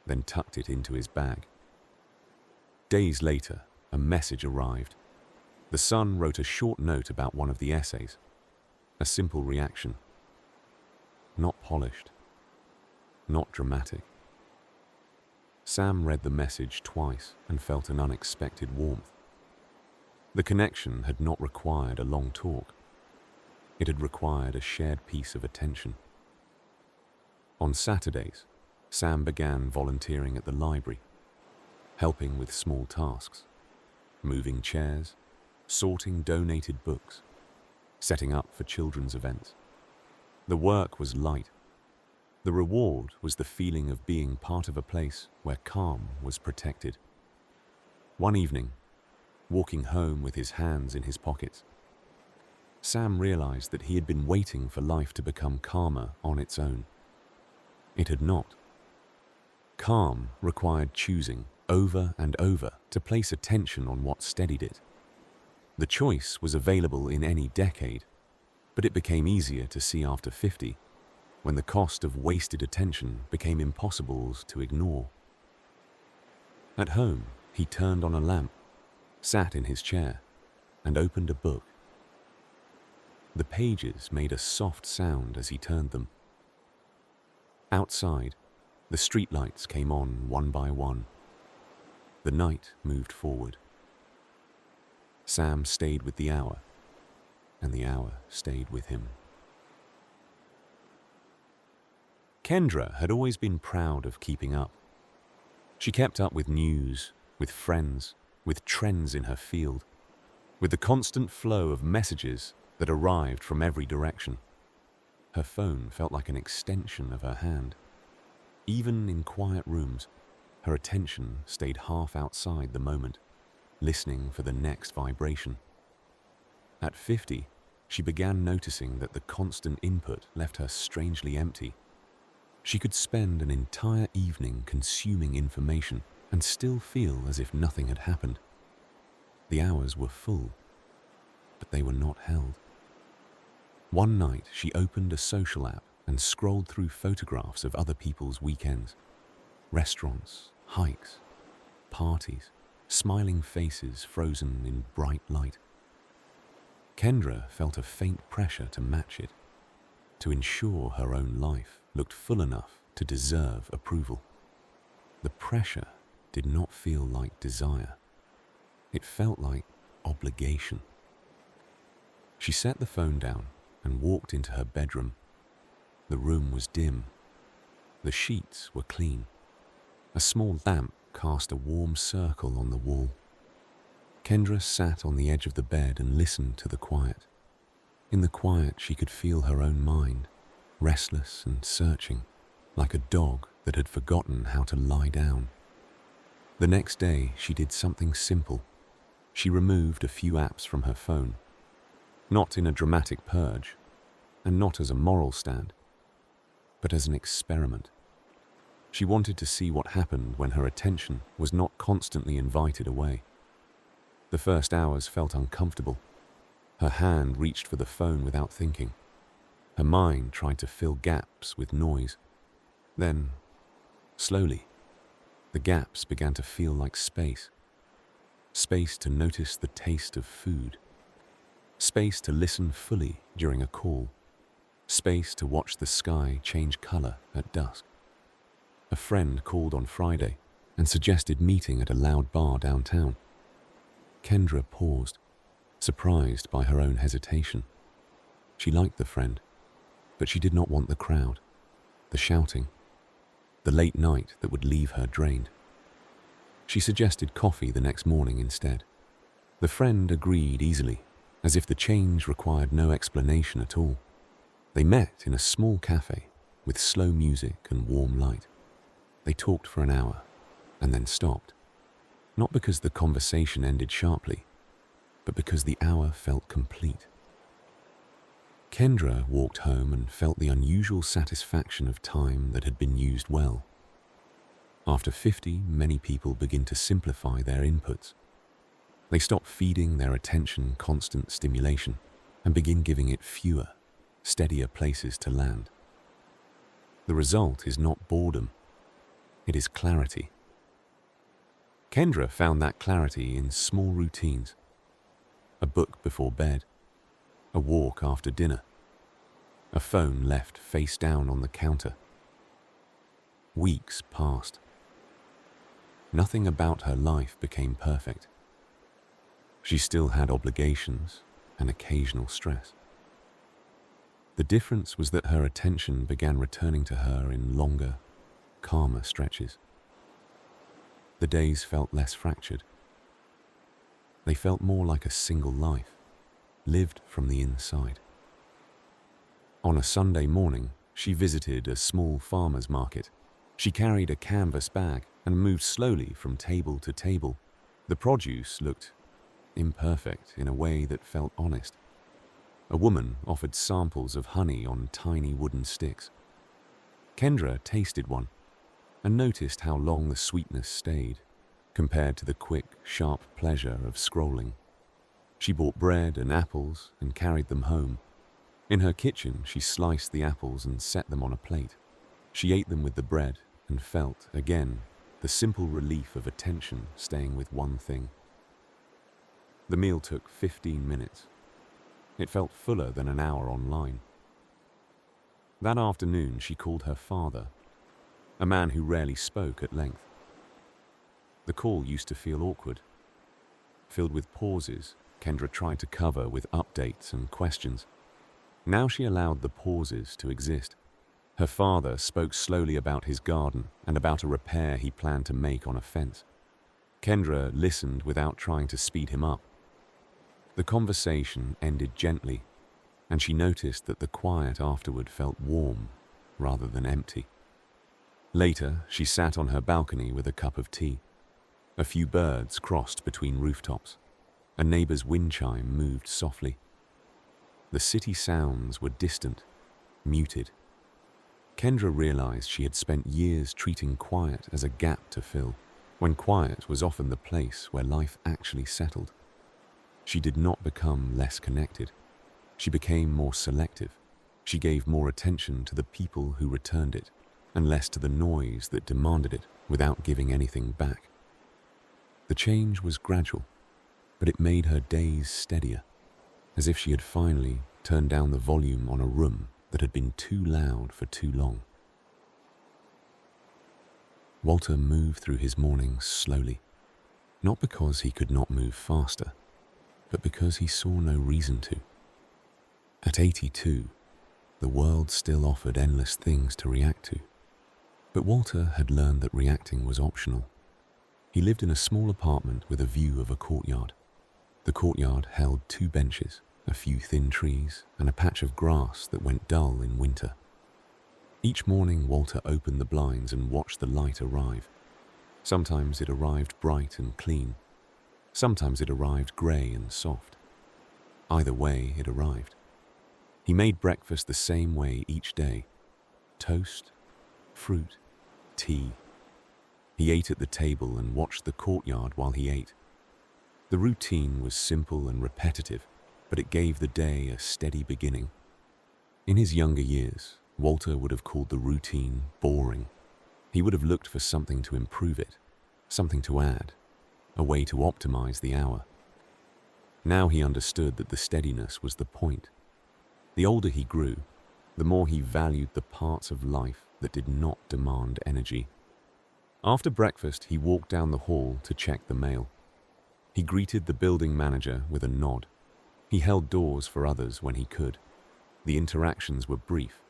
then tucked it into his bag. Days later, a message arrived. The son wrote a short note about one of the essays. A simple reaction. Not polished. Not dramatic. Sam read the message twice and felt an unexpected warmth. The connection had not required a long talk. It had required a shared piece of attention. On Saturdays, Sam began volunteering at the library, helping with small tasks, moving chairs, sorting donated books, setting up for children's events. The work was light. The reward was the feeling of being part of a place where calm was protected. One evening, walking home with his hands in his pockets, Sam realized that he had been waiting for life to become calmer on its own. It had not. Calm required choosing over and over to place attention on what steadied it. The choice was available in any decade, but it became easier to see after 50, when the cost of wasted attention became impossible to ignore. At home, he turned on a lamp, sat in his chair, and opened a book. The pages made a soft sound as he turned them. Outside, the streetlights came on one by one. The night moved forward. Sam stayed with the hour, and the hour stayed with him. Kendra had always been proud of keeping up. She kept up with news, with friends, with trends in her field, with the constant flow of messages that arrived from every direction. Her phone felt like an extension of her hand. Even in quiet rooms, her attention stayed half outside the moment, listening for the next vibration. At 50, she began noticing that the constant input left her strangely empty. She could spend an entire evening consuming information and still feel as if nothing had happened. The hours were full, but they were not held. One night, she opened a social app and scrolled through photographs of other people's weekends. Restaurants, hikes, parties, smiling faces frozen in bright light. Kendra felt a faint pressure to match it, to ensure her own life looked full enough to deserve approval. The pressure did not feel like desire. It felt like obligation. She set the phone down and walked into her bedroom. The room was dim. The sheets were clean. A small lamp cast a warm circle on the wall. Kendra sat on the edge of the bed and listened to the quiet. In the quiet, she could feel her own mind, restless and searching, like a dog that had forgotten how to lie down. The next day, she did something simple. She removed a few apps from her phone, not in a dramatic purge, and not as a moral stand, but as an experiment. She wanted to see what happened when her attention was not constantly invited away. The first hours felt uncomfortable. Her hand reached for the phone without thinking. Her mind tried to fill gaps with noise. Then, slowly, the gaps began to feel like space. Space to notice the taste of food. Space to listen fully during a call. Space to watch the sky change color at dusk. A friend called on Friday and suggested meeting at a loud bar downtown. Kendra paused, surprised by her own hesitation. She liked the friend, but she did not want the crowd, the shouting, the late night that would leave her drained. She suggested coffee the next morning instead. The friend agreed easily, as if the change required no explanation at all. They met in a small cafe with slow music and warm light. They talked for an hour and then stopped, not because the conversation ended sharply, but because the hour felt complete. Kendra walked home and felt the unusual satisfaction of time that had been used well. After 50, many people begin to simplify their inputs. They stop feeding their attention constant stimulation and begin giving it fewer, steadier places to land. The result is not boredom, it is clarity. Kendra found that clarity in small routines. A book before bed, a walk after dinner, a phone left face down on the counter. Weeks passed. Nothing about her life became perfect. She still had obligations and occasional stress. The difference was that her attention began returning to her in longer, calmer stretches. The days felt less fractured. They felt more like a single life, lived from the inside. On a Sunday morning, she visited a small farmer's market. She carried a canvas bag and moved slowly from table to table. The produce looked imperfect in a way that felt honest. A woman offered samples of honey on tiny wooden sticks. Kendra tasted one and noticed how long the sweetness stayed, compared to the quick, sharp pleasure of scrolling. She bought bread and apples and carried them home. In her kitchen, she sliced the apples and set them on a plate. She ate them with the bread and felt, again, the simple relief of attention staying with one thing. The meal took 15 minutes. It felt fuller than an hour online. That afternoon, she called her father, a man who rarely spoke at length. The call used to feel awkward, filled with pauses Kendra tried to cover with updates and questions. Now she allowed the pauses to exist. Her father spoke slowly about his garden and about a repair he planned to make on a fence. Kendra listened without trying to speed him up. The conversation ended gently, and she noticed that the quiet afterward felt warm rather than empty. Later, she sat on her balcony with a cup of tea. A few birds crossed between rooftops. A neighbor's wind chime moved softly. The city sounds were distant, muted. Kendra realized she had spent years treating quiet as a gap to fill, when quiet was often the place where life actually settled. She did not become less connected. She became more selective. She gave more attention to the people who returned it, and less to the noise that demanded it without giving anything back. The change was gradual, but it made her days steadier, as if she had finally turned down the volume on a room that had been too loud for too long. Walter moved through his mornings slowly, not because he could not move faster, but because he saw no reason to. At 82, the world still offered endless things to react to, but Walter had learned that reacting was optional. He lived in a small apartment with a view of a courtyard. The courtyard held 2 benches, a few thin trees, and a patch of grass that went dull in winter. Each morning, Walter opened the blinds and watched the light arrive. Sometimes it arrived bright and clean. Sometimes it arrived grey and soft. Either way, it arrived. He made breakfast the same way each day: toast, fruit, tea. He ate at the table and watched the courtyard while he ate. The routine was simple and repetitive, but it gave the day a steady beginning. In his younger years, Walter would have called the routine boring. He would have looked for something to improve it, something to add, a way to optimize the hour. Now he understood that the steadiness was the point. The older he grew, the more he valued the parts of life that did not demand energy. After breakfast, he walked down the hall to check the mail. He greeted the building manager with a nod. He held doors for others when he could. The interactions were brief,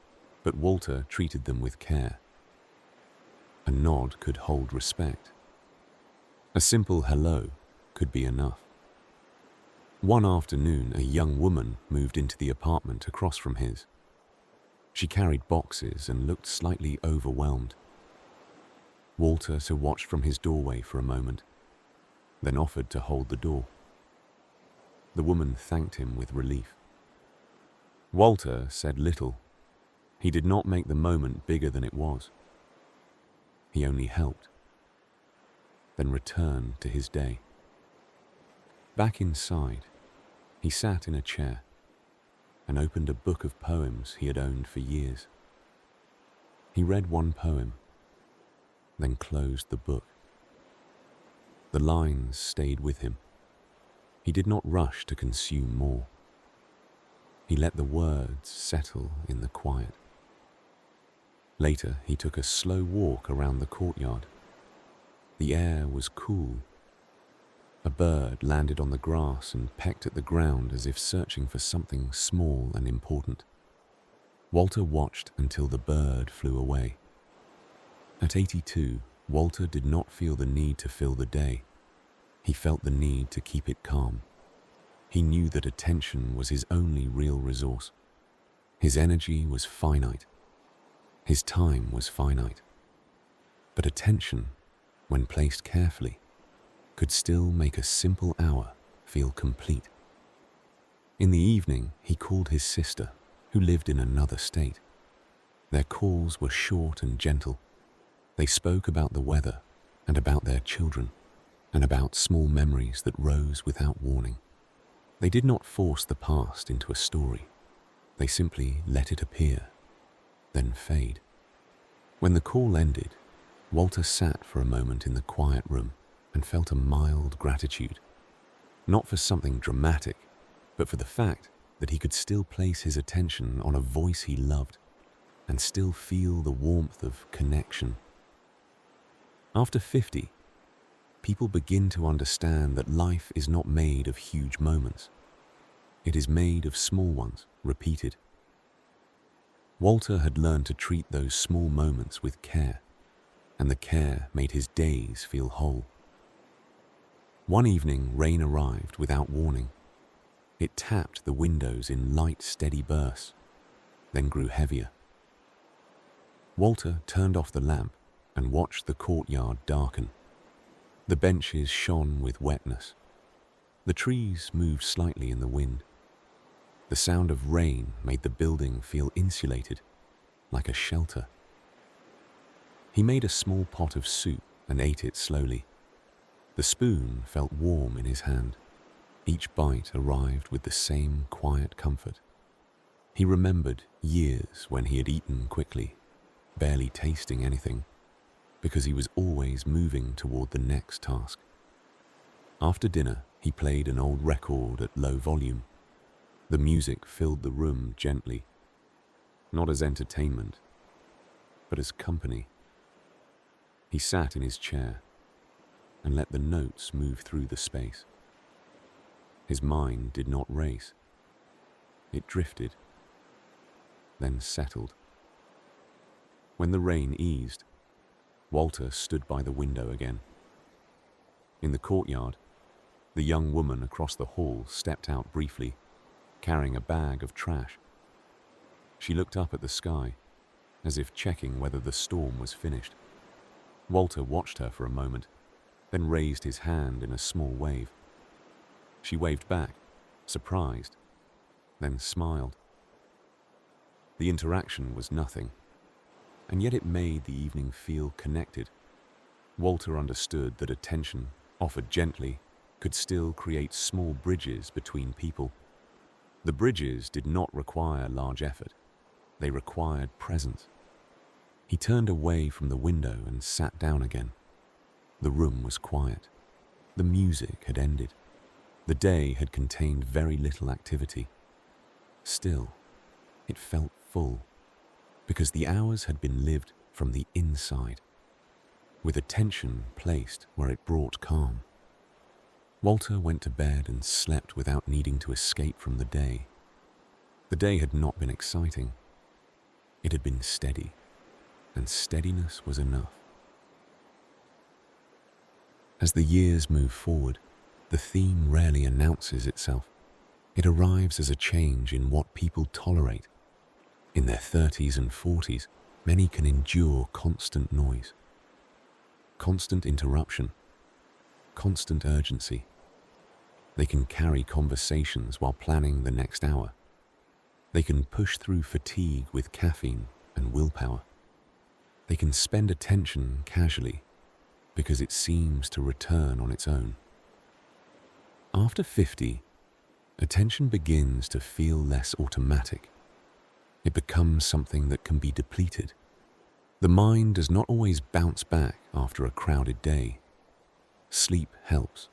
but Walter treated them with care. A nod could hold respect. A simple hello could be enough. One afternoon, a young woman moved into the apartment across from his. She carried boxes and looked slightly overwhelmed. Walter watched from his doorway for a moment, then offered to hold the door. The woman thanked him with relief. Walter said little. He did not make the moment bigger than it was. He only helped, then returned to his day. Back inside, he sat in a chair and opened a book of poems he had owned for years. He read one poem, then closed the book. The lines stayed with him. He did not rush to consume more. He let the words settle in the quiet. Later, he took a slow walk around the courtyard. The air was cool. A bird landed on the grass and pecked at the ground as if searching for something small and important. Walter watched until the bird flew away. At 82, Walter did not feel the need to fill the day. He felt the need to keep it calm. He knew that attention was his only real resource. His energy was finite. His time was finite. But attention, when placed carefully, could still make a simple hour feel complete. In the evening, he called his sister, who lived in another state. Their calls were short and gentle. They spoke about the weather and about their children and about small memories that rose without warning. They did not force the past into a story. They simply let it appear, then fade. When the call ended, Walter sat for a moment in the quiet room and felt a mild gratitude, not for something dramatic, but for the fact that he could still place his attention on a voice he loved and still feel the warmth of connection. After 50, people begin to understand that life is not made of huge moments. It is made of small ones, repeated. Walter had learned to treat those small moments with care, and the care made his days feel whole. One evening, rain arrived without warning. It tapped the windows in light, steady bursts, then grew heavier. Walter turned off the lamp and watched the courtyard darken. The benches shone with wetness. The trees moved slightly in the wind. The sound of rain made the building feel insulated, like a shelter. He made a small pot of soup and ate it slowly. The spoon felt warm in his hand. Each bite arrived with the same quiet comfort. He remembered years when he had eaten quickly, barely tasting anything, because he was always moving toward the next task. After dinner, he played an old record at low volume. The music filled the room gently, not as entertainment, but as company. He sat in his chair and let the notes move through the space. His mind did not race. It drifted, then settled. When the rain eased, Walter stood by the window again. In the courtyard, the young woman across the hall stepped out briefly, carrying a bag of trash. She looked up at the sky, as if checking whether the storm was finished. Walter watched her for a moment, then raised his hand in a small wave. She waved back, surprised, then smiled. The interaction was nothing, and yet it made the evening feel connected. Walter understood that attention, offered gently, could still create small bridges between people. The bridges did not require large effort. They required presence. He turned away from the window and sat down again. The room was quiet. The music had ended. The day had contained very little activity. Still, it felt full, because the hours had been lived from the inside, with attention placed where it brought calm. Walter went to bed and slept without needing to escape from the day. The day had not been exciting. It had been steady, and steadiness was enough. As the years move forward, the theme rarely announces itself. It arrives as a change in what people tolerate. In their 30s and 40s, many can endure constant noise, constant interruption, constant urgency. They can carry conversations while planning the next hour. They can push through fatigue with caffeine and willpower. They can spend attention casually because it seems to return on its own. After 50, attention begins to feel less automatic. It becomes something that can be depleted. The mind does not always bounce back after a crowded day. Sleep helps,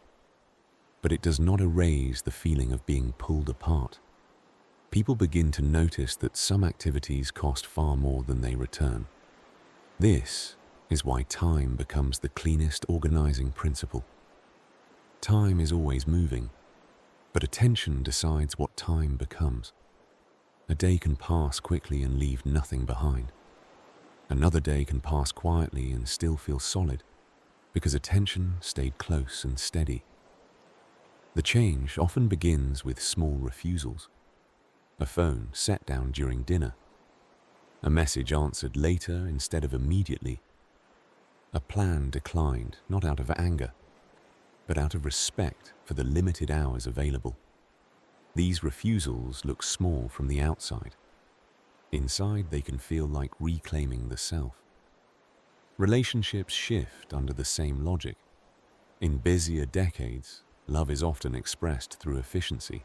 but it does not erase the feeling of being pulled apart. People begin to notice that some activities cost far more than they return. This is why time becomes the cleanest organizing principle. Time is always moving, but attention decides what time becomes. A day can pass quickly and leave nothing behind. Another day can pass quietly and still feel solid, because attention stayed close and steady. The change often begins with small refusals. A phone set down during dinner. A message answered later instead of immediately. A plan declined, not out of anger, but out of respect for the limited hours available. These refusals look small from the outside. Inside, they can feel like reclaiming the self. Relationships shift under the same logic. In busier decades, love is often expressed through efficiency,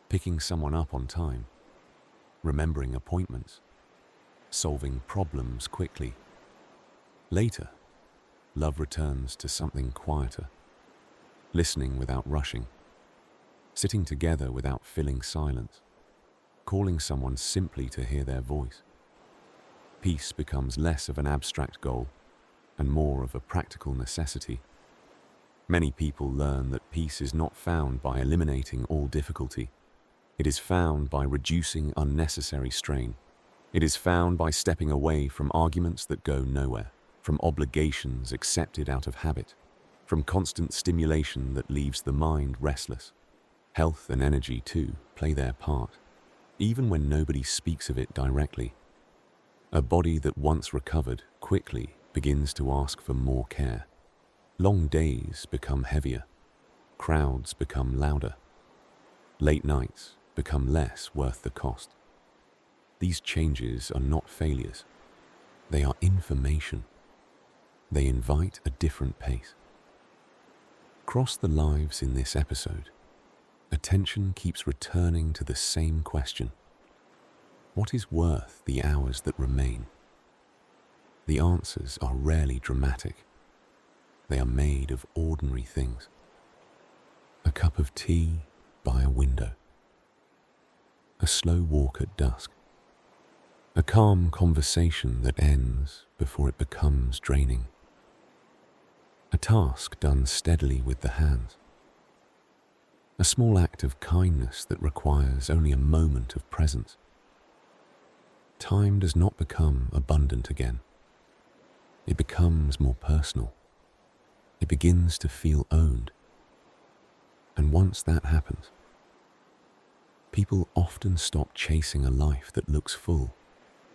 picking someone up on time, remembering appointments, solving problems quickly. Later, love returns to something quieter, listening without rushing, sitting together without filling silence, calling someone simply to hear their voice. Peace becomes less of an abstract goal and more of a practical necessity. Many people learn that peace is not found by eliminating all difficulty. It is found by reducing unnecessary strain. It is found by stepping away from arguments that go nowhere, from obligations accepted out of habit, from constant stimulation that leaves the mind restless. Health and energy, too, play their part, even when nobody speaks of it directly. A body that once recovered quickly begins to ask for more care. Long days become heavier. Crowds become louder. Late nights become less worth the cost. These changes are not failures. They are information. They invite a different pace. Across the lives in this episode, attention keeps returning to the same question. What is worth the hours that remain? The answers are rarely dramatic. They are made of ordinary things. A cup of tea by a window. A slow walk at dusk. A calm conversation that ends before it becomes draining. A task done steadily with the hands. A small act of kindness that requires only a moment of presence. Time does not become abundant again. It becomes more personal. It begins to feel owned. And once that happens, people often stop chasing a life that looks full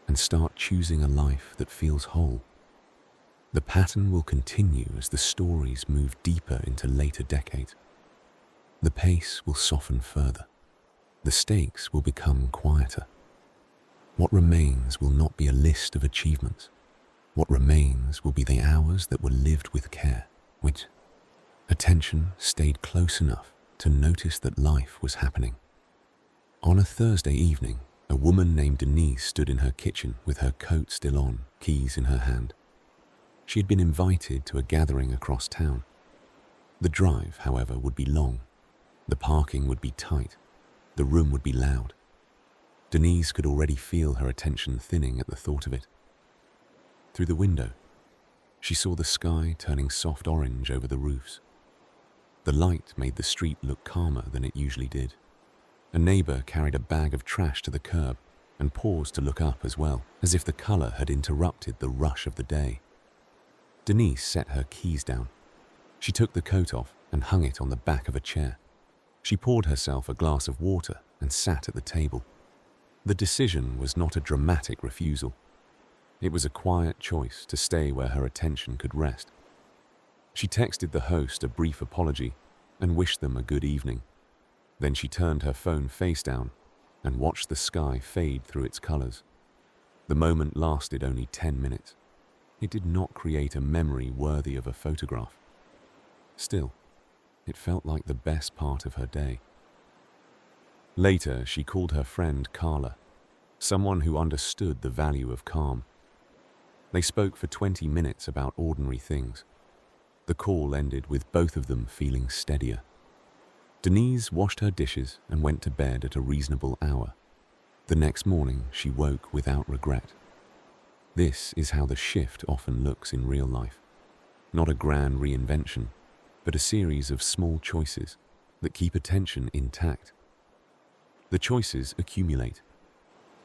and start choosing a life that feels whole. The pattern will continue as the stories move deeper into later decades. The pace will soften further. The stakes will become quieter. What remains will not be a list of achievements. What remains will be the hours that were lived with care, with attention stayed close enough to notice that life was happening. On a Thursday evening, a woman named Denise stood in her kitchen with her coat still on, keys in her hand. She had been invited to a gathering across town. The drive, however, would be long. The parking would be tight. The room would be loud. Denise could already feel her attention thinning at the thought of it. Through the window, she saw the sky turning soft orange over the roofs. The light made the street look calmer than it usually did. A neighbor carried a bag of trash to the curb and paused to look up as well, as if the color had interrupted the rush of the day. Denise set her keys down. She took the coat off and hung it on the back of a chair. She poured herself a glass of water and sat at the table. The decision was not a dramatic refusal. It was a quiet choice to stay where her attention could rest. She texted the host a brief apology and wished them a good evening. Then she turned her phone face down and watched the sky fade through its colors. The moment lasted only 10 minutes. It did not create a memory worthy of a photograph. Still, it felt like the best part of her day. Later, she called her friend Carla, someone who understood the value of calm. They spoke for 20 minutes about ordinary things. The call ended with both of them feeling steadier. Denise washed her dishes and went to bed at a reasonable hour. The next morning, she woke without regret. This is how the shift often looks in real life. Not a grand reinvention, but a series of small choices that keep attention intact. The choices accumulate.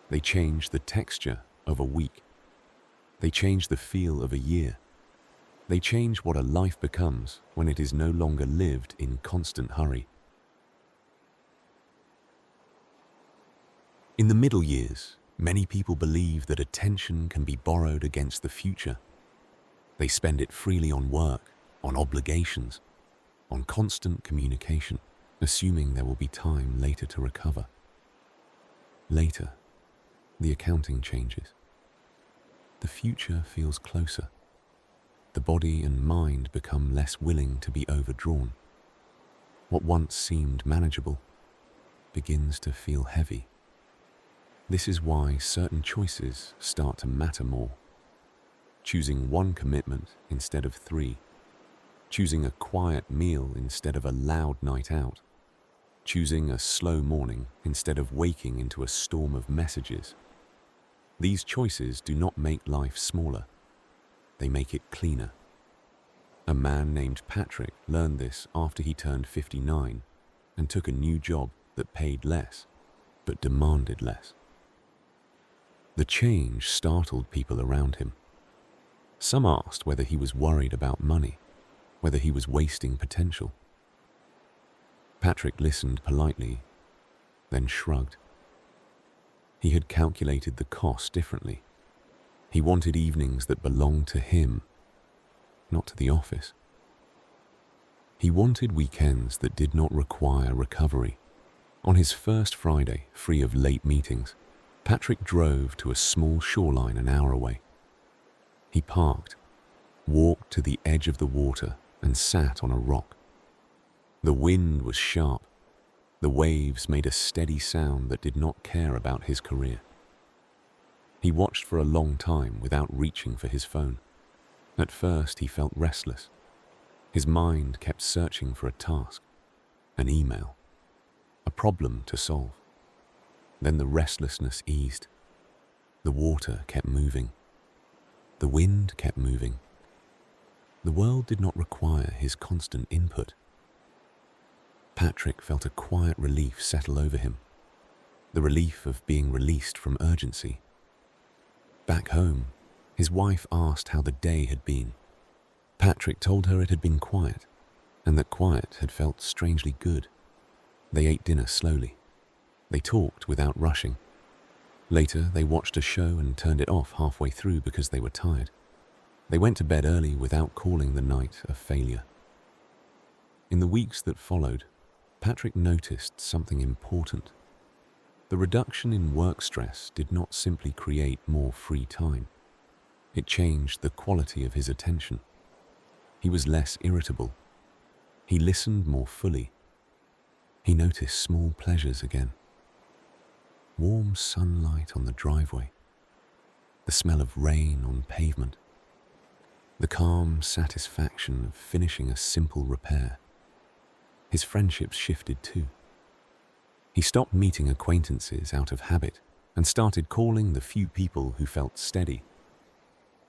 They change the texture of a week. They change the feel of a year. They change what a life becomes when it is no longer lived in constant hurry. In the middle years, many people believe that attention can be borrowed against the future. They spend it freely on work, on obligations, on constant communication. assuming there will be time later to recover. Later, the accounting changes. The future feels closer. The body and mind become less willing to be overdrawn. What once seemed manageable begins to feel heavy. This is why certain choices start to matter more. Choosing one commitment instead of 3. Choosing a quiet meal instead of a loud night out. Choosing a slow morning instead of waking into a storm of messages. These choices do not make life smaller. They make it cleaner. A man named Patrick learned this after he turned 59 and took a new job that paid less, but demanded less. The change startled people around him. Some asked whether he was worried about money, whether he was wasting potential. Patrick listened politely, then shrugged. He had calculated the cost differently. He wanted evenings that belonged to him, not to the office. He wanted weekends that did not require recovery. On his first Friday, free of late meetings, Patrick drove to a small shoreline an hour away. He parked, walked to the edge of the water, and sat on a rock. The wind was sharp. The waves made a steady sound that did not care about his career. He watched for a long time without reaching for his phone. At first, he felt restless. His mind kept searching for a task, an email, a problem to solve. Then the restlessness eased. The water kept moving. The wind kept moving. The world did not require his constant input. Patrick felt a quiet relief settle over him, the relief of being released from urgency. Back home, his wife asked how the day had been. Patrick told her it had been quiet, and that quiet had felt strangely good. They ate dinner slowly. They talked without rushing. Later, they watched a show and turned it off halfway through because they were tired. They went to bed early without calling the night a failure. In the weeks that followed, Patrick noticed something important. The reduction in work stress did not simply create more free time. It changed the quality of his attention. He was less irritable. He listened more fully. He noticed small pleasures again. Warm sunlight on the driveway, the smell of rain on pavement, the calm satisfaction of finishing a simple repair. His friendships shifted too. He stopped meeting acquaintances out of habit and started calling the few people who felt steady.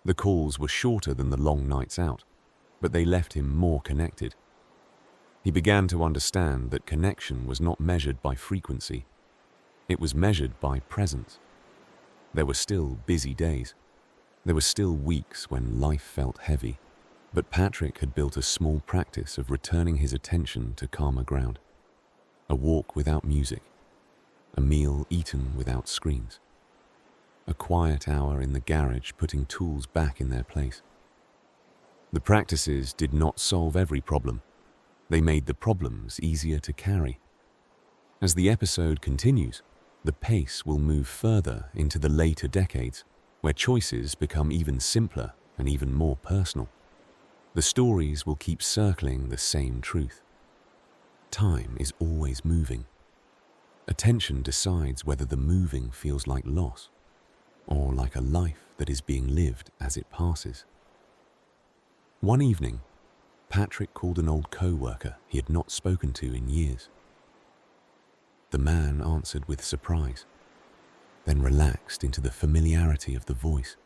The calls were shorter than the long nights out, but they left him more connected. He began to understand that connection was not measured by frequency. It was measured by presence. There were still busy days. There were still weeks when life felt heavy, but Patrick had built a small practice of returning his attention to calmer ground. A walk without music, a meal eaten without screens, a quiet hour in the garage putting tools back in their place. The practices did not solve every problem. They made the problems easier to carry. As the episode continues, the pace will move further into the later decades, where choices become even simpler and even more personal. The stories will keep circling the same truth. Time is always moving. Attention decides whether the moving feels like loss or like a life that is being lived as it passes. One evening, Patrick called an old co-worker he had not spoken to in years. The man answered with surprise, then relaxed into the familiarity of the voice.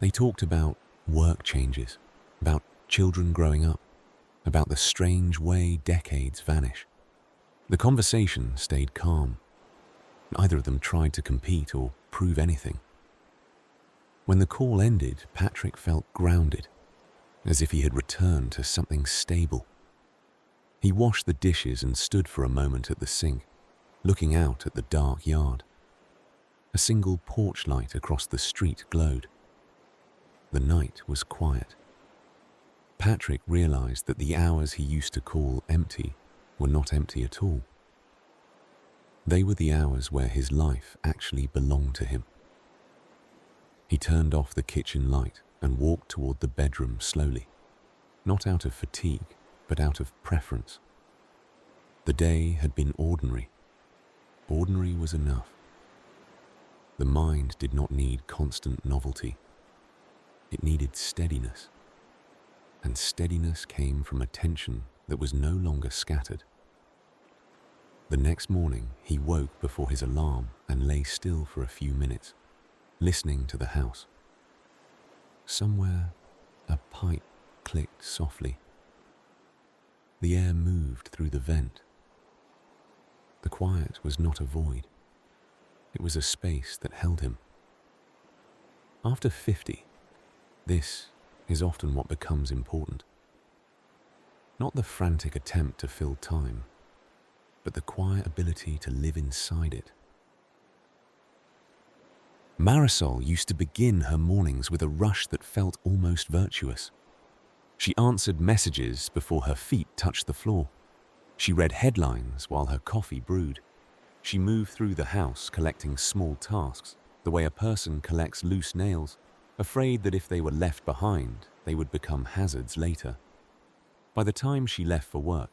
They talked about work changes, about children growing up, about the strange way decades vanish. The conversation stayed calm. Neither of them tried to compete or prove anything. When the call ended, Patrick felt grounded, as if he had returned to something stable. He washed the dishes and stood for a moment at the sink, looking out at the dark yard. A single porch light across the street glowed. The night was quiet. Patrick realized that the hours he used to call empty were not empty at all. They were the hours where his life actually belonged to him. He turned off the kitchen light and walked toward the bedroom slowly, not out of fatigue, but out of preference. The day had been ordinary. Ordinary was enough. The mind did not need constant novelty. It needed steadiness. And steadiness came from attention that was no longer scattered. The next morning, he woke before his alarm and lay still for a few minutes, listening to the house. Somewhere, a pipe clicked softly. The air moved through the vent. The quiet was not a void. It was a space that held him. After 50, this is often what becomes important. Not the frantic attempt to fill time, but the quiet ability to live inside it. Marisol used to begin her mornings with a rush that felt almost virtuous. She answered messages before her feet touched the floor. She read headlines while her coffee brewed. She moved through the house collecting small tasks, the way a person collects loose nails, afraid that if they were left behind, they would become hazards later. By the time she left for work,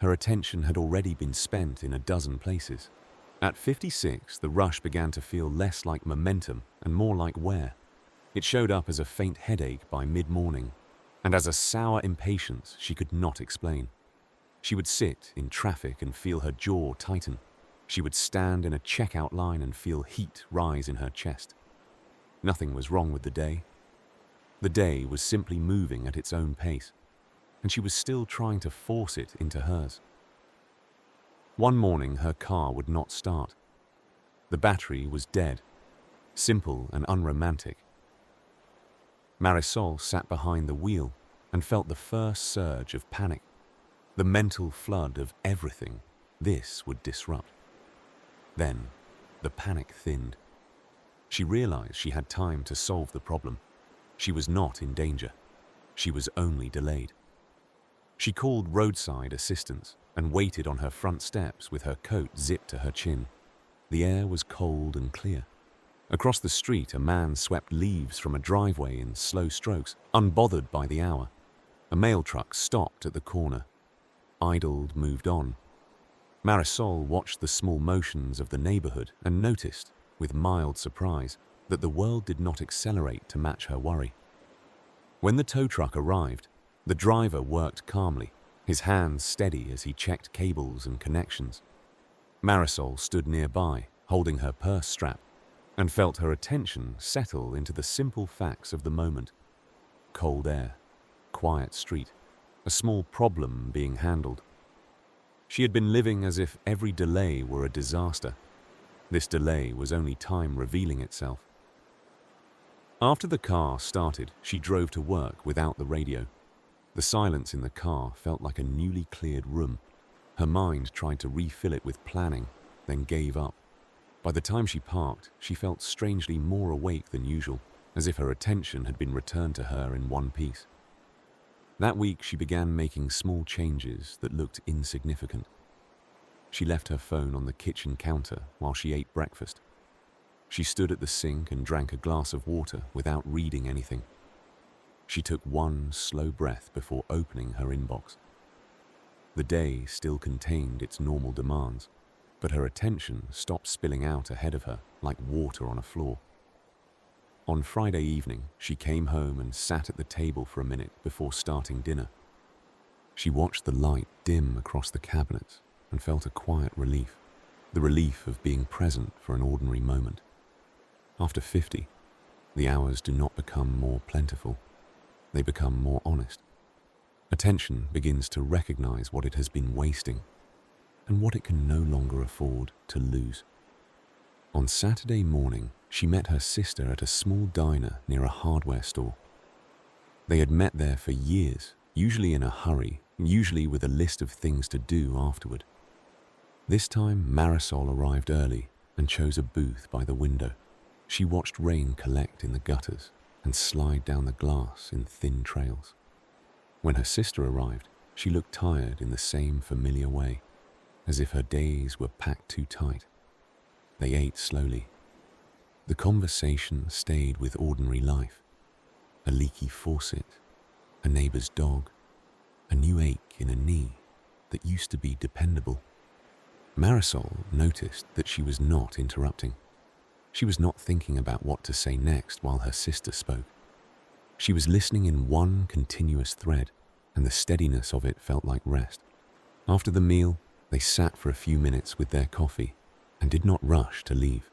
her attention had already been spent in a dozen places. At 56, the rush began to feel less like momentum and more like wear. It showed up as a faint headache by mid-morning, and as a sour impatience she could not explain. She would sit in traffic and feel her jaw tighten. She would stand in a checkout line and feel heat rise in her chest. Nothing was wrong with the day. The day was simply moving at its own pace, and she was still trying to force it into hers. One morning, her car would not start. The battery was dead, simple and unromantic. Marisol sat behind the wheel and felt the first surge of panic, the mental flood of everything this would disrupt. Then, the panic thinned. She realized she had time to solve the problem. She was not in danger. She was only delayed. She called roadside assistance and waited on her front steps with her coat zipped to her chin. The air was cold and clear. Across the street, a man swept leaves from a driveway in slow strokes, unbothered by the hour. A mail truck stopped at the corner, idled, moved on. Marisol watched the small motions of the neighborhood and noticed, with mild surprise, that the world did not accelerate to match her worry. When the tow truck arrived, the driver worked calmly, his hands steady as he checked cables and connections. Marisol stood nearby, holding her purse strap, and felt her attention settle into the simple facts of the moment. Cold air, quiet street, a small problem being handled. She had been living as if every delay were a disaster. This delay was only time revealing itself. After the car started, she drove to work without the radio. The silence in the car felt like a newly cleared room. Her mind tried to refill it with planning, then gave up. By the time she parked, she felt strangely more awake than usual, as if her attention had been returned to her in one piece. That week, she began making small changes that looked insignificant. She left her phone on the kitchen counter while she ate breakfast. She stood at the sink and drank a glass of water without reading anything. She took one slow breath before opening her inbox. The day still contained its normal demands, but her attention stopped spilling out ahead of her like water on a floor. On Friday evening, she came home and sat at the table for a minute before starting dinner. She watched the light dim across the cabinets and felt a quiet relief, the relief of being present for an ordinary moment. After 50, the hours do not become more plentiful. They become more honest. Attention begins to recognize what it has been wasting and what it can no longer afford to lose. On Saturday morning, she met her sister at a small diner near a hardware store. They had met there for years, usually in a hurry, usually with a list of things to do afterward. This time, Marisol arrived early and chose a booth by the window. She watched rain collect in the gutters and slide down the glass in thin trails. When her sister arrived, She looked tired in the same familiar way, as if her days were packed too tight. They ate slowly. The conversation stayed with ordinary life. A leaky faucet, a neighbor's dog, a new ache in a knee that used to be dependable. Marisol noticed that she was not interrupting. She was not thinking about what to say next while her sister spoke. She was listening in one continuous thread, and the steadiness of it felt like rest. After the meal, they sat for a few minutes with their coffee and did not rush to leave.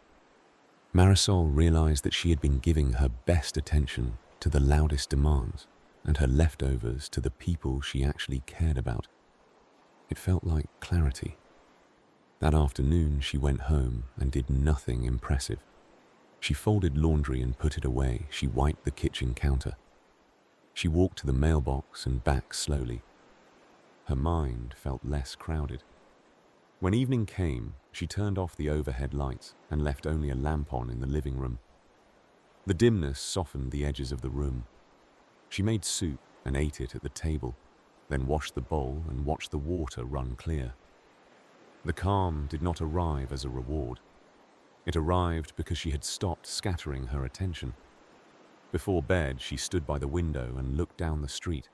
Marisol realized that she had been giving her best attention to the loudest demands and her leftovers to the people she actually cared about. It felt like clarity. That afternoon, she went home and did nothing impressive. She folded laundry and put it away. She wiped the kitchen counter. She walked to the mailbox and back slowly. Her mind felt less crowded. When evening came, she turned off the overhead lights and left only a lamp on in the living room. The dimness softened the edges of the room. She made soup and ate it at the table, then washed the bowl and watched the water run clear. The calm did not arrive as a reward. It arrived because she had stopped scattering her attention. Before bed, she stood by the window and looked down the street.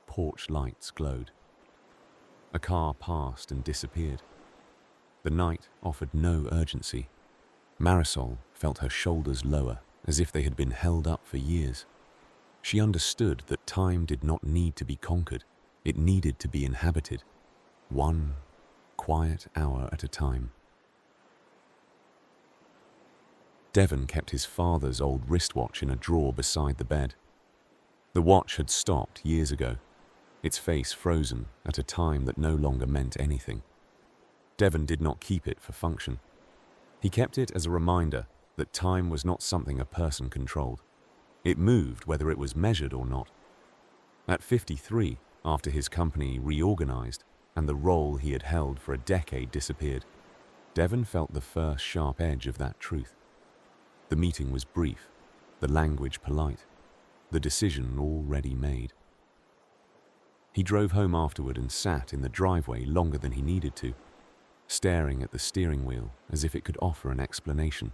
Porch lights glowed. A car passed and disappeared. The night offered no urgency. Marisol felt her shoulders lower, as if they had been held up for years. She understood that time did not need to be conquered. It needed to be inhabited. One quiet hour at a time. Devon kept his father's old wristwatch in a drawer beside the bed. The watch had stopped years ago, its face frozen at a time that no longer meant anything. Devon did not keep it for function. He kept it as a reminder that time was not something a person controlled. It moved whether it was measured or not. At 53, after his company reorganized and the role he had held for a decade disappeared, Devon felt the first sharp edge of that truth. The meeting was brief, the language polite, the decision already made. He drove home afterward and sat in the driveway longer than he needed to, staring at the steering wheel as if it could offer an explanation.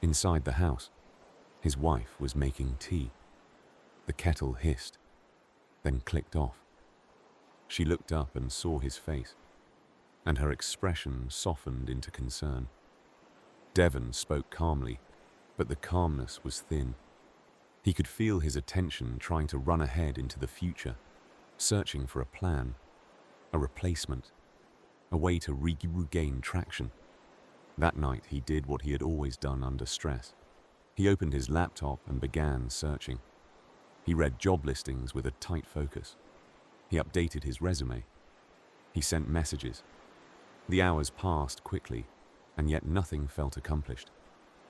Inside the house, his wife was making tea. The kettle hissed, then clicked off. She looked up and saw his face, and her expression softened into concern. Devon spoke calmly, but the calmness was thin. He could feel his attention trying to run ahead into the future, searching for a plan, a replacement, a way to regain traction. That night he did what he had always done under stress. He opened his laptop and began searching. He read job listings with a tight focus. He updated his resume. He sent messages. The hours passed quickly, and yet nothing felt accomplished.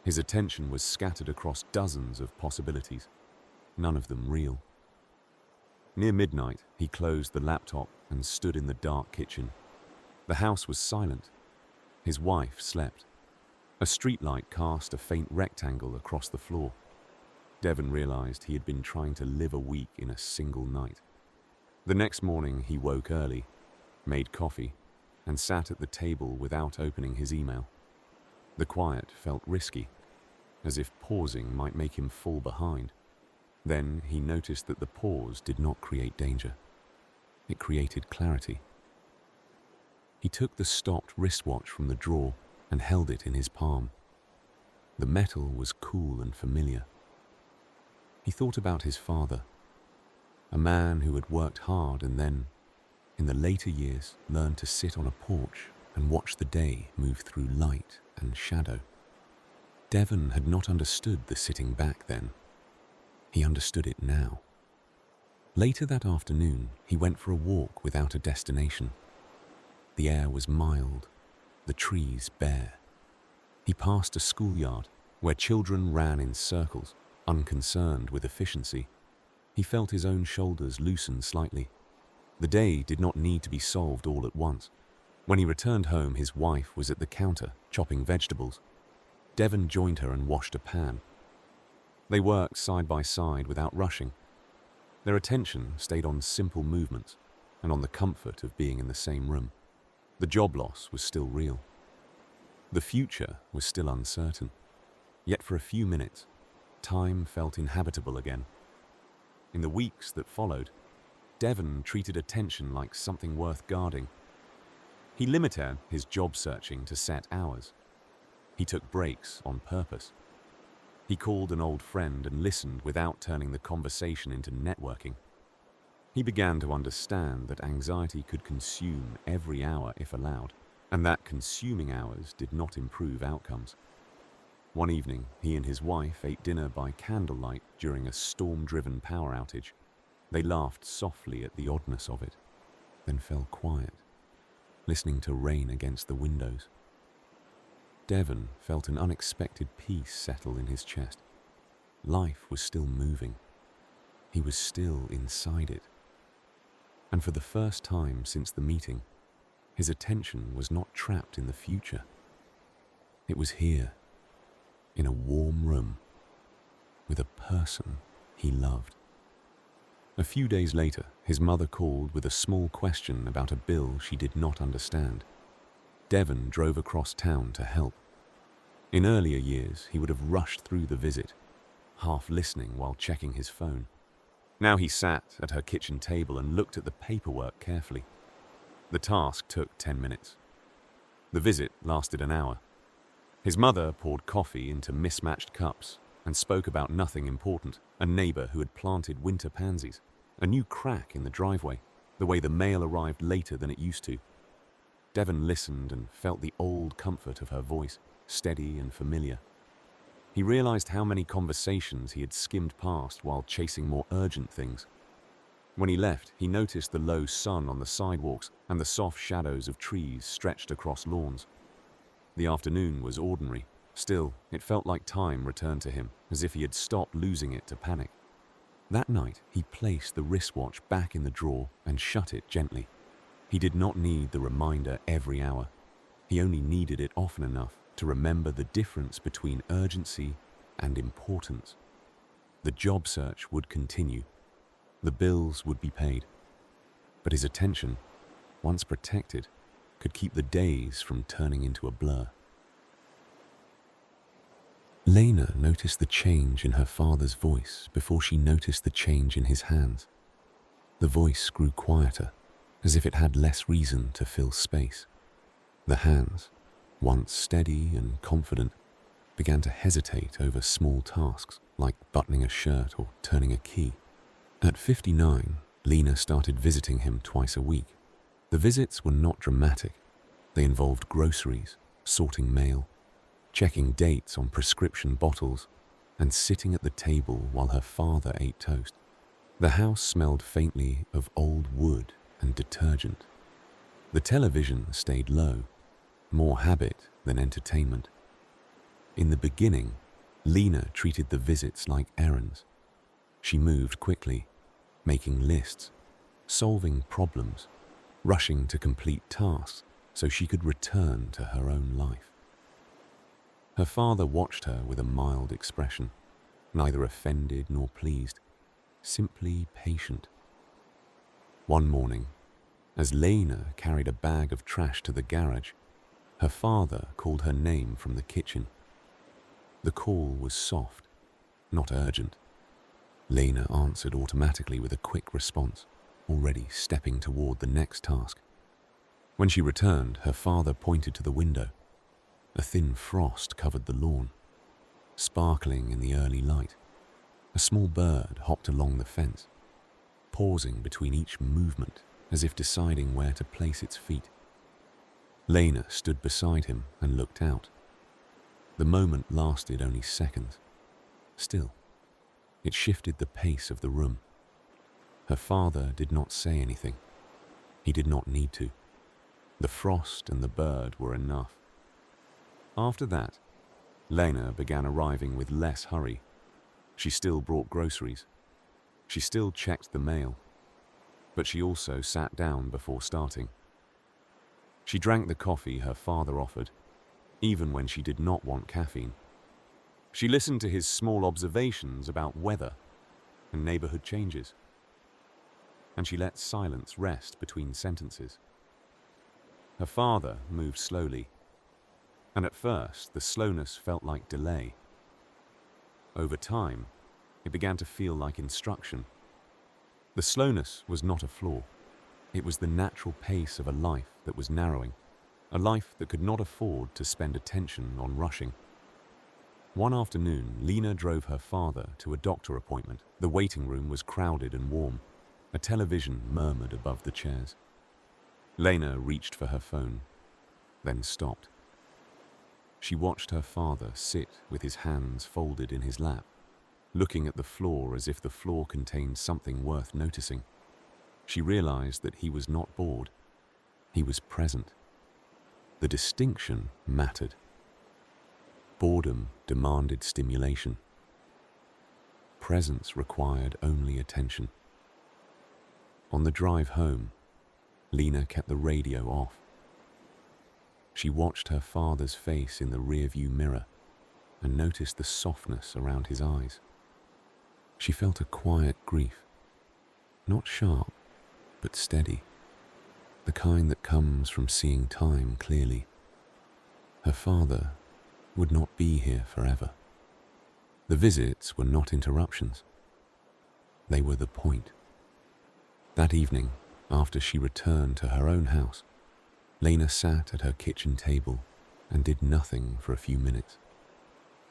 His attention was scattered across dozens of possibilities, none of them real. Near midnight, he closed the laptop and stood in the dark kitchen. The house was silent. His wife slept. A streetlight cast a faint rectangle across the floor. Devon realized he had been trying to live a week in a single night. The next morning, he woke early, made coffee, and sat at the table without opening his email. The quiet felt risky, as if pausing might make him fall behind. Then he noticed that the pause did not create danger. It created clarity. He took the stopped wristwatch from the drawer and held it in his palm. The metal was cool and familiar. He thought about his father, a man who had worked hard and then, in the later years, learned to sit on a porch and watch the day move through light and shadow. Devon had not understood the sitting back then. He understood it now. Later that afternoon, he went for a walk without a destination. The air was mild, the trees bare. He passed a schoolyard where children ran in circles, unconcerned with efficiency. He felt his own shoulders loosen slightly. The day did not need to be solved all at once. When he returned home, his wife was at the counter, chopping vegetables. Devon joined her and washed a pan. They worked side by side without rushing. Their attention stayed on simple movements, and on the comfort of being in the same room. The job loss was still real. The future was still uncertain. Yet for a few minutes, time felt inhabitable again. In the weeks that followed, Devon treated attention like something worth guarding. He limited his job searching to set hours. He took breaks on purpose. He called an old friend and listened without turning the conversation into networking. He began to understand that anxiety could consume every hour if allowed, and that consuming hours did not improve outcomes. One evening, he and his wife ate dinner by candlelight during a storm-driven power outage. They laughed softly at the oddness of it, then fell quiet, listening to rain against the windows. Devon felt an unexpected peace settle in his chest. Life was still moving. He was still inside it. And for the first time since the meeting, his attention was not trapped in the future. It was here, in a warm room, with a person he loved. A few days later, his mother called with a small question about a bill she did not understand. Devon drove across town to help. In earlier years, he would have rushed through the visit, half listening while checking his phone. Now he sat at her kitchen table and looked at the paperwork carefully. The task took 10 minutes. The visit lasted an hour. His mother poured coffee into mismatched cups and spoke about nothing important: a neighbor who had planted winter pansies, a new crack in the driveway, the way the mail arrived later than it used to. Devon listened and felt the old comfort of her voice, steady and familiar. He realized how many conversations he had skimmed past while chasing more urgent things. When he left, he noticed the low sun on the sidewalks and the soft shadows of trees stretched across lawns. The afternoon was ordinary. Still, it felt like time returned to him, as if he had stopped losing it to panic. That night, he placed the wristwatch back in the drawer and shut it gently. He did not need the reminder every hour. He only needed it often enough to remember the difference between urgency and importance. The job search would continue. The bills would be paid. But his attention, once protected, could keep the days from turning into a blur. Lena noticed the change in her father's voice before she noticed the change in his hands. The voice grew quieter, as if it had less reason to fill space. The hands, once steady and confident, began to hesitate over small tasks like buttoning a shirt or turning a key. At 59, Lena started visiting him twice a week. The visits were not dramatic. They involved groceries, sorting mail, checking dates on prescription bottles, and sitting at the table while her father ate toast. The house smelled faintly of old wood and detergent. The television stayed low, more habit than entertainment. In the beginning, Lena treated the visits like errands. She moved quickly, making lists, solving problems, rushing to complete tasks so she could return to her own life. Her father watched her with a mild expression, neither offended nor pleased, simply patient. One morning, as Lena carried a bag of trash to the garage, her father called her name from the kitchen. The call was soft, not urgent. Lena answered automatically with a quick response, already stepping toward the next task. When she returned, her father pointed to the window. A thin frost covered the lawn. Sparkling in the early light, a small bird hopped along the fence, pausing between each movement as if deciding where to place its feet. Lena stood beside him and looked out. The moment lasted only seconds. Still, it shifted the pace of the room. Her father did not say anything. He did not need to. The frost and the bird were enough. After that, Lena began arriving with less hurry. She still brought groceries. She still checked the mail. But she also sat down before starting. She drank the coffee her father offered, even when she did not want caffeine. She listened to his small observations about weather and neighborhood changes. and she let silence rest between sentences. Her father moved slowly, and at first the slowness felt like delay. Over time, it began to feel like instruction. The slowness was not a flaw. It was the natural pace of a life that was narrowing, a life that could not afford to spend attention on rushing. One afternoon, Lena drove her father to a doctor appointment. The waiting room was crowded and warm. A television murmured above the chairs. Lena reached for her phone, then stopped. She watched her father sit with his hands folded in his lap, looking at the floor as if the floor contained something worth noticing. She realized that he was not bored. He was present. The distinction mattered. Boredom demanded stimulation. Presence required only attention. On the drive home, Lena kept the radio off. She watched her father's face in the rearview mirror and noticed the softness around his eyes. She felt a quiet grief, not sharp, but steady, the kind that comes from seeing time clearly. Her father would not be here forever. The visits were not interruptions. They were the point. That evening, after she returned to her own house, Lena sat at her kitchen table and did nothing for a few minutes.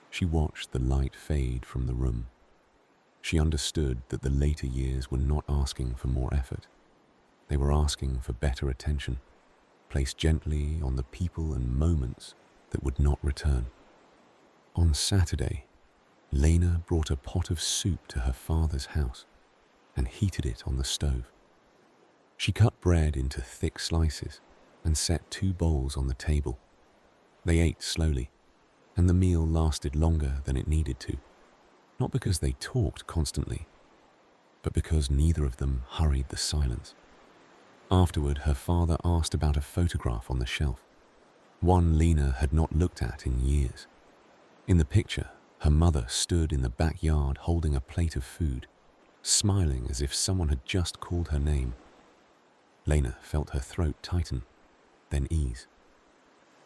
She watched the light fade from the room. She understood that the later years were not asking for more effort. They were asking for better attention, placed gently on the people and moments that would not return. On Saturday, Lena brought a pot of soup to her father's house and heated it on the stove. She cut bread into thick slices and set 2 bowls on the table. They ate slowly, and the meal lasted longer than it needed to, not because they talked constantly, but because neither of them hurried the silence. Afterward, her father asked about a photograph on the shelf, one Lena had not looked at in years. In the picture, her mother stood in the backyard holding a plate of food, smiling as if someone had just called her name. Lena felt her throat tighten, then ease.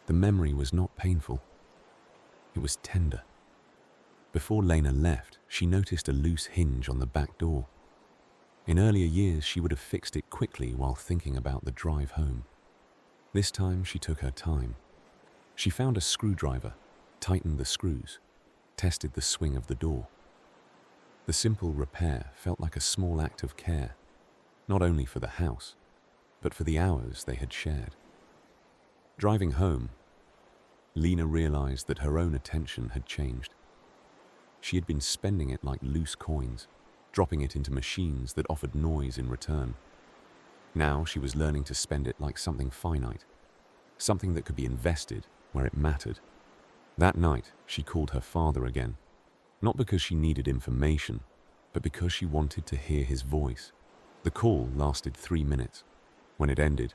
The memory was not painful. It was tender. Before Lena left, she noticed a loose hinge on the back door. In earlier years, she would have fixed it quickly while thinking about the drive home. This time, she took her time. She found a screwdriver, tightened the screws, tested the swing of the door. The simple repair felt like a small act of care, not only for the house, but for the hours they had shared. Driving home, Lena realized that her own attention had changed. She had been spending it like loose coins, dropping it into machines that offered noise in return. Now she was learning to spend it like something finite, something that could be invested where it mattered. That night, she called her father again, not because she needed information, but because she wanted to hear his voice. The call lasted 3 minutes. When it ended,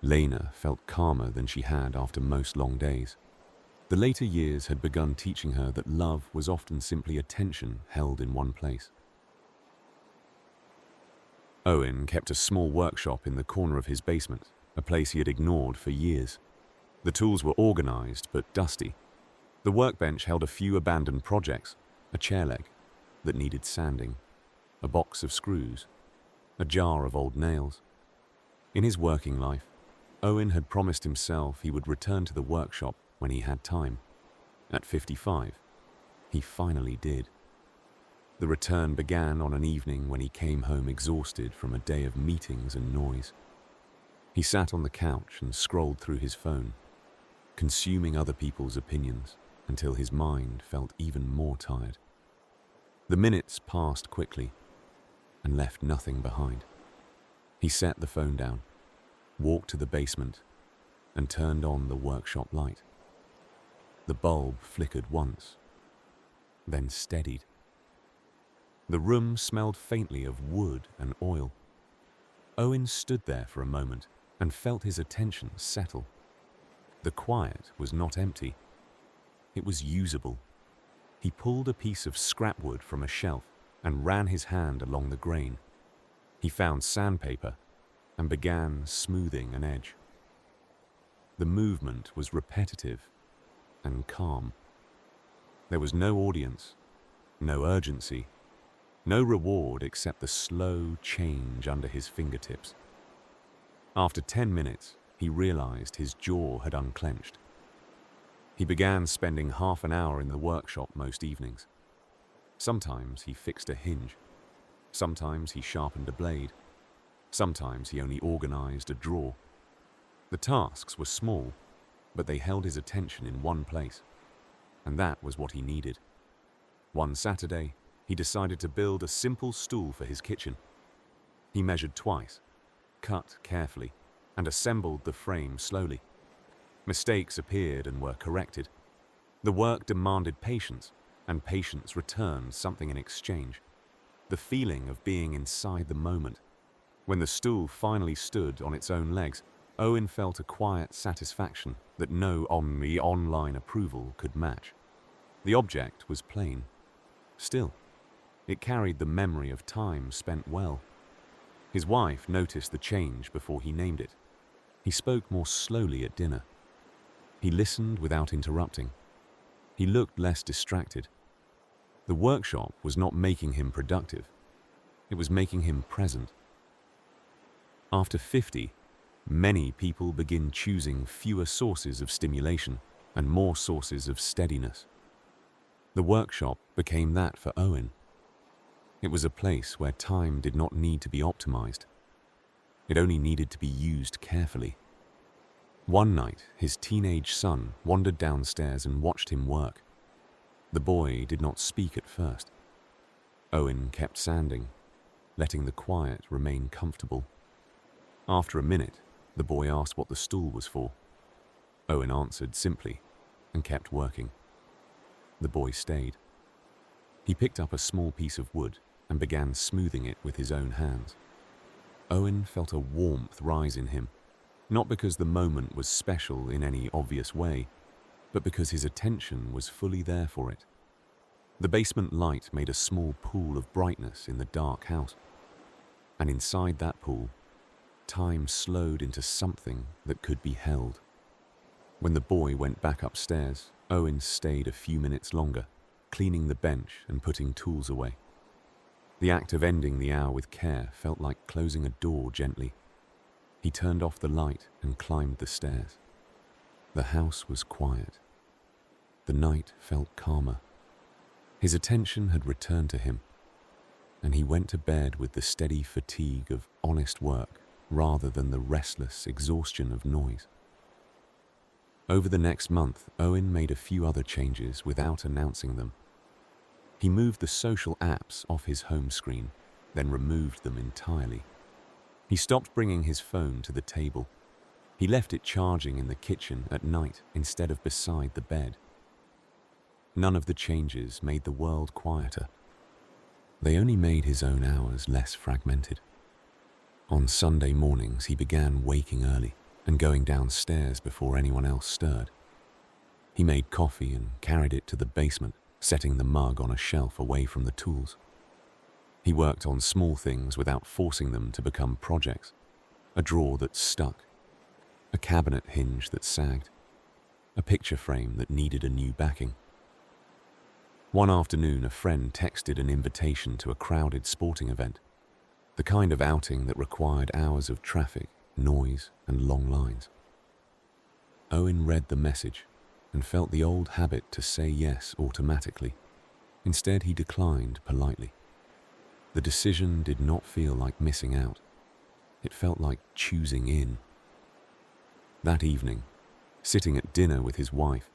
Lena felt calmer than she had after most long days. The later years had begun teaching her that love was often simply attention held in one place. Owen kept a small workshop in the corner of his basement, a place he had ignored for years. The tools were organized but dusty. The workbench held a few abandoned projects, a chair leg that needed sanding, a box of screws, a jar of old nails. In his working life, Owen had promised himself he would return to the workshop when he had time. At 55, he finally did. The return began on an evening when he came home exhausted from a day of meetings and noise. He sat on the couch and scrolled through his phone, consuming other people's opinions until his mind felt even more tired. The minutes passed quickly and left nothing behind. He set the phone down, walked to the basement, and turned on the workshop light. The bulb flickered once, then steadied. The room smelled faintly of wood and oil. Owen stood there for a moment and felt his attention settle. The quiet was not empty. It was usable. He pulled a piece of scrap wood from a shelf and ran his hand along the grain. He found sandpaper and began smoothing an edge. The movement was repetitive and calm. There was no audience, no urgency, no reward except the slow change under his fingertips. After 10 minutes, he realized his jaw had unclenched. He began spending half an hour in the workshop most evenings. Sometimes he fixed a hinge. Sometimes he sharpened a blade. Sometimes he only organized a drawer. The tasks were small, but they held his attention in one place. And that was what he needed. One Saturday, he decided to build a simple stool for his kitchen. He measured twice, cut carefully, and assembled the frame slowly. Mistakes appeared and were corrected. The work demanded patience, and patience returned something in exchange. The feeling of being inside the moment. When the stool finally stood on its own legs, Owen felt a quiet satisfaction that no online approval could match. The object was plain. Still, it carried the memory of time spent well. His wife noticed the change before he named it. He spoke more slowly at dinner. He listened without interrupting. He looked less distracted. The workshop was not making him productive. It was making him present. After 50, many people begin choosing fewer sources of stimulation and more sources of steadiness. The workshop became that for Owen. It was a place where time did not need to be optimized. It only needed to be used carefully. One night, his teenage son wandered downstairs and watched him work. The boy did not speak at first. Owen kept sanding, letting the quiet remain comfortable. After a minute, the boy asked what the stool was for. Owen answered simply and kept working. The boy stayed. He picked up a small piece of wood and began smoothing it with his own hands. Owen felt a warmth rise in him, not because the moment was special in any obvious way, but because his attention was fully there for it. The basement light made a small pool of brightness in the dark house, and inside that pool, time slowed into something that could be held. When the boy went back upstairs, Owen stayed a few minutes longer, cleaning the bench and putting tools away. The act of ending the hour with care felt like closing a door gently. He turned off the light and climbed the stairs. The house was quiet. The night felt calmer. His attention had returned to him, and he went to bed with the steady fatigue of honest work rather than the restless exhaustion of noise. Over the next month, Owen made a few other changes without announcing them. He moved the social apps off his home screen, then removed them entirely. He stopped bringing his phone to the table. He left it charging in the kitchen at night instead of beside the bed. None of the changes made the world quieter. They only made his own hours less fragmented. On Sunday mornings, he began waking early and going downstairs before anyone else stirred. He made coffee and carried it to the basement, setting the mug on a shelf away from the tools. He worked on small things without forcing them to become projects. A drawer that stuck, a cabinet hinge that sagged, a picture frame that needed a new backing. One afternoon, a friend texted an invitation to a crowded sporting event, the kind of outing that required hours of traffic, noise, and long lines. Owen read the message and felt the old habit to say yes automatically. Instead, he declined politely. The decision did not feel like missing out. It felt like choosing in. That evening, sitting at dinner with his wife,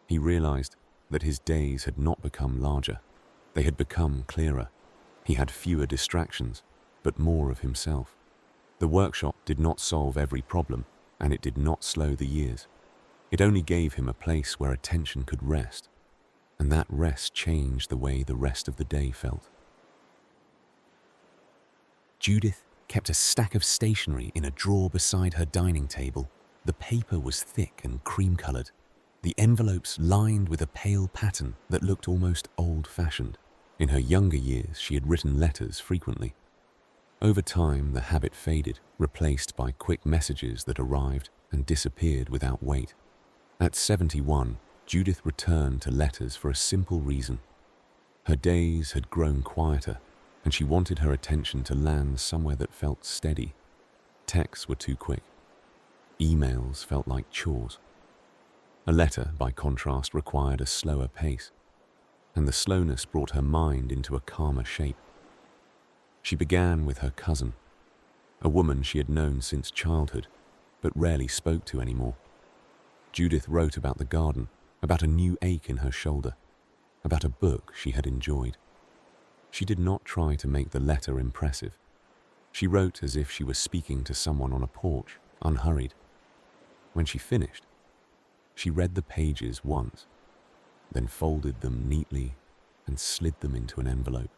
he realized that his days had not become larger. They had become clearer. He had fewer distractions, but more of himself. The workshop did not solve every problem, and it did not slow the years. It only gave him a place where attention could rest, and that rest changed the way the rest of the day felt. Judith kept a stack of stationery in a drawer beside her dining table. The paper was thick and cream-colored, the envelopes lined with a pale pattern that looked almost old-fashioned. In her younger years, she had written letters frequently. Over time, the habit faded, replaced by quick messages that arrived and disappeared without wait. At 71, Judith returned to letters for a simple reason. Her days had grown quieter, and she wanted her attention to land somewhere that felt steady. Texts were too quick. Emails felt like chores. A letter, by contrast, required a slower pace, and the slowness brought her mind into a calmer shape. She began with her cousin, a woman she had known since childhood, but rarely spoke to anymore. Judith wrote about the garden, about a new ache in her shoulder, about a book she had enjoyed. She did not try to make the letter impressive. She wrote as if she was speaking to someone on a porch, unhurried. When she finished, she read the pages once, then folded them neatly and slid them into an envelope.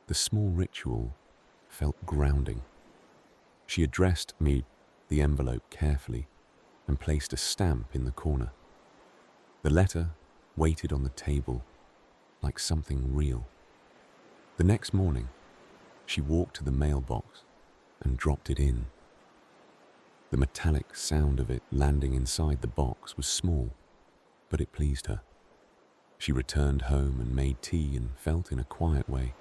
The small ritual felt grounding. She addressed me the envelope carefully and placed a stamp in the corner. The letter waited on the table like something real. The next morning, she walked to the mailbox and dropped it in. The metallic sound of it landing inside the box was small, but it pleased her. She returned home and made tea and felt in a quiet way,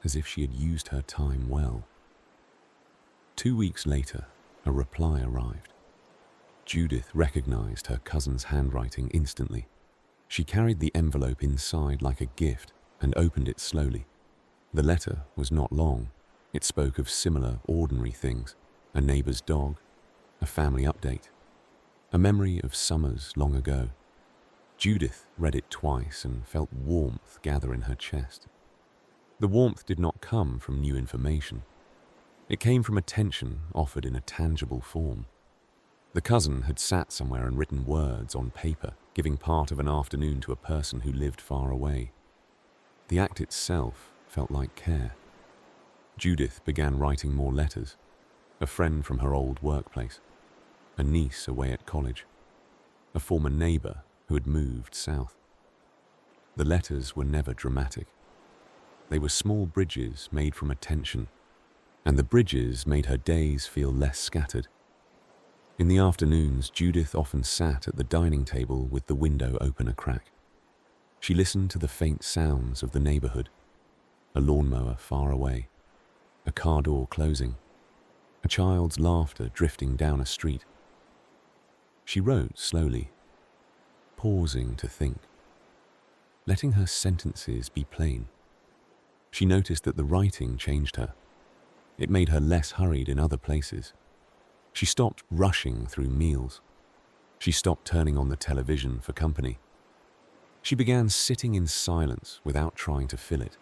as if she had used her time well. 2 weeks later, a reply arrived. Judith recognized her cousin's handwriting instantly. She carried the envelope inside like a gift and opened it slowly. The letter was not long. It spoke of similar, ordinary things: a neighbor's dog, a family update, a memory of summers long ago. Judith read it twice and felt warmth gather in her chest. The warmth did not come from new information. It came from attention offered in a tangible form. The cousin had sat somewhere and written words on paper, giving part of an afternoon to a person who lived far away. The act itself felt like care. Judith began writing more letters: a friend from her old workplace, a niece away at college, a former neighbor who had moved south. The letters were never dramatic. They were small bridges made from attention, and the bridges made her days feel less scattered. In the afternoons, Judith often sat at the dining table with the window open a crack. She listened to the faint sounds of the neighborhood: a lawnmower far away, a car door closing, a child's laughter drifting down a street. She wrote slowly, pausing to think, letting her sentences be plain. She noticed that the writing changed her. It made her less hurried in other places. She stopped rushing through meals. She stopped turning on the television for company. She began sitting in silence without trying to fill it.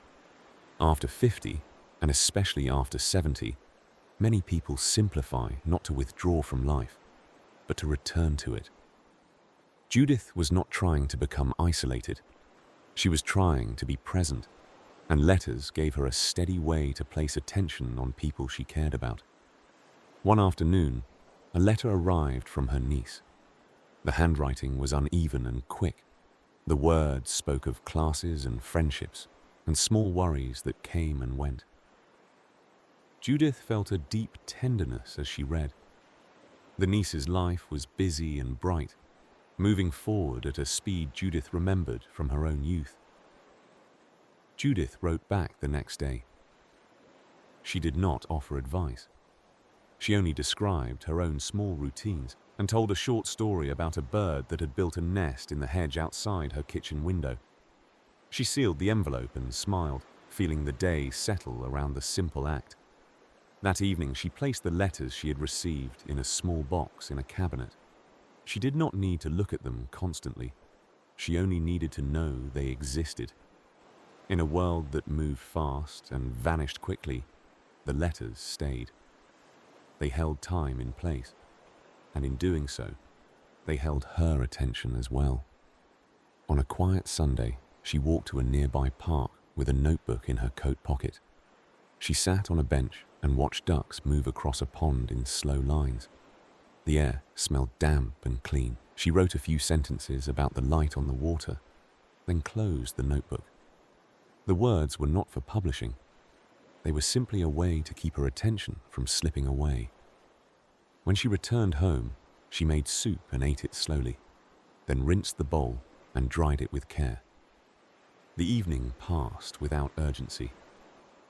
After 50, and especially after 70, many people simplify not to withdraw from life, but to return to it. Judith was not trying to become isolated. She was trying to be present, and letters gave her a steady way to place attention on people she cared about. One afternoon, a letter arrived from her niece. The handwriting was uneven and quick. The words spoke of classes and friendships, and small worries that came and went. Judith felt a deep tenderness as she read. The niece's life was busy and bright, moving forward at a speed Judith remembered from her own youth. Judith wrote back the next day. She did not offer advice. She only described her own small routines and told a short story about a bird that had built a nest in the hedge outside her kitchen window. She sealed the envelope and smiled, feeling the day settle around the simple act. That evening, she placed the letters she had received in a small box in a cabinet. She did not need to look at them constantly. She only needed to know they existed. In a world that moved fast and vanished quickly, the letters stayed. They held time in place, and in doing so, they held her attention as well. On a quiet Sunday, she walked to a nearby park with a notebook in her coat pocket. She sat on a bench and watched ducks move across a pond in slow lines. The air smelled damp and clean. She wrote a few sentences about the light on the water, then closed the notebook. The words were not for publishing. They were simply a way to keep her attention from slipping away. When she returned home, she made soup and ate it slowly, then rinsed the bowl and dried it with care. The evening passed without urgency.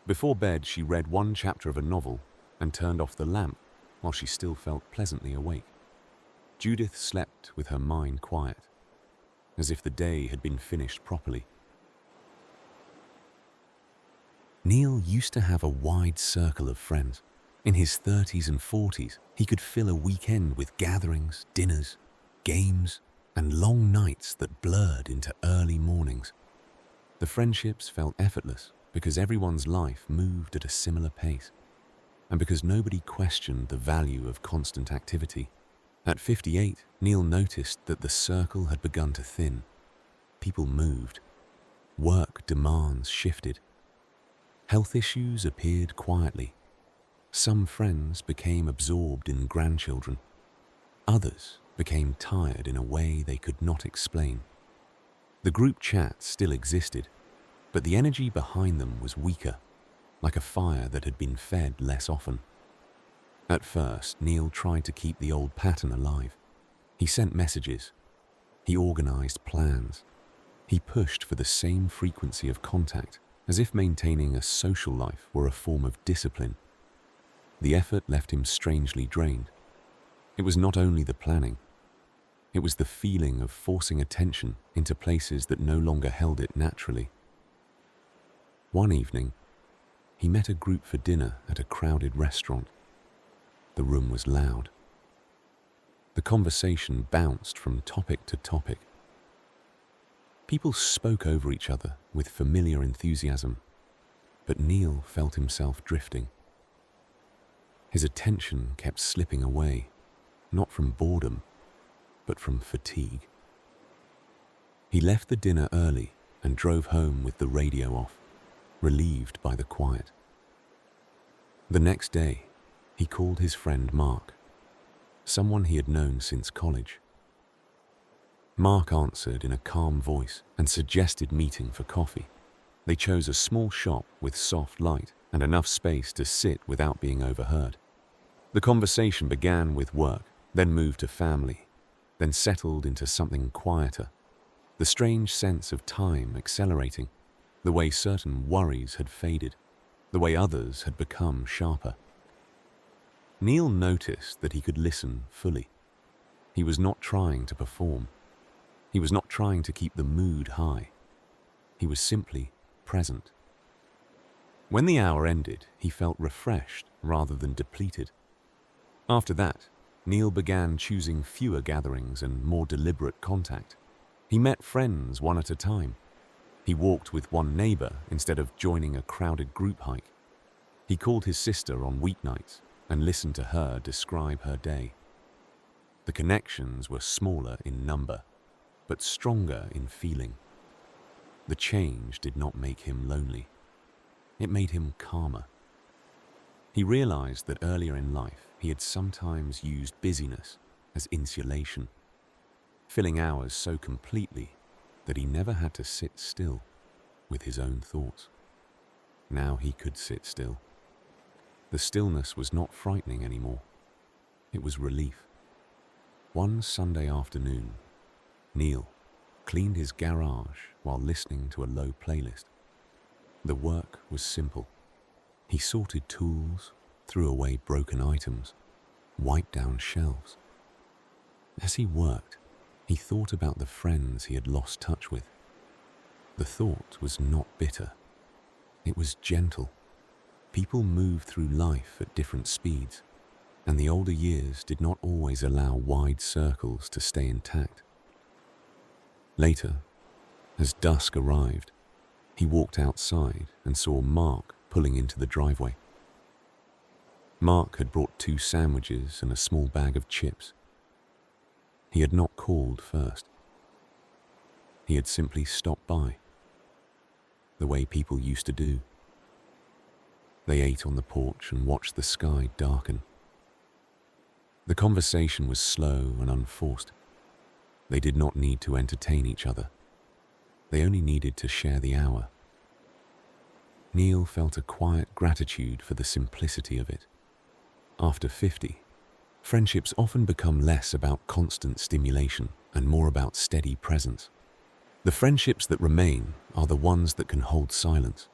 Before bed, she read one chapter of a novel and turned off the lamp while she still felt pleasantly awake. Judith slept with her mind quiet, as if the day had been finished properly. Neil used to have a wide circle of friends. In his 30s and 40s, he could fill a weekend with gatherings, dinners, games, and long nights that blurred into early mornings. The friendships felt effortless because everyone's life moved at a similar pace, and because nobody questioned the value of constant activity. At 58, Neil noticed that the circle had begun to thin. People moved. Work demands shifted. Health issues appeared quietly. Some friends became absorbed in grandchildren. Others became tired in a way they could not explain. The group chat still existed, but the energy behind them was weaker, like a fire that had been fed less often. At first, Neil tried to keep the old pattern alive. He sent messages. He organized plans. He pushed for the same frequency of contact, as if maintaining a social life were a form of discipline. The effort left him strangely drained. It was not only the planning. It was the feeling of forcing attention into places that no longer held it naturally. One evening, he met a group for dinner at a crowded restaurant. The room was loud. The conversation bounced from topic to topic. People spoke over each other with familiar enthusiasm, but Neil felt himself drifting. His attention kept slipping away, not from boredom, but from fatigue. He left the dinner early and drove home with the radio off, relieved by the quiet. The next day, he called his friend Mark, someone he had known since college. Mark answered in a calm voice and suggested meeting for coffee. They chose a small shop with soft light and enough space to sit without being overheard. The conversation began with work, then moved to family, then settled into something quieter. The strange sense of time accelerating, the way certain worries had faded, the way others had become sharper. Neil noticed that he could listen fully. He was not trying to perform. He was not trying to keep the mood high. He was simply present. When the hour ended, he felt refreshed rather than depleted. After that, Neil began choosing fewer gatherings and more deliberate contact. He met friends one at a time. He walked with one neighbor instead of joining a crowded group hike. He called his sister on weeknights and listened to her describe her day. The connections were smaller in number, but stronger in feeling. The change did not make him lonely. It made him calmer. He realized that earlier in life, he had sometimes used busyness as insulation, filling hours so completely that he never had to sit still with his own thoughts. Now he could sit still. The stillness was not frightening anymore. It was relief. One Sunday afternoon, Neil cleaned his garage while listening to a low playlist. The work was simple. He sorted tools, threw away broken items, wiped down shelves. As he worked, he thought about the friends he had lost touch with. The thought was not bitter. It was gentle. People moved through life at different speeds, and the older years did not always allow wide circles to stay intact. Later, as dusk arrived, he walked outside and saw Mark pulling into the driveway. Mark had brought 2 sandwiches and a small bag of chips. He had not called first. He had simply stopped by, the way people used to do. They ate on the porch and watched the sky darken. The conversation was slow and unforced. They did not need to entertain each other. They only needed to share the hour. Neil felt a quiet gratitude for the simplicity of it. After 50, friendships often become less about constant stimulation and more about steady presence. The friendships that remain are the ones that can hold silence,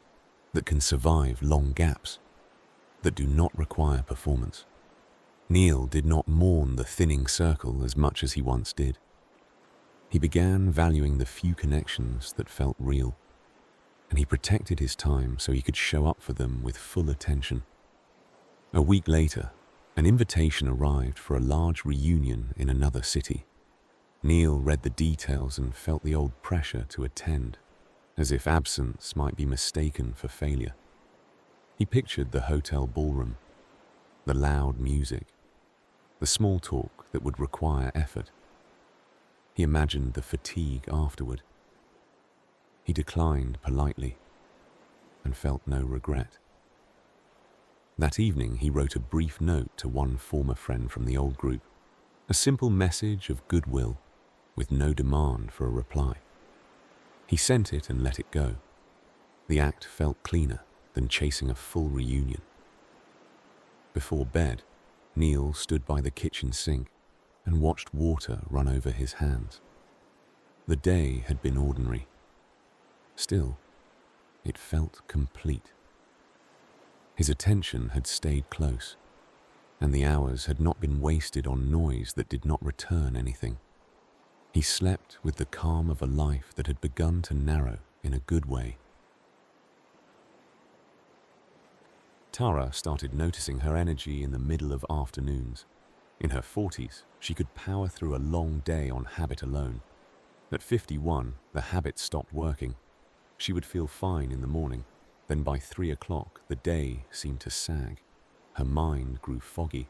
that can survive long gaps, that do not require performance. Neil did not mourn the thinning circle as much as he once did. He began valuing the few connections that felt real, and he protected his time so he could show up for them with full attention. A week later, an invitation arrived for a large reunion in another city. Neil read the details and felt the old pressure to attend, as if absence might be mistaken for failure. He pictured the hotel ballroom, the loud music, the small talk that would require effort. He imagined the fatigue afterward. He declined politely and felt no regret. That evening, he wrote a brief note to one former friend from the old group, a simple message of goodwill with no demand for a reply. He sent it and let it go. The act felt cleaner than chasing a full reunion. Before bed, Neil stood by the kitchen sink and watched water run over his hands. The day had been ordinary. Still, it felt complete. His attention had stayed close, and the hours had not been wasted on noise that did not return anything. He slept with the calm of a life that had begun to narrow in a good way. Tara started noticing her energy in the middle of afternoons. In her 40s, she could power through a long day on habit alone. At 51, the habit stopped working. She would feel fine in the morning, then by 3 o'clock, the day seemed to sag. Her mind grew foggy.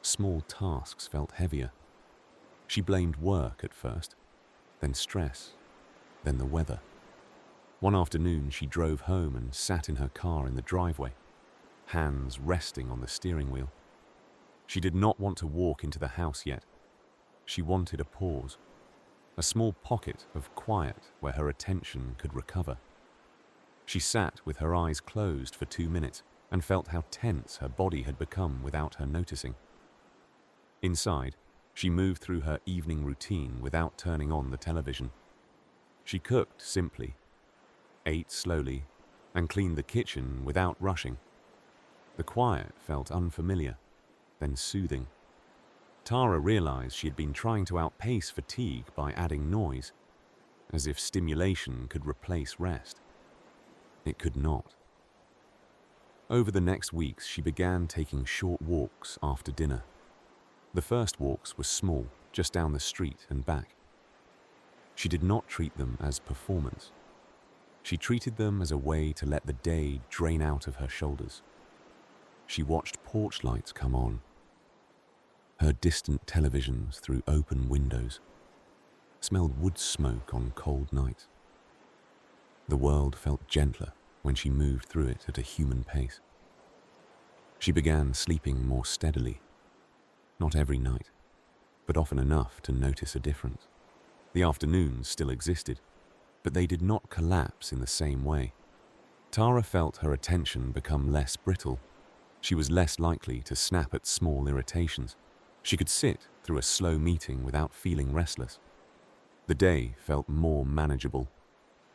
Small tasks felt heavier. She blamed work at first, then stress, then the weather. One afternoon, she drove home and sat in her car in the driveway, hands resting on the steering wheel. She did not want to walk into the house yet. She wanted a pause, a small pocket of quiet where her attention could recover. She sat with her eyes closed for 2 minutes and felt how tense her body had become without her noticing. Inside, she moved through her evening routine without turning on the television. She cooked simply, ate slowly, and cleaned the kitchen without rushing. The quiet felt unfamiliar, then soothing. Tara realized she had been trying to outpace fatigue by adding noise, as if stimulation could replace rest. It could not. Over the next weeks, she began taking short walks after dinner. The first walks were small, just down the street and back. She did not treat them as performance. She treated them as a way to let the day drain out of her shoulders. She watched porch lights come on, heard distant televisions through open windows, smelled wood smoke on cold nights. The world felt gentler when she moved through it at a human pace. She began sleeping more steadily, not every night, but often enough to notice a difference. The afternoons still existed, but they did not collapse in the same way. Tara felt her attention become less brittle. She was less likely to snap at small irritations. She could sit through a slow meeting without feeling restless. The day felt more manageable.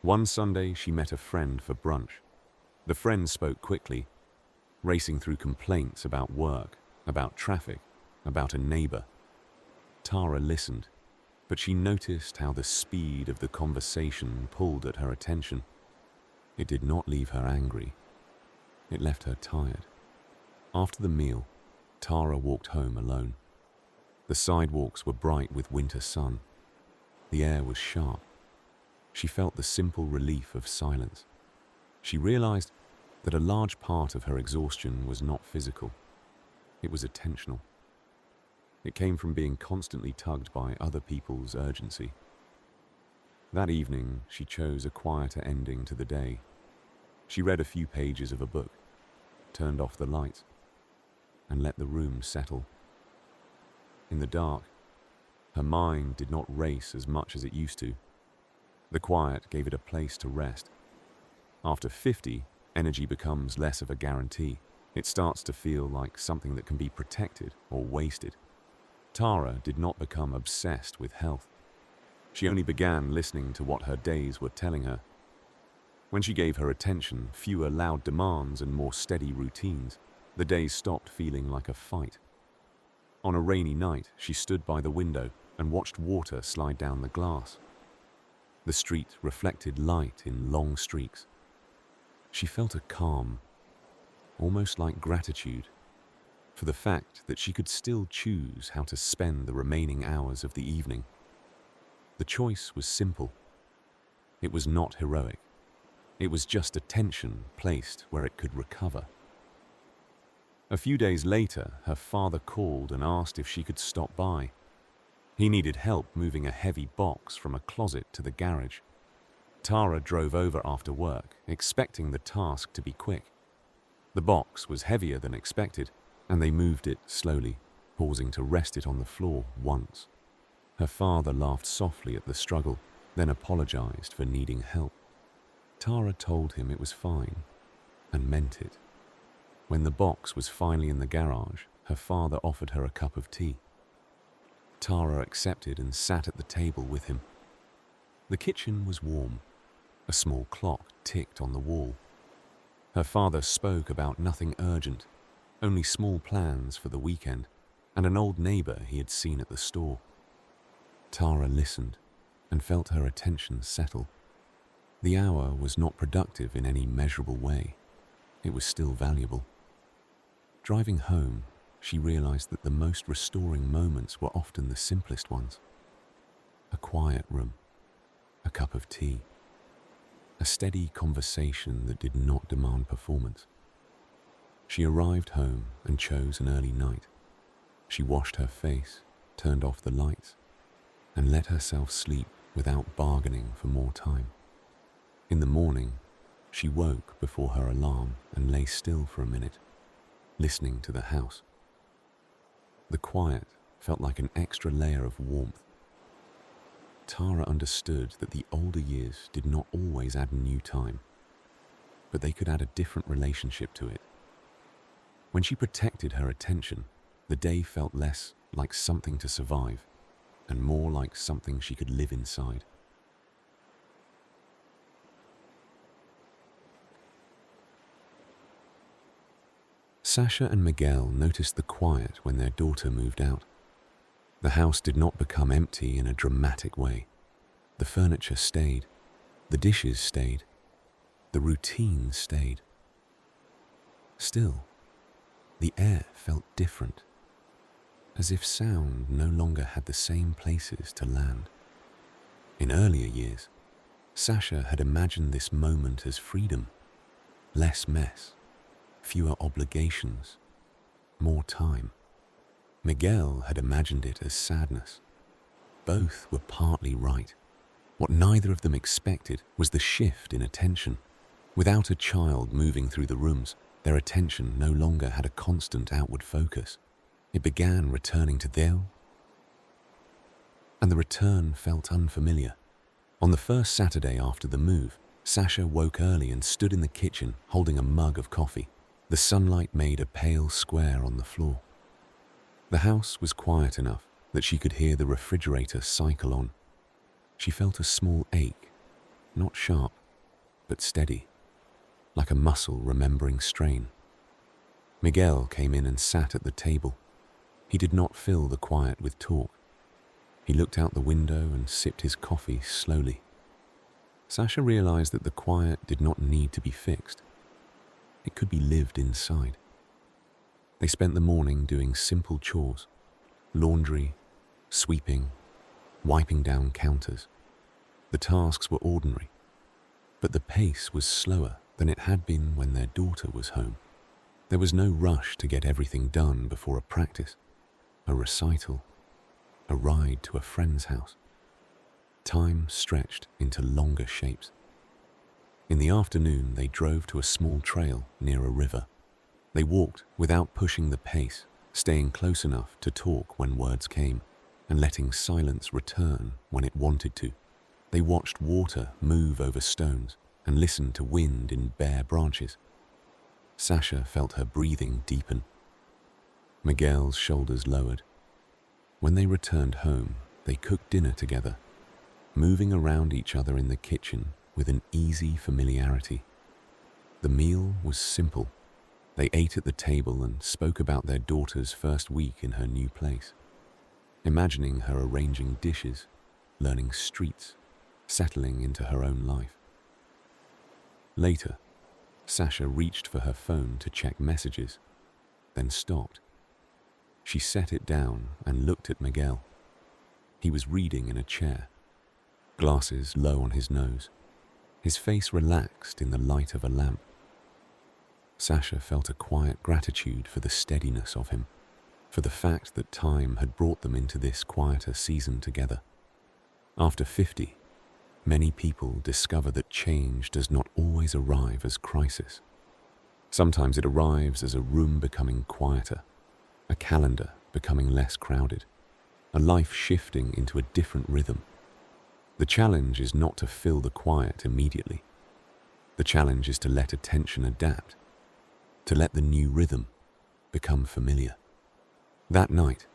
One Sunday, she met a friend for brunch. The friend spoke quickly, racing through complaints about work, about traffic, about a neighbor. Tara listened, but she noticed how the speed of the conversation pulled at her attention. It did not leave her angry. It left her tired. After the meal, Tara walked home alone. The sidewalks were bright with winter sun. The air was sharp. She felt the simple relief of silence. She realized that a large part of her exhaustion was not physical. It was attentional. It came from being constantly tugged by other people's urgency. That evening, she chose a quieter ending to the day. She read a few pages of a book, turned off the lights, and let the room settle. In the dark, her mind did not race as much as it used to. The quiet gave it a place to rest. After 50, Energy becomes less of a guarantee. It starts to feel like something that can be protected or wasted. Tara did not become obsessed with health. She only began listening to what her days were telling her. When she gave her attention fewer loud demands and more steady routines, the days stopped feeling like a fight. On a rainy night, she stood by the window and watched water slide down the glass. The street reflected light in long streaks. She felt a calm, almost like gratitude, for the fact that she could still choose how to spend the remaining hours of the evening. The choice was simple. It was not heroic. It was just attention placed where it could recover. A few days later, her father called and asked if she could stop by. He needed help moving a heavy box from a closet to the garage. Tara drove over after work, expecting the task to be quick. The box was heavier than expected, and they moved it slowly, pausing to rest it on the floor once. Her father laughed softly at the struggle, then apologized for needing help. Tara told him it was fine, and meant it. When the box was finally in the garage, her father offered her a cup of tea. Tara accepted and sat at the table with him. The kitchen was warm. A small clock ticked on the wall. Her father spoke about nothing urgent, only small plans for the weekend, and an old neighbor he had seen at the store. Tara listened and felt her attention settle. The hour was not productive in any measurable way. It was still valuable. Driving home, she realized that the most restoring moments were often the simplest ones. A quiet room, a cup of tea, a steady conversation that did not demand performance. She arrived home and chose an early night. She washed her face, turned off the lights, and let herself sleep without bargaining for more time. In the morning, she woke before her alarm and lay still for a minute, listening to the house. The quiet felt like an extra layer of warmth. Tara understood that the older years did not always add new time, but they could add a different relationship to it. When she protected her attention, the day felt less like something to survive and more like something she could live inside. Sasha and Miguel noticed the quiet when their daughter moved out. The house did not become empty in a dramatic way. The furniture stayed, the dishes stayed, the routine stayed. Still, the air felt different, as if sound no longer had the same places to land. In earlier years, Sasha had imagined this moment as freedom, less mess, fewer obligations, more time. Miguel had imagined it as sadness. Both were partly right. What neither of them expected was the shift in attention. Without a child moving through the rooms, their attention no longer had a constant outward focus. It began returning to them, and the return felt unfamiliar. On the first Saturday after the move, Sasha woke early and stood in the kitchen holding a mug of coffee. The sunlight made a pale square on the floor. The house was quiet enough that she could hear the refrigerator cycle on. She felt a small ache, not sharp, but steady, like a muscle remembering strain. Miguel came in and sat at the table. He did not fill the quiet with talk. He looked out the window and sipped his coffee slowly. Sasha realized that the quiet did not need to be fixed. It could be lived inside. They spent the morning doing simple chores: laundry, sweeping, wiping down counters. The tasks were ordinary, but the pace was slower than it had been when their daughter was home. There was no rush to get everything done before a practice, a recital, a ride to a friend's house. Time stretched into longer shapes. In the afternoon, they drove to a small trail near a river. They walked without pushing the pace, staying close enough to talk when words came, and letting silence return when it wanted to. They watched water move over stones and listened to wind in bare branches. Sasha felt her breathing deepen. Miguel's shoulders lowered. When they returned home, they cooked dinner together, moving around each other in the kitchen with an easy familiarity. The meal was simple. They ate at the table and spoke about their daughter's first week in her new place, imagining her arranging dishes, learning streets, settling into her own life. Later, Sasha reached for her phone to check messages, then stopped. She set it down and looked at Miguel. He was reading in a chair, glasses low on his nose, his face relaxed in the light of a lamp. Sasha felt a quiet gratitude for the steadiness of him, for the fact that time had brought them into this quieter season together. After 50, many people discover that change does not always arrive as crisis. Sometimes it arrives as a room becoming quieter, a calendar becoming less crowded, a life shifting into a different rhythm. The challenge is not to fill the quiet immediately. The challenge is to let attention adapt, to let the new rhythm become familiar. That night,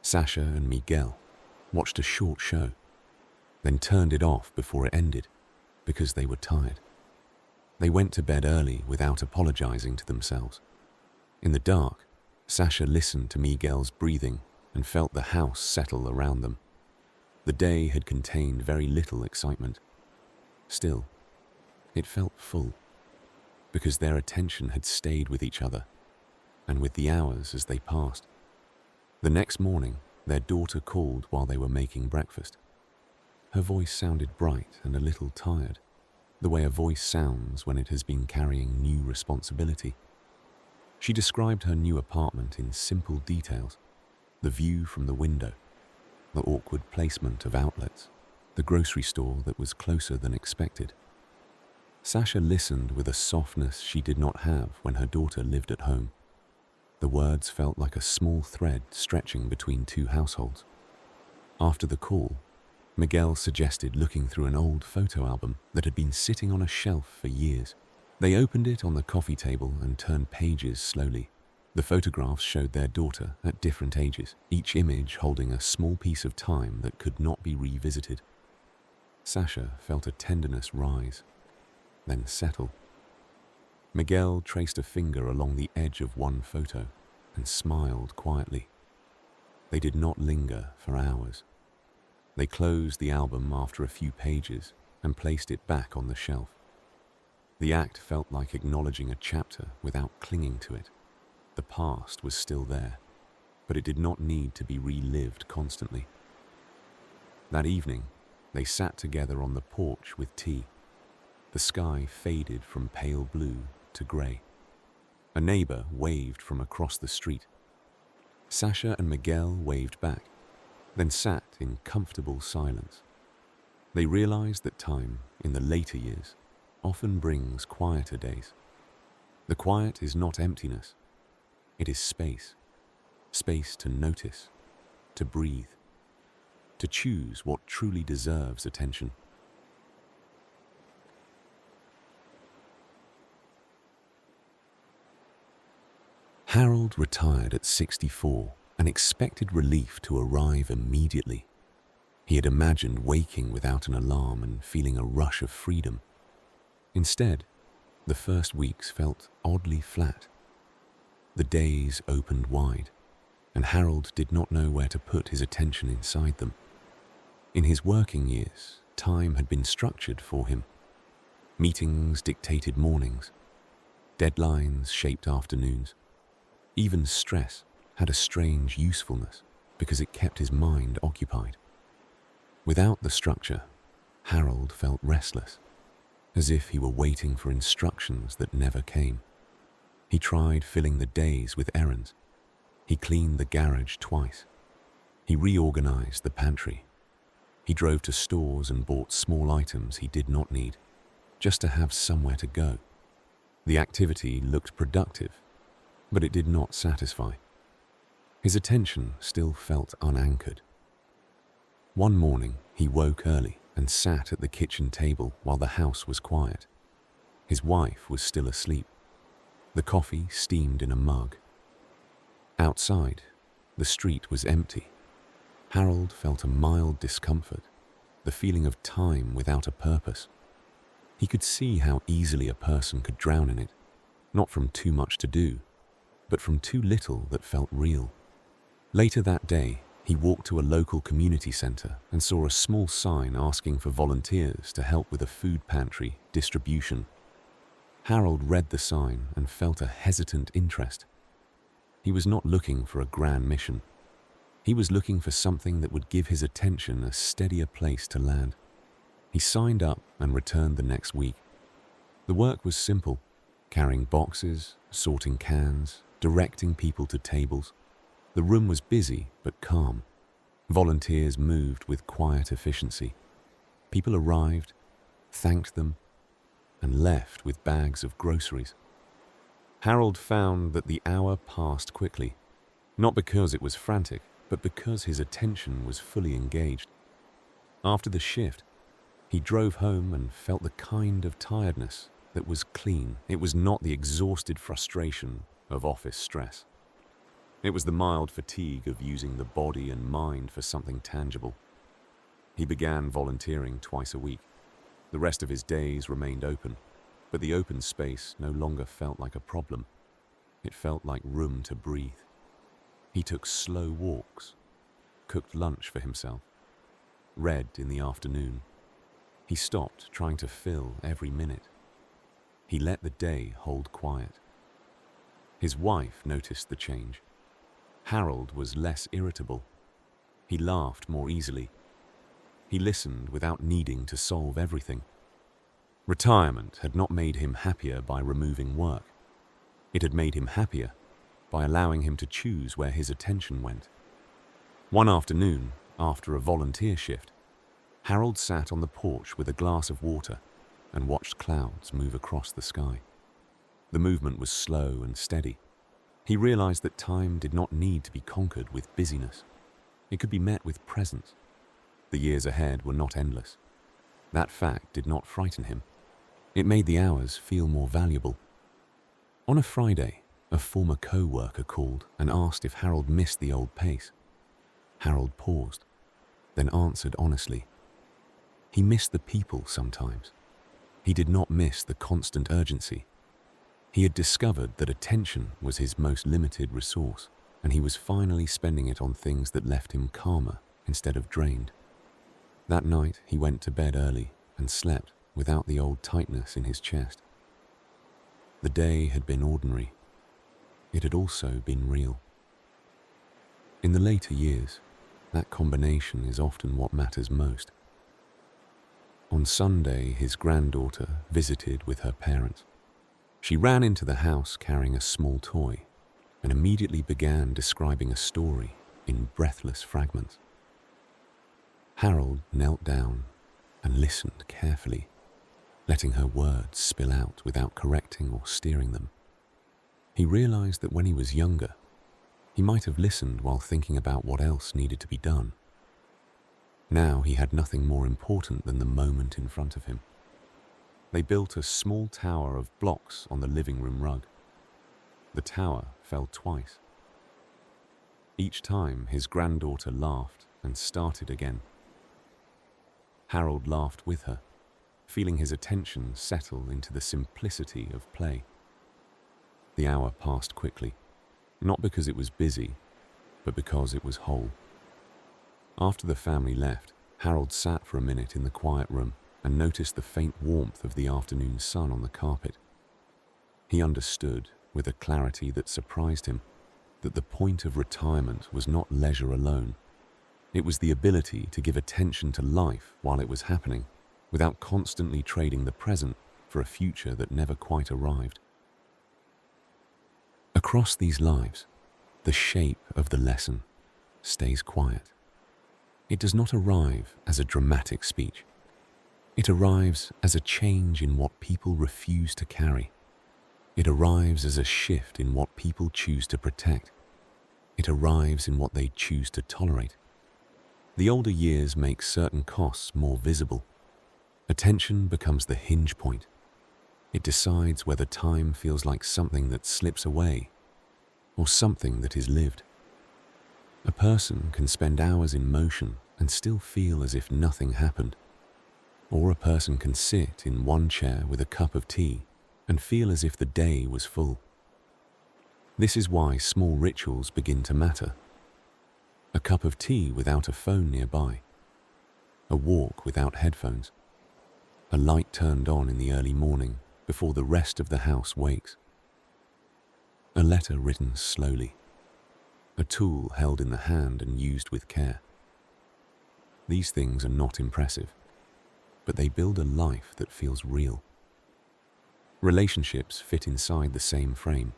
Sasha and Miguel watched a short show, then turned it off before it ended because they were tired. They went to bed early without apologizing to themselves. In the dark, Sasha listened to Miguel's breathing and felt the house settle around them. The day had contained very little excitement. Still, it felt full, because their attention had stayed with each other, and with the hours as they passed. The next morning, their daughter called while they were making breakfast. Her voice sounded bright and a little tired, the way a voice sounds when it has been carrying new responsibility. She described her new apartment in simple details: the view from the window, the awkward placement of outlets, the grocery store that was closer than expected. Sasha listened with a softness she did not have when her daughter lived at home. The words felt like a small thread stretching between two households. After the call, Miguel suggested looking through an old photo album that had been sitting on a shelf for years. They opened it on the coffee table and turned pages slowly. The photographs showed their daughter at different ages, each image holding a small piece of time that could not be revisited. Sasha felt a tenderness rise, then settle. Miguel traced a finger along the edge of one photo and smiled quietly. They did not linger for hours. They closed the album after a few pages and placed it back on the shelf. The act felt like acknowledging a chapter without clinging to it. The past was still there, but it did not need to be relived constantly. That evening, they sat together on the porch with tea. The sky faded from pale blue to grey. A neighbor waved from across the street. Sasha and Miguel waved back, then sat in comfortable silence. They realized that time, in the later years, often brings quieter days. The quiet is not emptiness. It is space. Space to notice, to breathe, to choose what truly deserves attention. Harold retired at 64 and expected relief to arrive immediately. He had imagined waking without an alarm and feeling a rush of freedom. Instead, the first weeks felt oddly flat. The days opened wide, and Harold did not know where to put his attention inside them. In his working years, time had been structured for him. Meetings dictated mornings. Deadlines shaped afternoons. Even stress had a strange usefulness because it kept his mind occupied. Without the structure, Harold felt restless, as if he were waiting for instructions that never came. He tried filling the days with errands. He cleaned the garage twice. He reorganized the pantry. He drove to stores and bought small items he did not need, just to have somewhere to go. The activity looked productive, but it did not satisfy. His attention still felt unanchored. One morning, he woke early and sat at the kitchen table while the house was quiet. His wife was still asleep. The coffee steamed in a mug. Outside, the street was empty. Harold felt a mild discomfort, the feeling of time without a purpose. He could see how easily a person could drown in it, not from too much to do, but from too little that felt real. Later that day, he walked to a local community center and saw a small sign asking for volunteers to help with a food pantry distribution. Harold read the sign and felt a hesitant interest. He was not looking for a grand mission. He was looking for something that would give his attention a steadier place to land. He signed up and returned the next week. The work was simple: carrying boxes, sorting cans, directing people to tables. The room was busy but calm. Volunteers moved with quiet efficiency. People arrived, thanked them, and left with bags of groceries. Harold found that the hour passed quickly, not because it was frantic, but because his attention was fully engaged. After the shift, he drove home and felt the kind of tiredness that was clean. It was not the exhausted frustration of office stress. It was the mild fatigue of using the body and mind for something tangible. He began volunteering twice a week. The rest of his days remained open, but the open space no longer felt like a problem. It felt like room to breathe. He took slow walks, cooked lunch for himself, read in the afternoon. He stopped trying to fill every minute. He let the day hold quiet. His wife noticed the change. Harold was less irritable. He laughed more easily. He listened without needing to solve everything. Retirement had not made him happier by removing work. It had made him happier by allowing him to choose where his attention went. One afternoon, after a volunteer shift, Harold sat on the porch with a glass of water and watched clouds move across the sky. The movement was slow and steady. He realized that time did not need to be conquered with busyness. It could be met with presence. The years ahead were not endless. That fact did not frighten him. It made the hours feel more valuable. On a Friday, a former co-worker called and asked if Harold missed the old pace. Harold paused, then answered honestly. He missed the people sometimes. He did not miss the constant urgency. He had discovered that attention was his most limited resource, and he was finally spending it on things that left him calmer instead of drained. That night, he went to bed early and slept without the old tightness in his chest. The day had been ordinary. It had also been real. In the later years, that combination is often what matters most. On Sunday, his granddaughter visited with her parents. She ran into the house carrying a small toy and immediately began describing a story in breathless fragments. Harold knelt down and listened carefully, letting her words spill out without correcting or steering them. He realized that when he was younger, he might have listened while thinking about what else needed to be done. Now he had nothing more important than the moment in front of him. They built a small tower of blocks on the living room rug. The tower fell twice. Each time his granddaughter laughed and started again. Harold laughed with her, feeling his attention settle into the simplicity of play. The hour passed quickly, not because it was busy, but because it was whole. After the family left, Harold sat for a minute in the quiet room and noticed the faint warmth of the afternoon sun on the carpet. He understood, with a clarity that surprised him, that the point of retirement was not leisure alone. It was the ability to give attention to life while it was happening, without constantly trading the present for a future that never quite arrived. Across these lives, the shape of the lesson stays quiet. It does not arrive as a dramatic speech. It arrives as a change in what people refuse to carry. It arrives as a shift in what people choose to protect. It arrives in what they choose to tolerate. The older years make certain costs more visible. Attention becomes the hinge point. It decides whether time feels like something that slips away or something that is lived. A person can spend hours in motion and still feel as if nothing happened. Or a person can sit in one chair with a cup of tea and feel as if the day was full. This is why small rituals begin to matter. A cup of tea without a phone nearby. A walk without headphones. A light turned on in the early morning before the rest of the house wakes. A letter written slowly. A tool held in the hand and used with care. These things are not impressive, but they build a life that feels real. Relationships fit inside the same frame.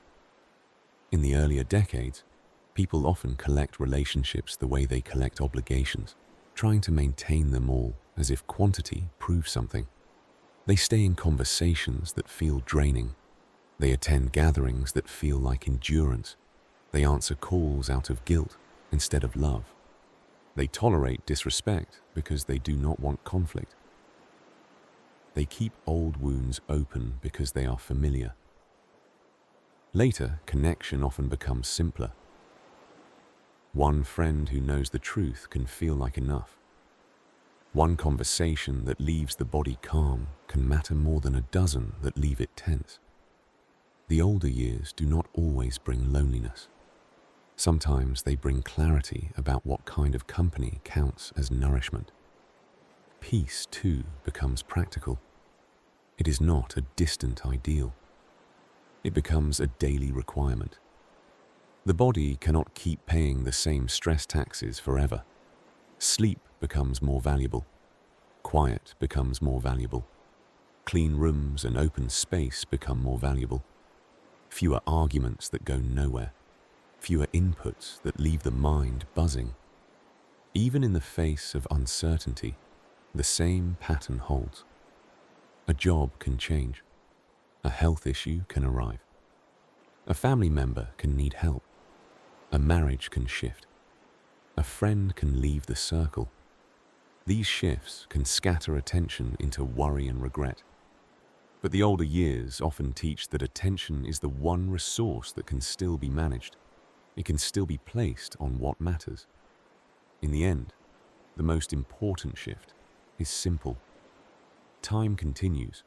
In the earlier decades, people often collect relationships the way they collect obligations, trying to maintain them all as if quantity proves something. They stay in conversations that feel draining. They attend gatherings that feel like endurance. They answer calls out of guilt instead of love. They tolerate disrespect because they do not want conflict. They keep old wounds open because they are familiar. Later, connection often becomes simpler. One friend who knows the truth can feel like enough. One conversation that leaves the body calm can matter more than a dozen that leave it tense. The older years do not always bring loneliness. Sometimes they bring clarity about what kind of company counts as nourishment. Peace, too, becomes practical. It is not a distant ideal. It becomes a daily requirement. The body cannot keep paying the same stress taxes forever. Sleep becomes more valuable. Quiet becomes more valuable. Clean rooms and open space become more valuable. Fewer arguments that go nowhere. Fewer inputs that leave the mind buzzing. Even in the face of uncertainty, the same pattern holds. A job can change. A health issue can arrive. A family member can need help. A marriage can shift. A friend can leave the circle. These shifts can scatter attention into worry and regret. But the older years often teach that attention is the one resource that can still be managed. It can still be placed on what matters. In the end, the most important shift is simple. Time continues,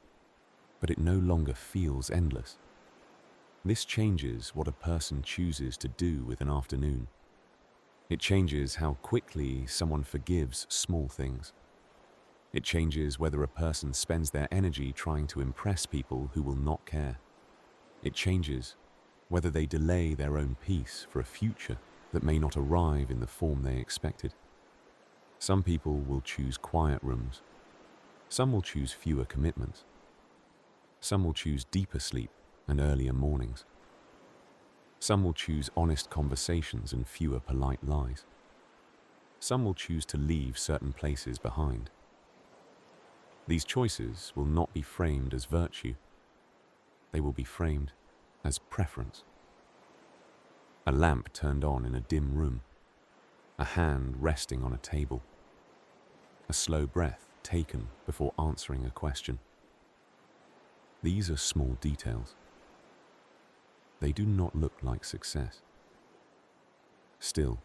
but it no longer feels endless. This changes what a person chooses to do with an afternoon. It changes how quickly someone forgives small things. It changes whether a person spends their energy trying to impress people who will not care. It changes whether they delay their own peace for a future that may not arrive in the form they expected. Some people will choose quiet rooms. Some will choose fewer commitments. Some will choose deeper sleep and earlier mornings. Some will choose honest conversations and fewer polite lies. Some will choose to leave certain places behind. These choices will not be framed as virtue. They will be framed as preference. A lamp turned on in a dim room. A hand resting on a table. A slow breath taken before answering a question. These are small details. They do not look like success. Still,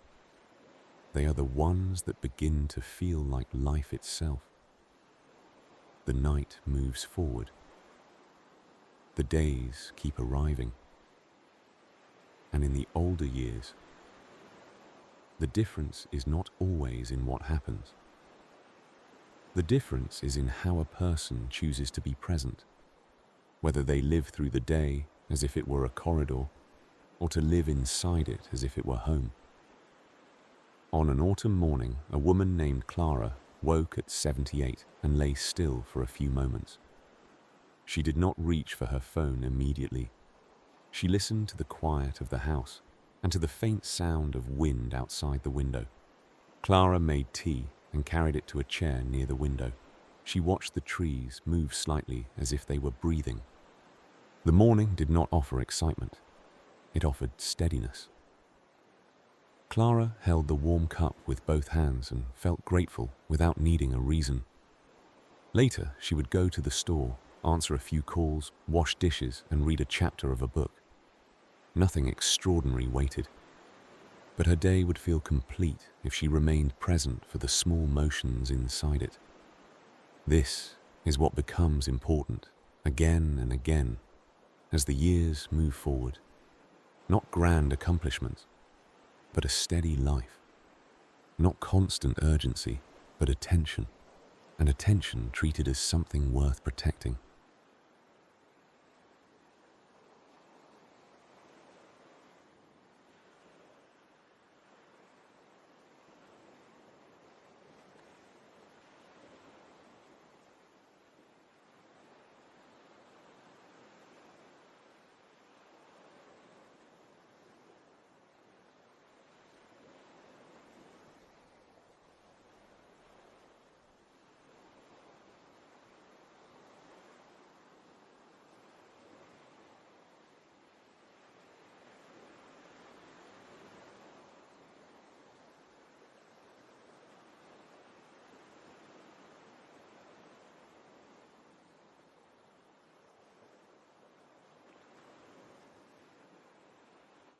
they are the ones that begin to feel like life itself. The night moves forward. The days keep arriving. And in the older years, the difference is not always in what happens. The difference is in how a person chooses to be present, whether they live through the day as if it were a corridor, or to live inside it as if it were home. On an autumn morning, a woman named Clara woke at 78 and lay still for a few moments. She did not reach for her phone immediately. She listened to the quiet of the house and to the faint sound of wind outside the window. Clara made tea and carried it to a chair near the window. She watched the trees move slightly as if they were breathing. The morning did not offer excitement. It offered steadiness. Clara held the warm cup with both hands and felt grateful without needing a reason. Later, she would go to the store answer a few calls, wash dishes, and read a chapter of a book. Nothing extraordinary waited, but her day would feel complete if she remained present for the small motions inside it. This is what becomes important again and again as the years move forward. Not grand accomplishments, but a steady life. Not constant urgency, but attention, and attention treated as something worth protecting.